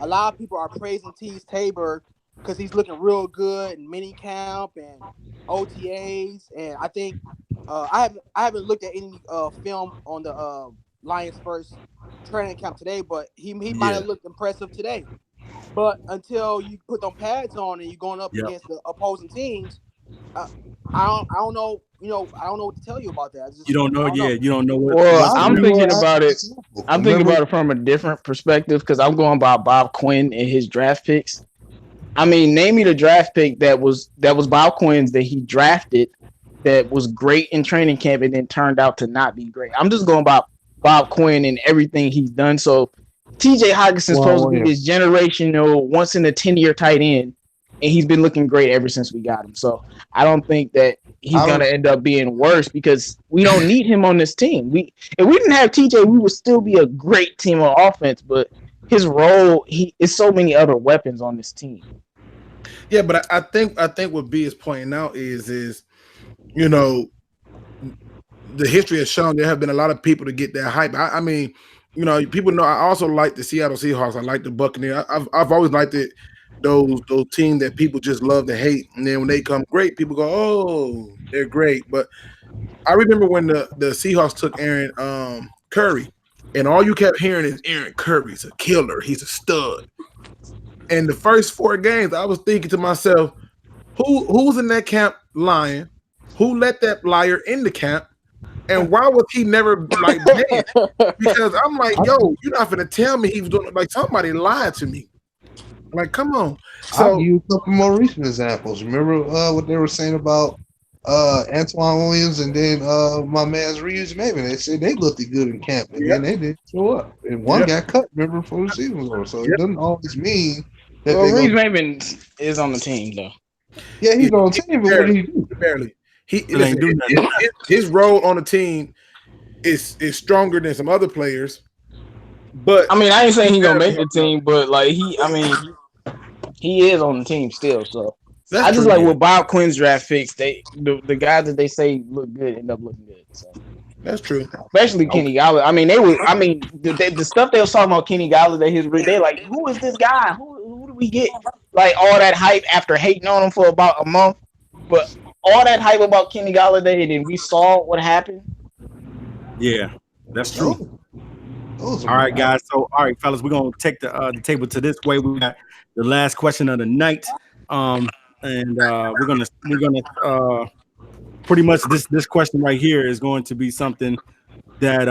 Speaker 2: A lot of people are praising Tease Tabor because he's looking real good in mini camp and OTAs, and I think I haven't looked at any film on the Lions first training camp today, but he might have looked impressive today. But until you put them pads on and you're going up against the opposing teams, I don't know. I don't know what to tell you about that.
Speaker 1: You don't know. You don't know what.
Speaker 6: Well, I'm thinking about it. I'm thinking about it from a different perspective because I'm going by Bob Quinn and his draft picks. I mean, name me the draft pick that was Bob Quinn's that he drafted that was great in training camp and then turned out to not be great. I'm just going by Bob Quinn and everything he's done. So TJ Hawkinson's supposed to be this generational, once in a 10-year tight end, and he's been looking great ever since we got him. So I don't think that he's going to end up being worse because we don't need him on this team. If we didn't have TJ, we would still be a great team on offense, but his role, he is so many other weapons on this team.
Speaker 4: Yeah, but I think what B is pointing out is the history has shown there have been a lot of people to get that hype. I mean, people know I also like the Seattle Seahawks. I like the Buccaneers. I've always liked it. Those teams that people just love to hate, and then when they come great, people go, "Oh, they're great." But I remember when the Seahawks took Aaron Curry, and all you kept hearing is Aaron Curry's a killer. He's a stud. And the first 4 games, I was thinking to myself, who's in that camp lying? Who let that liar in the camp? And why was he never like banned? Because I'm like, yo, you're not gonna tell me he was doing like somebody lied to me. Like, come on. So
Speaker 7: I'll give you a couple more recent examples. Remember what they were saying about Antoine Williams and then my man's Reeves Maven. They said they looked good in camp, and then they didn't show up. And one got cut, remember, before the season was over. So it doesn't always mean that
Speaker 6: Reeves Maven is on the team though.
Speaker 7: Yeah, he's on the team, but what did he do?
Speaker 4: Barely. His role on the team is stronger than some other players. But
Speaker 6: I mean, I ain't saying he's gonna make the team, but like he is on the team still. So I just like with Bob Quinn's draft picks, the guys that they say look good end up looking good. So
Speaker 4: that's true.
Speaker 6: Especially Kenny Galladay. I mean, the stuff they was talking about Kenny Galladay, they like, who is this guy? Who do we get? Like all that hype after hating on him for about a month, but all that hype about Kenny Galladay, and then we saw what happened.
Speaker 1: Yeah, that's true.
Speaker 7: All
Speaker 1: right, guys. So, all right, fellas, we're gonna take the table to this way. We got the last question of the night, and we're gonna pretty much this question right here is going to be something that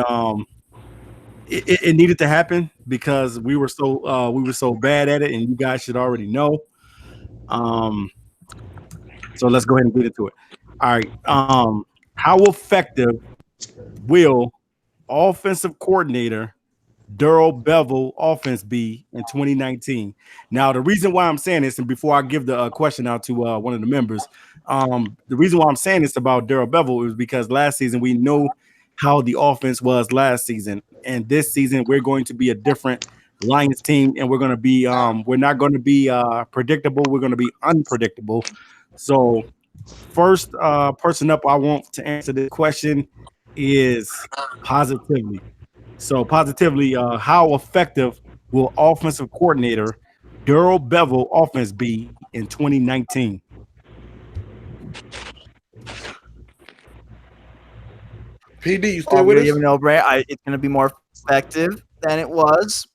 Speaker 1: it needed to happen because we were so bad at it, and you guys should already know. So let's go ahead and get into it. All right. How effective will offensive coordinator Darrell Bevell offense be in 2019? Now, the reason why I'm saying this, and before I give the question out to one of the members, the reason why I'm saying this about Darrell Bevell is because last season we know how the offense was last season, and this season we're going to be a different Lions team, and we're going to be we're not going to be predictable. We're going to be unpredictable. So, first person up I want to answer this question is Positively. So, Positively, how effective will offensive coordinator Darrell Bevell offense be in 2019?
Speaker 4: PD, you still with us?
Speaker 3: No, Bray. It's going to be more effective than it was.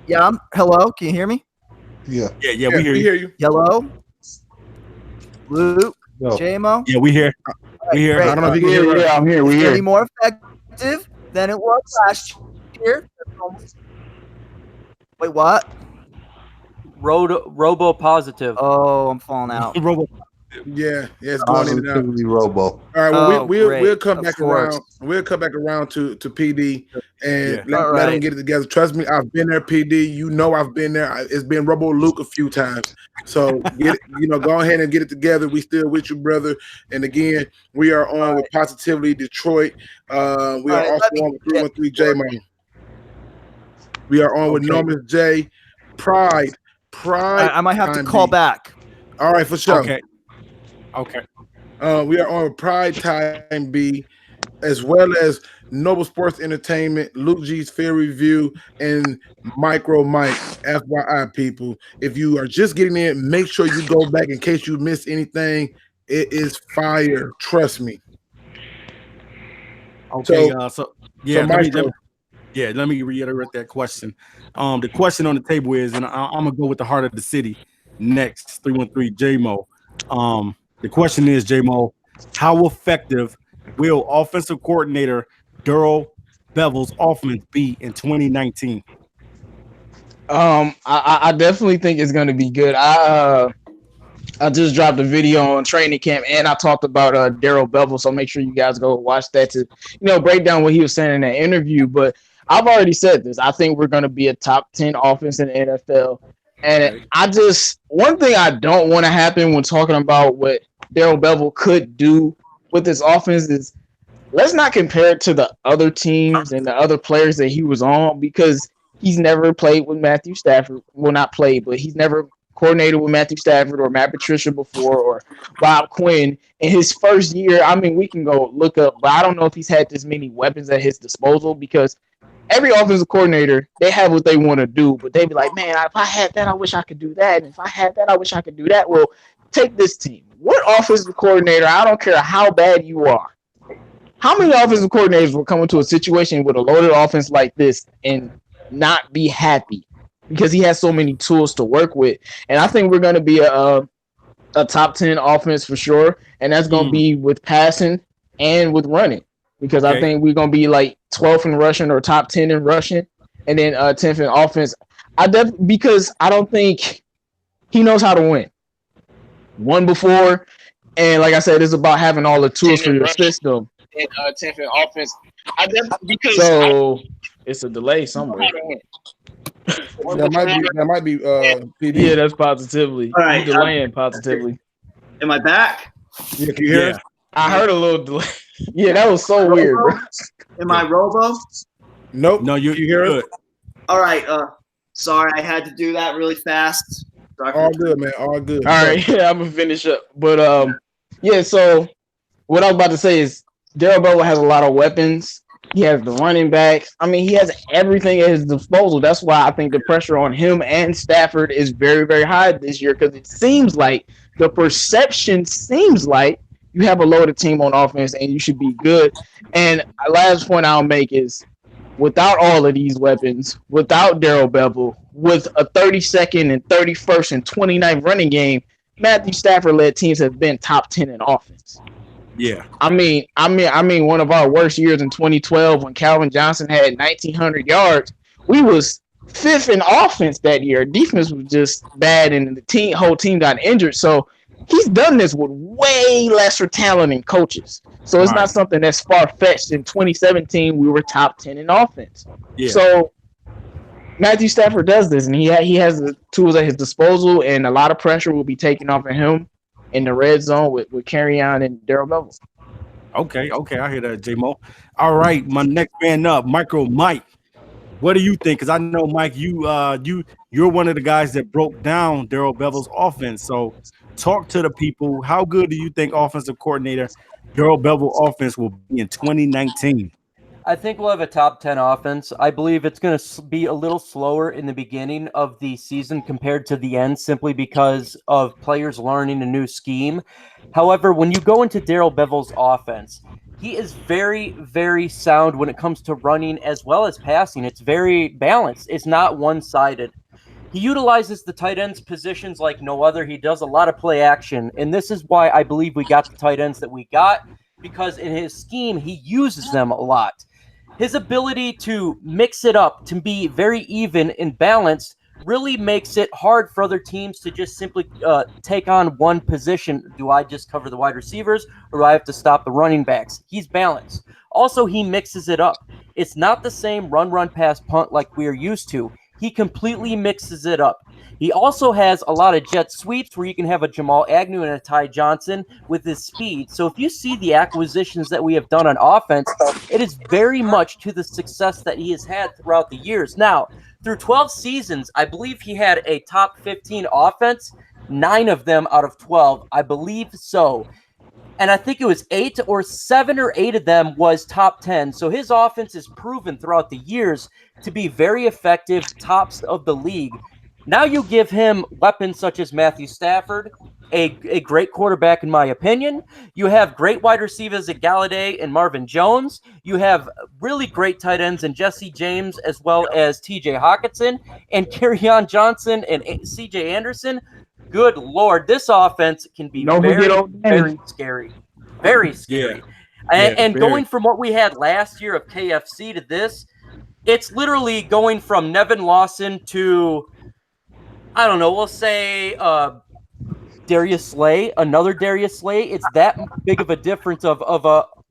Speaker 3: Yeah. Hello. Can you hear me?
Speaker 7: Yeah.
Speaker 1: Yeah, we hear you.
Speaker 3: Hello. Luke. J-Mo.
Speaker 1: Yeah, we hear. We hear.
Speaker 3: Great.
Speaker 4: I don't know if you can hear us.
Speaker 6: Yeah, I'm here.
Speaker 3: It's
Speaker 6: We
Speaker 3: going to
Speaker 6: here.
Speaker 3: be more effective than it was last year. Wait, what?
Speaker 5: Robo positive.
Speaker 3: Oh, I'm falling out.
Speaker 4: Yeah, it's going in and out.
Speaker 7: Positively Robo.
Speaker 4: All right, well, we'll come
Speaker 3: Of
Speaker 4: back
Speaker 3: course.
Speaker 4: around. We'll come back around to PD and
Speaker 1: Yeah.
Speaker 4: let them get it together. Trust me, I've been there, PD. You know I've been there. It's been Robo Luke a few times. So go ahead and get it together. We still with you, brother. And again, we are on with Positively Detroit. We are also on with 313 J-Man. We are on with Nomis J. Pride.
Speaker 3: I might have to call back.
Speaker 4: All right, for sure.
Speaker 1: Okay.
Speaker 4: We are on PrimeTimeB, as well as Noble Sports Entertainment, Luke G's Fair Review, and MicroMike. FYI, people, if you are just getting in, make sure you go back in case you missed anything. It is fire. Trust me.
Speaker 1: Okay. Let me reiterate that question. The question on the table is, and I'm gonna go with the heart of the city next. 313 J-Mo. The question is, J-Mo, how effective will offensive coordinator Darrell Bevell's offense be in 2019?
Speaker 6: I definitely think it's going to be good. I just dropped a video on training camp, and I talked about Darrell Bevell, so make sure you guys go watch that to break down what he was saying in that interview. But I've already said this. I think we're going to be a top 10 offense in the NFL. And one thing I don't want to happen when talking about what Darrell Bevell could do with this offense is let's not compare it to the other teams and the other players that he was on, because he's never played with Matthew Stafford. Well, not played, but he's never coordinated with Matthew Stafford or Matt Patricia before, or Bob Quinn. In his first year, I mean, we can go look up, but I don't know if he's had this many weapons at his disposal, because every offensive coordinator, they have what they want to do, but they be like, man, if I had that, I wish I could do that. And if I had that, I wish I could do that. Well, take this team. What offensive coordinator, I don't care how bad you are, how many offensive coordinators will come into a situation with a loaded offense like this and not be happy because he has so many tools to work with? And I think we're going to be a top 10 offense for sure, and that's going to be with passing and with running, because I think we're going to be like 12th in rushing or top 10 in rushing, and then 10th in offense. Because I don't think he knows how to win. Won before, and like I said, it's about having all the tools for your system. And 10th in offense. It's a delay somewhere.
Speaker 4: That might be PD.
Speaker 6: Yeah, that's Positively.
Speaker 8: All right,
Speaker 6: delaying Positively.
Speaker 8: Am I back?
Speaker 4: Yeah, can you hear us?
Speaker 6: I heard a little delay. Yeah, that was so weird, bro.
Speaker 8: Am I Robo?
Speaker 4: Nope.
Speaker 1: No, you hear it.
Speaker 8: All right. Sorry, I had to do that really fast.
Speaker 4: All good, man. All good.
Speaker 6: All right, yeah, I'm gonna finish up. But yeah. So what I was about to say is Darrell Bevell has a lot of weapons. He has the running backs. I mean, he has everything at his disposal. That's why I think the pressure on him and Stafford is very, very high this year, because it seems like the perception seems like you have a loaded team on offense and you should be good. And last point I'll make is without all of these weapons, without Darrell Bevell, with a 32nd and 31st and 29th running game, Matthew Stafford led teams have been top 10 in offense.
Speaker 1: Yeah.
Speaker 6: I mean, one of our worst years in 2012 when Kerryon Johnson had 1,900 yards, we was 5th in offense that year. Defense was just bad, and the whole team got injured. So he's done this with way lesser talent and coaches. So it's not something that's far-fetched. In 2017, we were top 10 in offense. Yeah. So Matthew Stafford does this, and he has the tools at his disposal, and a lot of pressure will be taken off of him in the red zone with Kerryon and Darrell Bevell.
Speaker 1: Okay, I hear that, J-Mo. All right, my next man up, MicroMike. What do you think? Because I know, Mike, you're one of the guys that broke down Darrell Bevell's offense. So talk to the people. How good do you think offensive coordinator Darrell Bevell offense will be in 2019?
Speaker 5: I think we'll have a top 10 offense. I believe it's going to be a little slower in the beginning of the season compared to the end, simply because of players learning a new scheme. However, when you go into Darrell Bevell's offense, he is very, very sound when it comes to running as well as passing. It's very balanced. It's not one-sided. He utilizes the tight ends positions like no other. He does a lot of play action, and this is why I believe we got the tight ends that we got, because in his scheme, he uses them a lot. His ability to mix it up, to be very even and balanced, really makes it hard for other teams to just simply take on one position. Do I just cover the wide receivers, or do I have to stop the running backs? He's balanced. Also, he mixes it up. It's not the same run, pass, punt like we are used to. He completely mixes it up. He also has a lot of jet sweeps where you can have a Jamal Agnew and a Ty Johnson with his speed. So if you see the acquisitions that we have done on offense, it is very much to the success that he has had throughout the years. Now, through 12 seasons, I believe he had a top 15 offense, 9 of them out of 12. I believe so. And I think it was 7 or 8 of them was top 10. So his offense is proven throughout the years to be very effective, tops of the league. Now you give him weapons such as Matthew Stafford, a great quarterback in my opinion. You have great wide receivers at Galladay and Marvin Jones. You have really great tight ends in Jesse James as well as TJ Hawkinson and Kerryon Johnson and CJ Anderson. Good Lord, this offense can be very scary. Very scary. Yeah. And going from what we had last year of KFC to this, it's literally going from Nevin Lawson to, I don't know, we'll say Darius Slay, another Darius Slay. It's that big of a difference of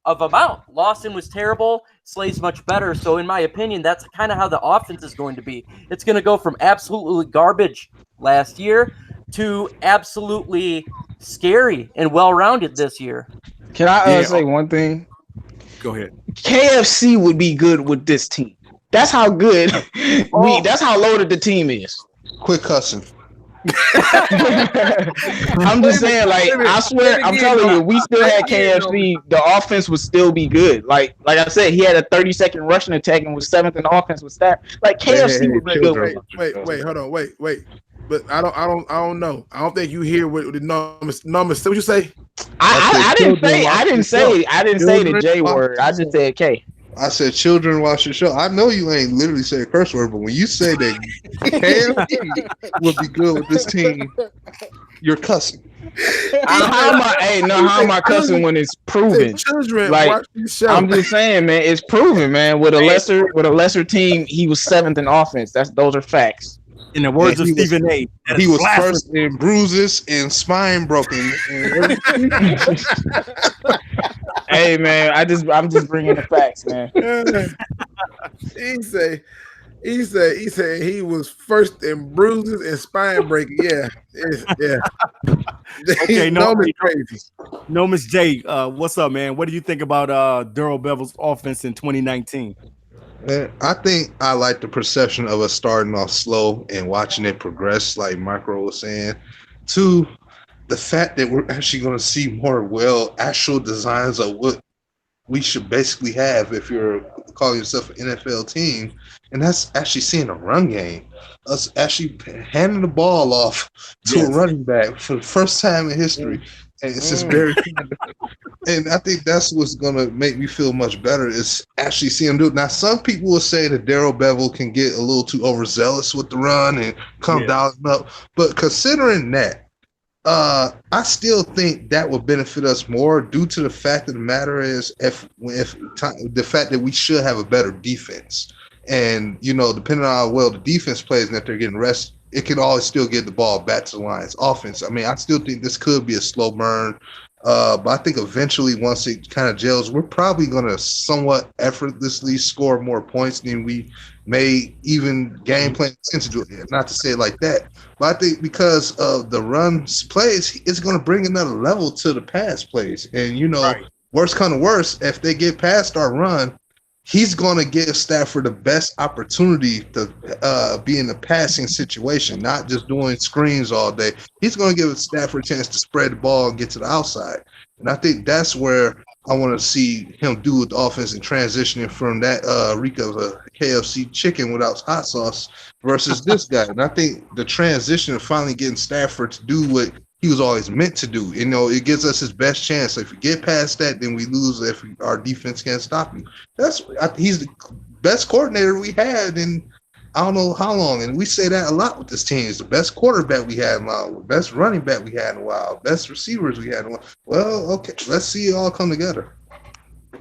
Speaker 5: amount. Lawson was terrible. Slay's much better. So in my opinion, that's kind of how the offense is going to be. It's going to go from absolutely garbage last year to absolutely scary and well-rounded this year.
Speaker 6: Can I say one thing?
Speaker 1: Go ahead.
Speaker 6: KFC would be good with this team. That's how good that's how loaded the team is.
Speaker 7: Quit cussing.
Speaker 6: I'm just saying, like, I swear, I'm telling you, we still had KFC, the offense would still be good. Like I said, he had a 30-second rushing attack and was 7th in offense with Stafford. Like KFC would be good.
Speaker 4: Wait, hold on, wait. But I don't know. I don't think you hear what the Nomis. What you say?
Speaker 6: I didn't say the J word. I just said K.
Speaker 7: I said children watch the show. I know you ain't literally say a curse word, but when you say that KFC would be good with this team, you're cussing.
Speaker 6: How am I cussing when it's proven?
Speaker 4: Children
Speaker 6: like,
Speaker 4: watch the show.
Speaker 6: I'm just saying, man, it's proven, man. With a lesser team, he was 7th in offense. Those are facts.
Speaker 1: In the words of Stephen A.,
Speaker 7: he was first in bruises and spine broken.
Speaker 6: Hey man, I'm just bringing the facts, man.
Speaker 4: He said he was first in bruises and spine breaking. Yeah.
Speaker 1: Okay, Nomis crazy. Nomis J, what's up, man? What do you think about Darrell Bevell's offense in 2019?
Speaker 7: I think I like the perception of us starting off slow and watching it progress, like Micro was saying. 2, the fact that we're actually going to see more actual designs of what we should basically have if you're calling yourself an NFL team, and that's actually seeing a run game. Us actually handing the ball off to a running back for the first time in history. And it's just very, and I think that's what's gonna make me feel much better is actually seeing him do it. Now, some people will say that Darrell Bevell can get a little too overzealous with the run and come down up, but considering that, I still think that would benefit us more due to the fact of the matter is the fact that we should have a better defense, and depending on how well the defense plays and that they're getting rest, it can always still get the ball back to the Lions offense. I mean, I still think this could be a slow burn, but I think eventually once it kind of gels, we're probably going to somewhat effortlessly score more points than we may even game plan to do it. Not to say it like that, but I think because of the run plays, it's going to bring another level to the pass plays. And, worst come to worst, if they get past our run, he's going to give Stafford the best opportunity to be in a passing situation, not just doing screens all day. He's going to give Stafford a chance to spread the ball and get to the outside. And I think that's where I want to see him do with the offense and transitioning from that reek of a KFC chicken without hot sauce versus this guy. And I think the transition of finally getting Stafford to do what he was always meant to do, it gives us his best chance. So if we get past that, then we lose if our defense can't stop him. He's the best coordinator we had in I don't know how long, and we say that a lot with this team. It's the best quarterback we had in a while, best running back we had in a while, best receivers we had in a while. Well, okay, let's see it all come together.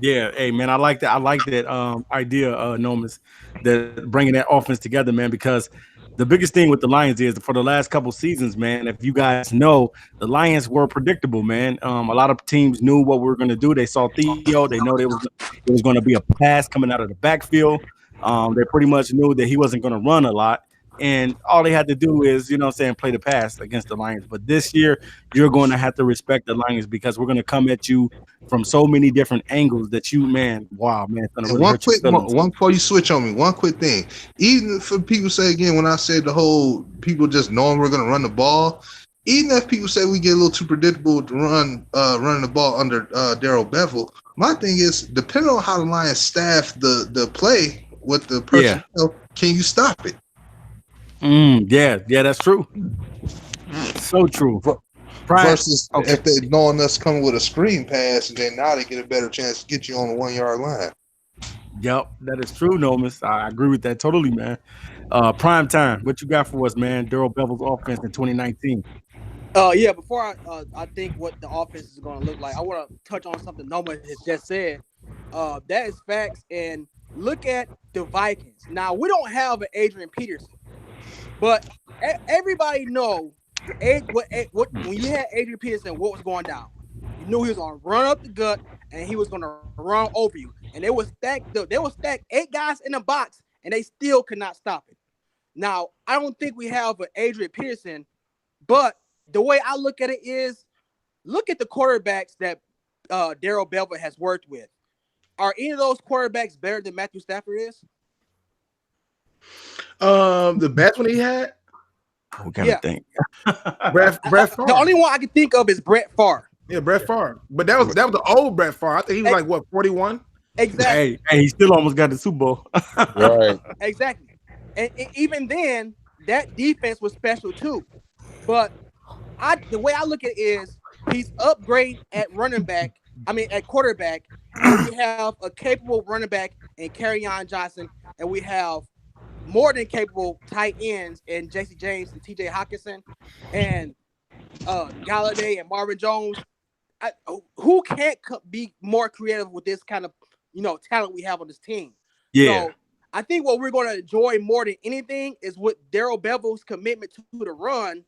Speaker 1: Yeah, hey man, I like that. I like that idea, Nomis, that bringing that offense together, man. Because the biggest thing with the Lions is for the last couple seasons, man. If you guys know, the Lions were predictable, man. A lot of teams knew what we were going to do. They saw Theo. They know it was going to be a pass coming out of the backfield. They pretty much knew that he wasn't going to run a lot. And all they had to do is, play the pass against the Lions. But this year, you're going to have to respect the Lions because we're going to come at you from so many different angles that wow, man. It's gonna really
Speaker 7: one before you switch on me, one quick thing. Even for people say again, when I said the whole people just knowing we're going to run the ball, even if people say we get a little too predictable to running the ball under Darrell Bevell, my thing is, depending on how the Lions staff the play with the personnel, can you stop it?
Speaker 1: Yeah, that's true. So true.
Speaker 7: Versus if they knowing us coming with a screen pass, and then now they get a better chance to get you on the 1 yard line.
Speaker 1: Yep, that is true, Nomis. I agree with that totally, man. Prime time, what you got for us, man? Darrell Bevell's offense in 2019.
Speaker 2: Yeah, before I think what the offense is going to look like, I want to touch on something Nomis has just said. That is facts. And look at the Vikings. Now, we don't have an Adrian Peterson, but everybody know when you had Adrian Peterson, what was going down. You knew he was going to run up the gut and he was going to run over you. And they would stack 8 guys in the box, and they still could not stop it. Now, I don't think we have an Adrian Peterson, but the way I look at it is, look at the quarterbacks that Darrell Bevell has worked with. Are any of those quarterbacks better than Matthew Stafford is?
Speaker 4: The best one he had?
Speaker 1: We gotta think.
Speaker 4: Brett Favre.
Speaker 2: The only one I can think of is Brett Favre.
Speaker 4: Yeah, Brett Favre. But that was the old Brett Favre. I think he was like, what, 41?
Speaker 2: Exactly.
Speaker 1: Hey, he still almost got the Super Bowl.
Speaker 6: Right.
Speaker 2: Exactly. And even then, that defense was special too. But the way I look at it is, he's upgrading at quarterback. And we have a capable running back in Kerryon Johnson, and we have more than capable tight ends in J.C. James and T.J. Hawkinson and Galladay and Marvin Jones. Who can't be more creative with this kind of talent we have on this team?
Speaker 1: Yeah.
Speaker 2: So I think what we're going to enjoy more than anything is with Darrell Bevell's commitment to the run.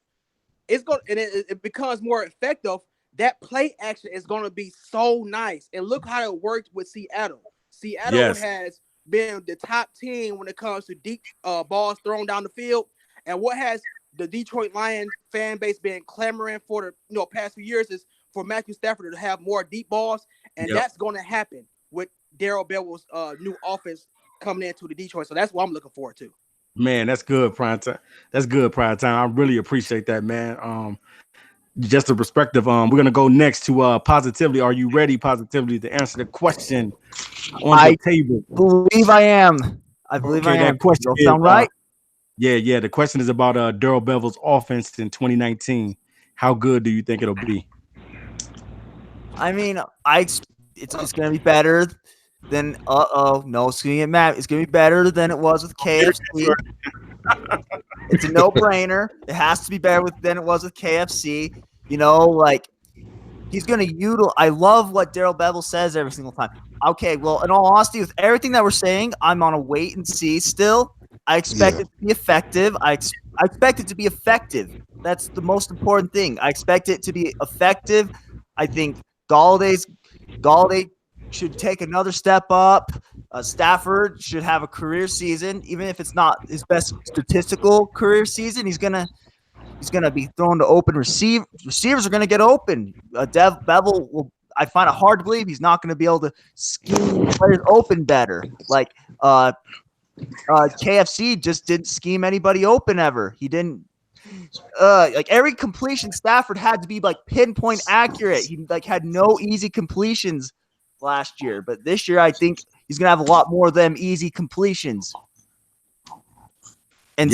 Speaker 2: It becomes more effective. That play action is going to be so nice. And look how it worked with Seattle. Seattle has been the top team when it comes to deep balls thrown down the field. And what has the Detroit Lions fan base been clamoring for the past few years is for Matthew Stafford to have more deep balls. And that's going to happen with Darrell Bevell's new offense coming into the Detroit. So that's what I'm looking forward to.
Speaker 1: Man, that's good, Prime Time. That's good, Prime Time. I really appreciate that, man. Just a perspective. We're gonna go next to Positively. Are you ready, Positively, to answer the question on the table?
Speaker 3: Believe I am. I believe I am.
Speaker 1: That question
Speaker 3: is, sound right?
Speaker 1: Yeah. The question is about Darrell Bevell's offense in 2019. How good do you think it'll be?
Speaker 3: I mean, it's gonna be better than no, it's gonna get mad. It's gonna be better than it was with KFC. It's a no-brainer. It has to be better than it was with KFC. You know, like he's gonna utilize. I love what Darrell Bevell says every single time. Okay, well, in all honesty, with everything that we're saying, I'm on a wait and see still. I expect it to be effective. I expect it to be effective. That's the most important thing. I expect it to be effective. I think Galladay should take another step up. Stafford should have a career season, even if it's not his best statistical career season. He's gonna be thrown to open receive. Receivers are gonna get open. Bevell will. I find it hard to believe he's not going to be able to scheme players open better. Like KFC just didn't scheme anybody open ever. He didn't. Like every completion, Stafford had to be like pinpoint accurate. He like had no easy completions last year, but this year I think he's gonna have a lot more of them easy completions. And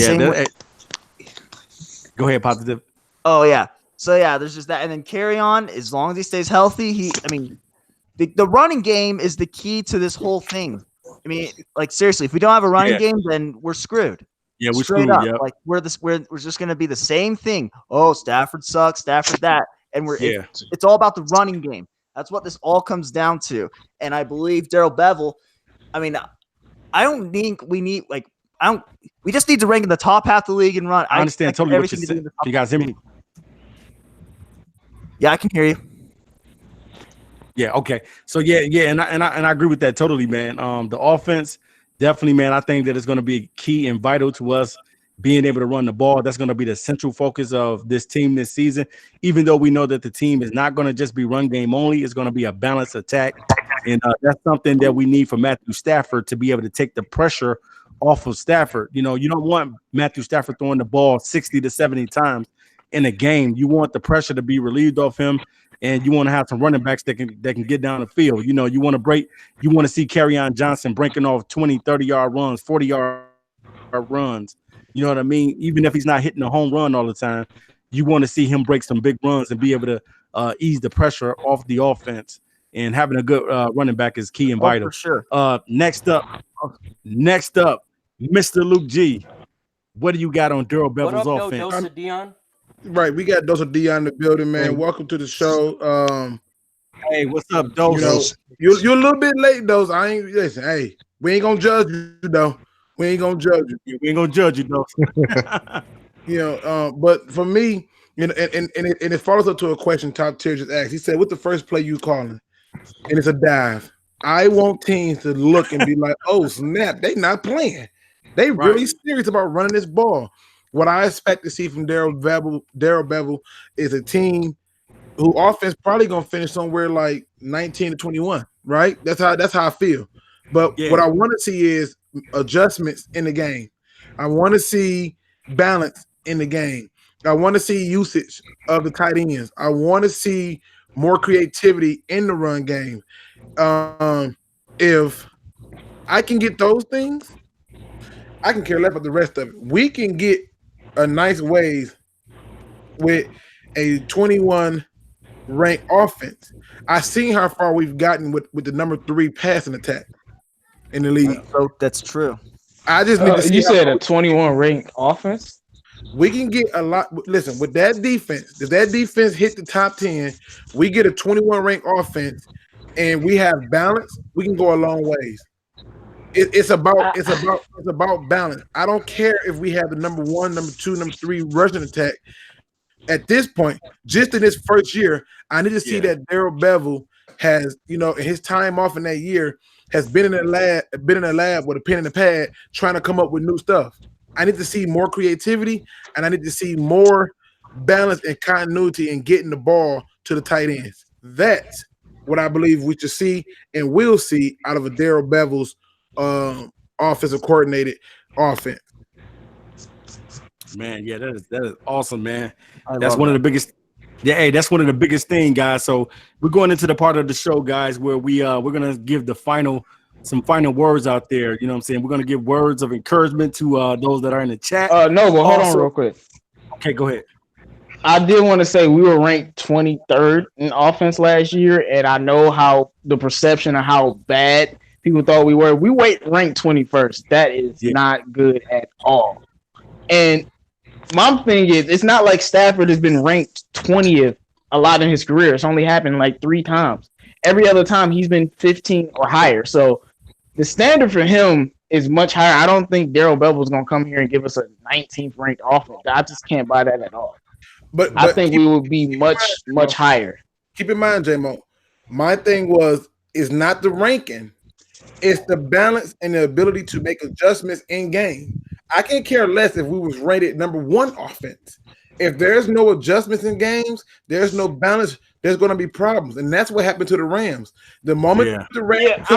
Speaker 1: go ahead, Positive.
Speaker 3: Oh yeah. So yeah, there's just that, and then Kerryon, as long as he stays healthy, the running game is the key to this whole thing. I mean, like seriously, if we don't have a running game, then we're screwed.
Speaker 1: Yeah, we're screwed.
Speaker 3: Up. Like we're just gonna be the same thing. Oh, Stafford sucks, Stafford that, and it's all about the running game. That's what this all comes down to. And I believe Darrell Bevell. I mean, I don't think we need we just need to rank in the top half of the league and run.
Speaker 1: I understand totally what you said. You guys hear me?
Speaker 3: Yeah, I can hear you.
Speaker 1: Yeah, okay. So yeah, and I agree with that totally, man. The offense, definitely, man. I think that it's going to be key and vital to us being able to run the ball. That's going to be the central focus of this team this season. Even though we know that the team is not going to just be run game only, it's going to be a balanced attack, and that's something that we need for Matthew Stafford to be able to take the pressure off of Stafford. You know, you don't want Matthew Stafford throwing the ball 60 to 70 times in a game. You want the pressure to be relieved off him, and you want to have some running backs that can get down the field. You know, you want to see Kerryon Johnson breaking off 20, 30-yard runs, 40-yard runs. You know what I mean? Even if he's not hitting a home run all the time, you want to see him break some big runs and be able to ease the pressure off the offense. And having a good running back is key and vital.
Speaker 3: For sure.
Speaker 1: Next up, Mr. Luke G. What do you got on Darrell Bevell's offense?
Speaker 5: Dion?
Speaker 4: Right, we got Dose of Dion in the building, man. Welcome to the show.
Speaker 1: Hey, what's up, Dose?
Speaker 4: You know, you're a little bit late, Dose. Hey, we ain't gonna judge you, though. We ain't gonna judge you.
Speaker 1: We ain't gonna judge you, Dose.
Speaker 4: You know, but for me, you know, and it follows up to a question Top Tier just asked. He said, "What's the first play you calling?" And it's a dive. I want teams to look and be like, "Oh snap, they not playing. They really serious about running this ball." What I expect to see from Darrell Bevell is a team who offense probably gonna finish somewhere like 19 to 21, right? That's how I feel. But what I want to see is adjustments in the game. I want to see balance in the game. I want to see usage of the tight ends. I want to see more creativity in the run game. If I can get those things, I can care less about the rest of it. We can get a nice ways with a 21 ranked offense. I've seen how far we've gotten with the number 3 passing attack in the league.
Speaker 3: So that's true.
Speaker 4: I just need to see.
Speaker 6: You said a 21 ranked offense?
Speaker 4: We can get a lot. Listen, with that defense, if that defense hit the top 10, we get a 21 ranked offense and we have balance, we can go a long ways. It's about balance. I don't care if we have the number 1, number 2, number 3 rushing attack. At this point, just in his first year, I need to see that Darrell Bevell has, you know, his time off in that year has been in a lab with a pen and a pad trying to come up with new stuff. I need to see more creativity, and I need to see more balance and continuity in getting the ball to the tight ends. That's what I believe we should see and will see out of a Darrell Bevell's offensive coordinated offense.
Speaker 1: Man, yeah, that is awesome, man. That's one of the biggest. Yeah, hey, that's one of the biggest things, guys. So we're going into the part of the show, guys, where we're gonna give some final words out there. You know what I'm saying? We're gonna give words of encouragement to those that are in the chat.
Speaker 6: No, but hold on real quick.
Speaker 1: Okay, go ahead.
Speaker 6: I did want to say we were ranked 23rd in offense last year, and I know how the perception of how bad people thought we were. We ranked 21st. That is not good at all. And my thing is, it's not like Stafford has been ranked 20th a lot in his career. It's only happened like 3 times. Every other time he's been 15 or higher. So the standard for him is much higher. I don't think Darrell Bevell is going to come here and give us a 19th ranked offense. I just can't buy that at all. But I think we would be much higher.
Speaker 4: Keep in mind, J-Mo, my thing is not the ranking. It's the balance and the ability to make adjustments in game. I can't care less if we was rated number 1 offense. If there's no adjustments in games, there's no balance, there's going to be problems. And that's what happened to the Rams. The moment the Rams...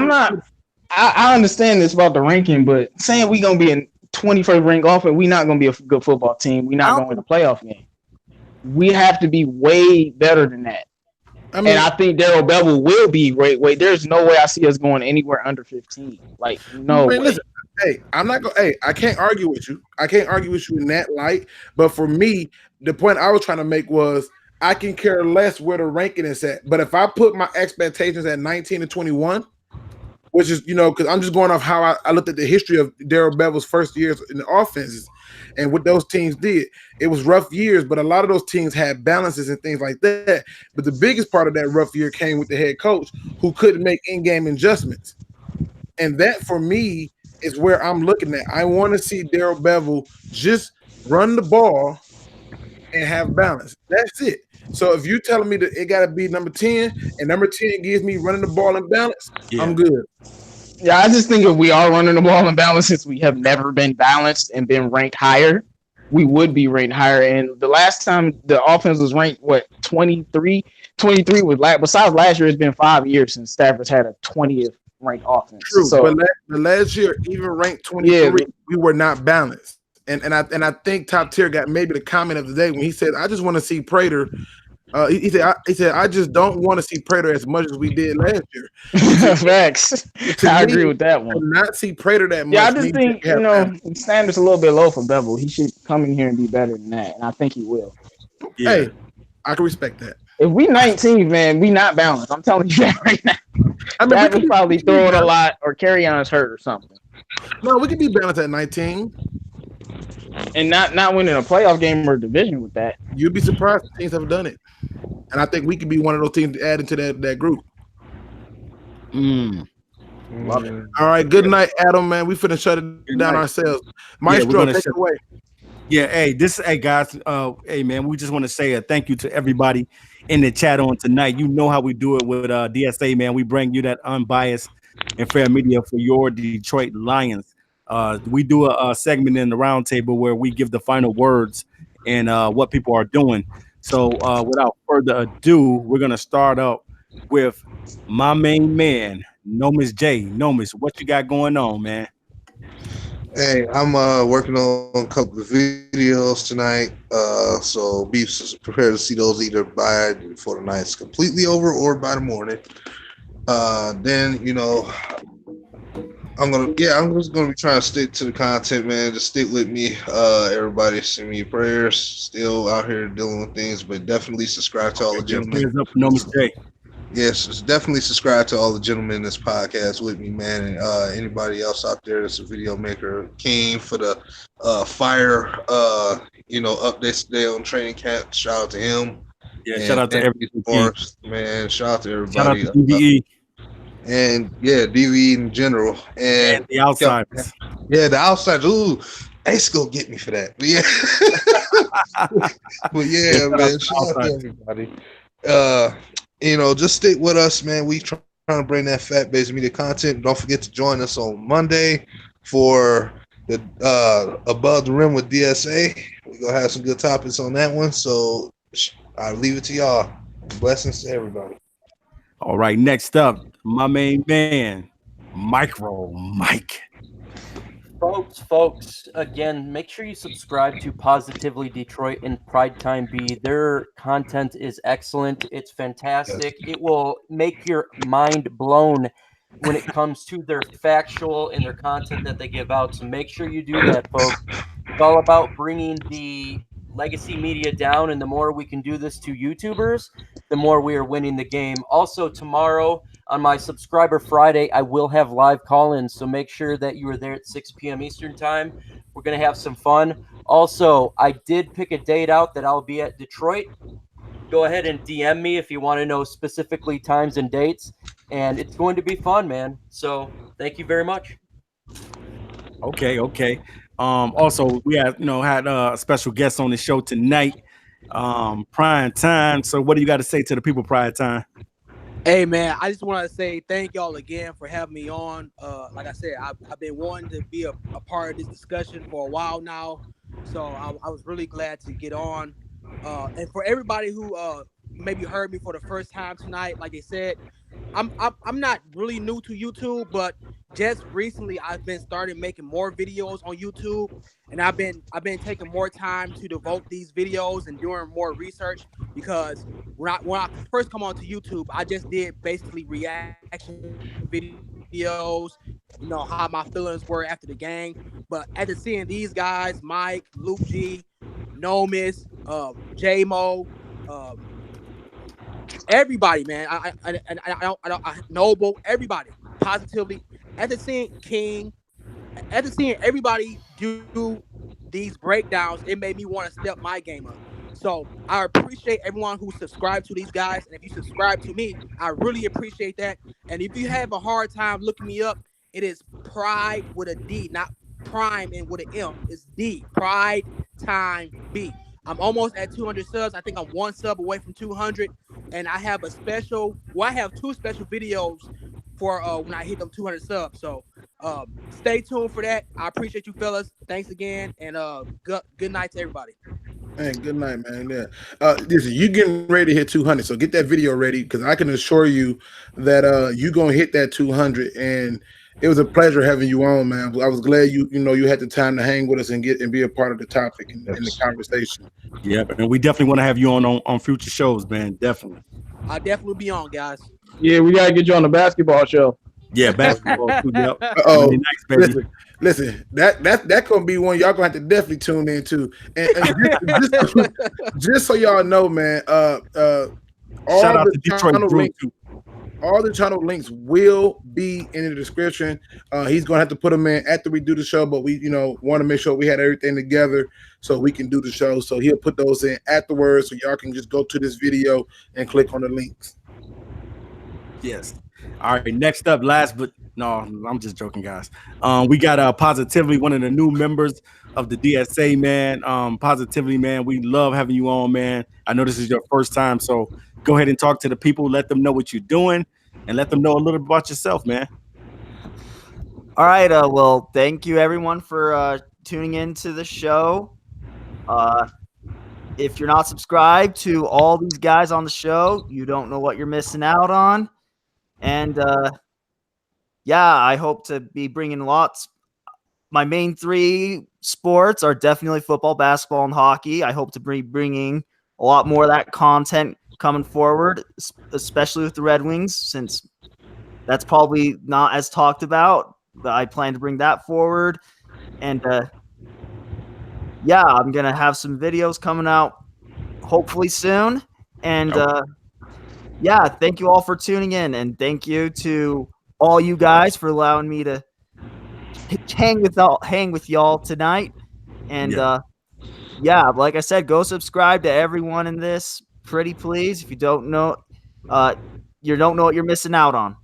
Speaker 6: I understand this about the ranking, but saying we're going to be in 21st ranked offense, we're not going to be a good football team. We're not going to win a playoff game. We have to be way better than that. And I think Darrell Bevell will be great. There's no way I see us going anywhere under 15. Like, no way.
Speaker 4: Listen, I'm not going. I can't argue with you. I can't argue with you in that light. But for me, the point I was trying to make was I can care less where the ranking is at. But if I put my expectations at 19 and 21, which is, because I'm just going off how I looked at the history of Darrell Bevell's first years in the offenses and what those teams did. It was rough years, but a lot of those teams had balances and things like that. But the biggest part of that rough year came with the head coach who couldn't make in-game adjustments. And that, for me, is where I'm looking at. I want to see Darrell Bevell just run the ball and have balance. That's it. So if you're telling me that it got to be number 10 and number 10 gives me running the ball and balance, I'm good.
Speaker 6: Yeah, I just think if we are running the ball and balance, since we have never been balanced and been ranked higher, we would be ranked higher. And the last time the offense was ranked, 23? 23 was besides last year, it's been 5 years since Stafford's had a 20th ranked offense.
Speaker 4: True,
Speaker 6: so,
Speaker 4: but the last year, even ranked 23, we were not balanced. And I think Top Tier got maybe the comment of the day when he said, "I just want to see Prater." He said, "I just don't want to see Prater as much as we did last year."
Speaker 6: Facts. I agree with that one.
Speaker 4: Not see Prater that much.
Speaker 6: Yeah, I just think the standard's a little bit low for Bevell. He should come in here and be better than that, and I think he will.
Speaker 4: Yeah. Hey, I can respect that.
Speaker 6: If we 19, man, we not balanced. I'm telling you that right now. That was probably throwing a lot, or Kerryon's hurt or something.
Speaker 4: No, we can be balanced at 19.
Speaker 6: And not winning a playoff game or a division with that.
Speaker 4: You'd be surprised if teams have done it. And I think we could be one of those teams to add into that group. Love it. All right, good night, Adam, man. We finna shut it down ourselves. Maestro, take it away.
Speaker 1: Yeah, hey, guys. Hey, man, we just want to say a thank you to everybody in the chat on tonight. You know how we do it with DSA, man. We bring you that unbiased and fair media for your Detroit Lions. We do a segment in the roundtable where we give the final words and what people are doing. So without further ado, we're going to start up with my main man, Nomis J. Nomis, what you got going on, man?
Speaker 7: Hey, I'm working on a couple of videos tonight, so be prepared to see those either before the night's completely over or by the morning. Then, I'm just gonna be trying to stick to the content, man. Just stick with me. Everybody send me your prayers. Still out here dealing with things, but definitely subscribe to all the gentlemen.
Speaker 1: Prayers up, no mistake.
Speaker 7: Yes, definitely subscribe to all the gentlemen in this podcast with me, man. And anybody else out there that's a video maker, King for the fire updates today on training camp. Shout out to him.
Speaker 1: Yeah, shout out to everybody.
Speaker 7: Man, shout out to everybody.
Speaker 1: Shout out to DVE.
Speaker 7: And DVE in general, and
Speaker 1: the outsiders.
Speaker 7: The outsiders. Ooh, Ace go get me for that. But man, shout out to everybody. Just stick with us, man. We trying to bring that fact-based media content. Don't forget to join us on Monday for the Above the Rim with DSA. We're gonna have some good topics on that one. So I'll leave it to y'all. Blessings to everybody.
Speaker 1: All right, next up, my main man, MicroMike.
Speaker 5: Folks, again, make sure you subscribe to Positively Detroit and PrimeTimeB. Their content is excellent. It's fantastic. It will make your mind blown when it comes to their factual and their content that they give out. So make sure you do that, folks. It's all about bringing the legacy media down, and the more we can do this to YouTubers, the more we are winning the game. Also, tomorrow on my Subscriber Friday, I will have live call-ins, so make sure that you are there at 6 p.m. Eastern Time. We're going to have some fun. Also, I did pick a date out that I'll be at Detroit. Go ahead and DM me if you want to know specifically times and dates, and it's going to be fun, man. So thank you very much.
Speaker 1: Okay. Also, we had a special guest on the show tonight, Prime Time. So what do you got to say to the people, Prime Time?
Speaker 2: Hey man, I just want to say thank y'all again for having me on. Like I said, I've been wanting to be a part of this discussion for a while now, so I was really glad to get on. And for everybody who maybe heard me for the first time tonight, like they said, I'm not really new to YouTube, but just recently I've been started making more videos on YouTube, and I've been taking more time to devote these videos and doing more research, because when I first come onto YouTube, I just did basically reaction videos, how my feelings were after the game. But after seeing these guys, Mike, Luke G, Nomis, J-Mo, everybody, man, I Noble, everybody, Positively, after seeing King, after seeing everybody do these breakdowns, it made me want to step my game up. So I appreciate everyone who subscribed to these guys, and if you subscribe to me, I really appreciate that. And if you have a hard time looking me up, it is Pride with a D, not Prime and with an M. It's D, PrideTimeB. I'm almost at 200 subs. I think I'm one sub away from 200, and I have I have two special videos for when I hit them 200 subs. So stay tuned for that. I appreciate you fellas. Thanks again, and good night to everybody.
Speaker 4: Hey, good night, man. Yeah. Listen, you getting ready to hit 200, so get that video ready, because I can assure you that you gonna hit that 200. And it was a pleasure having you on, man. I was glad you had the time to hang with us and be a part of the topic and the conversation.
Speaker 1: Yeah, and we definitely want to have you on future shows, man. Definitely.
Speaker 2: I'll definitely be on, guys.
Speaker 6: Yeah, we gotta get you on the basketball show.
Speaker 1: Yeah, basketball too. Yep.
Speaker 4: Oh,
Speaker 1: really nice, baby.
Speaker 4: Listen, that gonna be one y'all gonna have to definitely tune in to. And just so y'all know, man,
Speaker 1: Shout out to Detroit Brew too.
Speaker 4: All the channel links will be in the description. He's gonna have to put them in after we do the show, but we want to make sure we had everything together so we can do the show. So he'll put those in afterwards, so y'all can just go to this video and click on the links.
Speaker 1: Yes. All right. Next up, no, I'm just joking, guys. We got Positively, one of the new members of the DSA, man. Positively, man. We love having you on, man. I know this is your first time, so go ahead and talk to the people. Let them know what you're doing, and let them know a little bit about yourself, man.
Speaker 3: All right. Well, thank you everyone for tuning into the show. If you're not subscribed to all these guys on the show, you don't know what you're missing out on. And yeah, I hope to be bringing lots. My main three sports are definitely football, basketball, and hockey. I hope to be bringing a lot more of that content coming forward, especially with the Red Wings, since that's probably not as talked about. But I plan to bring that forward. And yeah, I'm going to have some videos coming out hopefully soon. And yeah, thank you all for tuning in, and thank you to all you guys for allowing me to hang with y'all tonight. And yeah, like I said, go subscribe to everyone in this, pretty please. If you don't know, you don't know what you're missing out on.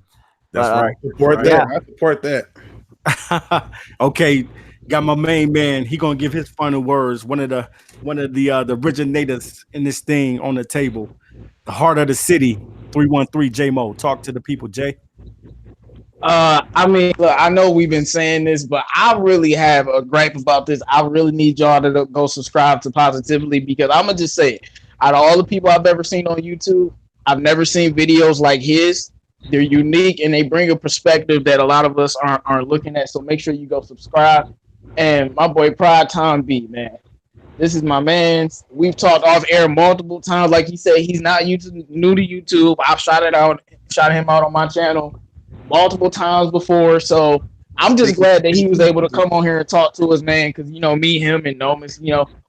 Speaker 4: That's right. Support that. Yeah. I support that.
Speaker 1: Okay, got my main man. He gonna give his final words. One of the originators in this thing on the table. The heart of the city, 313 J-Mo. Talk to the people, Jay.
Speaker 6: I mean, look, I know we've been saying this, but I really have a gripe about this. I really need y'all to go subscribe to Positively, because I'm gonna just say, out of all the people I've ever seen on YouTube, I've never seen videos like his. They're unique and they bring a perspective that a lot of us aren't looking at. So make sure you go subscribe. And my boy PrimeTimeB, man. This is my man. We've talked off air multiple times. Like he said, he's not new to YouTube. I've shot him out on my channel multiple times before. So I'm just glad that he was able to come on here and talk to us, man. Because me, him, and Nomis,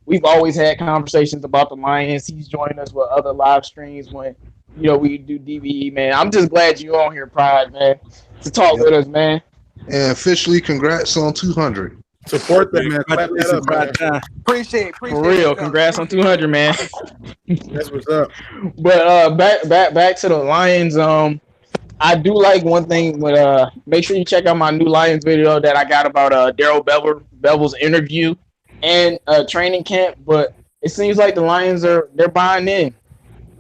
Speaker 6: we've always had conversations about the Lions. He's joined us with other live streams when we do DVE, man. I'm just glad you're on here, Pride, man, to talk with us, man.
Speaker 7: And officially, congrats on 200.
Speaker 4: Support that, man. Clap that up, man.
Speaker 2: Appreciate
Speaker 6: For real. Congrats on 200, man.
Speaker 4: That's what's up.
Speaker 6: But back to the Lions. I do like one thing. With make sure you check out my new Lions video that I got about Darrell Bevell's interview and training camp. But it seems like the Lions they're buying in,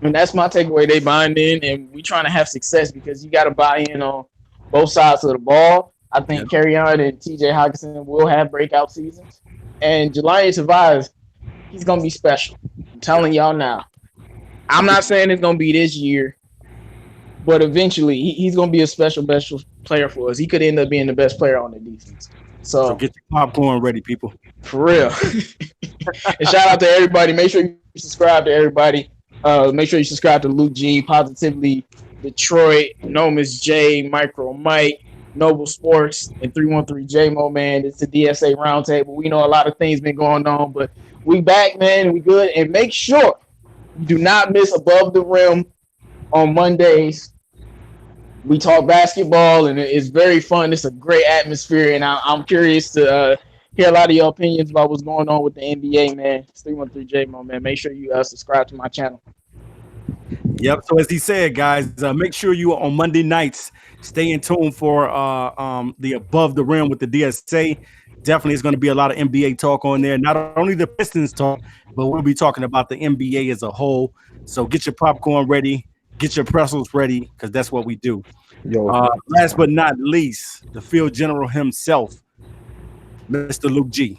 Speaker 6: and that's my takeaway. They buying in, and we trying to have success because you got to buy in on both sides of the ball. I think Kerryon and TJ Hawkinson will have breakout seasons. And Jelani survives. He's going to be special. I'm telling y'all now. I'm not saying it's going to be this year, but eventually he's going to be a special player for us. He could end up being the best player on the defense. So
Speaker 1: get your popcorn ready, people.
Speaker 6: For real. And shout out to everybody. Make sure you subscribe to everybody. Make sure you subscribe to Luke G, Positively Detroit, Nomis J, MicroMike, Noble Sports, and 313 J-Mo, man. It's the DSA Roundtable. We know a lot of things been going on, but we back, man. We good. And make sure you do not miss Above the Rim on Mondays. We talk basketball, and it's very fun. It's a great atmosphere, and I'm curious to hear a lot of your opinions about what's going on with the NBA, man. It's 313 J-Mo, man. Make sure you subscribe to my channel.
Speaker 1: Yep. So as he said, guys, make sure you on Monday nights stay in tune for the Above the Rim with the DSA. Definitely, it's going to be a lot of NBA talk on there. Not only the Pistons talk, but we'll be talking about the NBA as a whole. So get your popcorn ready, get your pretzels ready, because that's what we do. Last but not least, the field general himself, Mr. Luke G.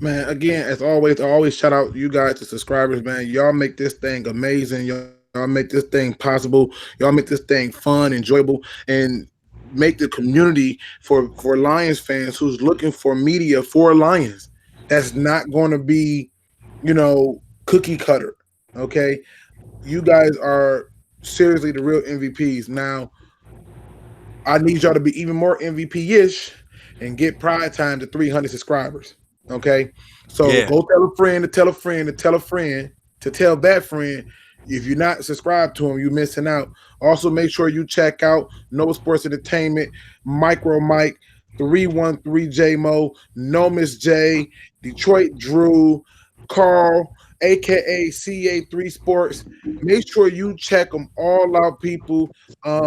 Speaker 4: Man, again, as always, I always shout out you guys, the subscribers, man. Y'all make this thing amazing. Y'all make this thing possible. Y'all make this thing fun, enjoyable, and make the community for Lions fans who's looking for media for Lions. That's not going to be, cookie cutter. Okay, you guys are seriously the real MVPs. Now, I need y'all to be even more MVP-ish and get Pride Time to 300 subscribers. Okay, so go tell a friend to tell a friend to tell a friend to tell that friend. If you're not subscribed to them, you're missing out. Also, make sure you check out Noble Sports Entertainment, MicroMike, 313 J-Mo, Nomis J, Detroit Drew, Carl, aka CA3 Sports. Make sure you check them all out, people.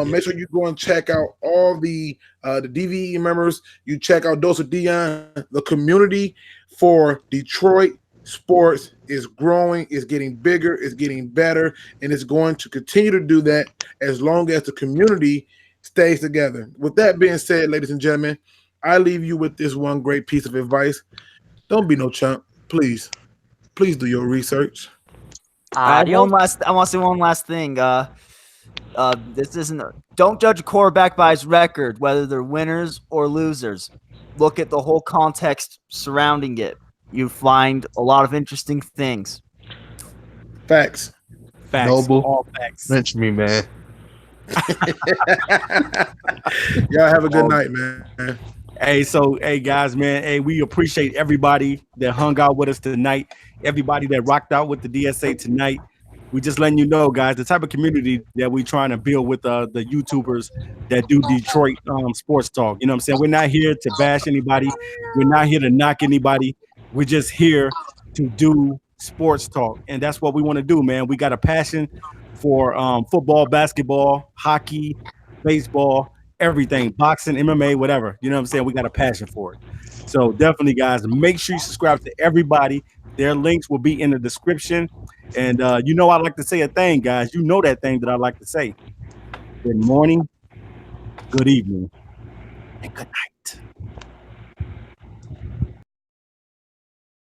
Speaker 4: Make sure you go and check out all the DVE members. You check out Dose of Dion. The community for Detroit sports is growing, is getting bigger, is getting better, and it's going to continue to do that as long as the community stays together. With that being said, ladies and gentlemen, I leave you with this one great piece of advice. Don't be no chump. Please do your research.
Speaker 3: I want to say one last thing. This isn't. Don't judge a quarterback by his record, whether they're winners or losers. Look at the whole context surrounding it. You find a lot of interesting things.
Speaker 4: Facts.
Speaker 7: Noble.
Speaker 1: All facts.
Speaker 7: Mention me, man.
Speaker 4: Y'all have a good night, man.
Speaker 1: Hey, guys, man. Hey, we appreciate everybody that hung out with us tonight. Everybody that rocked out with the DSA tonight. We just letting you know, guys, the type of community that we're trying to build with the YouTubers that do Detroit sports talk. You know what I'm saying? We're not here to bash anybody. We're not here to knock anybody. We're just here to do sports talk. And that's what we want to do, man. We got a passion for football, basketball, hockey, baseball, everything, boxing, MMA, whatever. You know what I'm saying? We got a passion for it. So definitely, guys, make sure you subscribe to everybody. Their links will be in the description. And I like to say a thing, guys. You know that thing that I like to say. Good morning, good evening, and good night.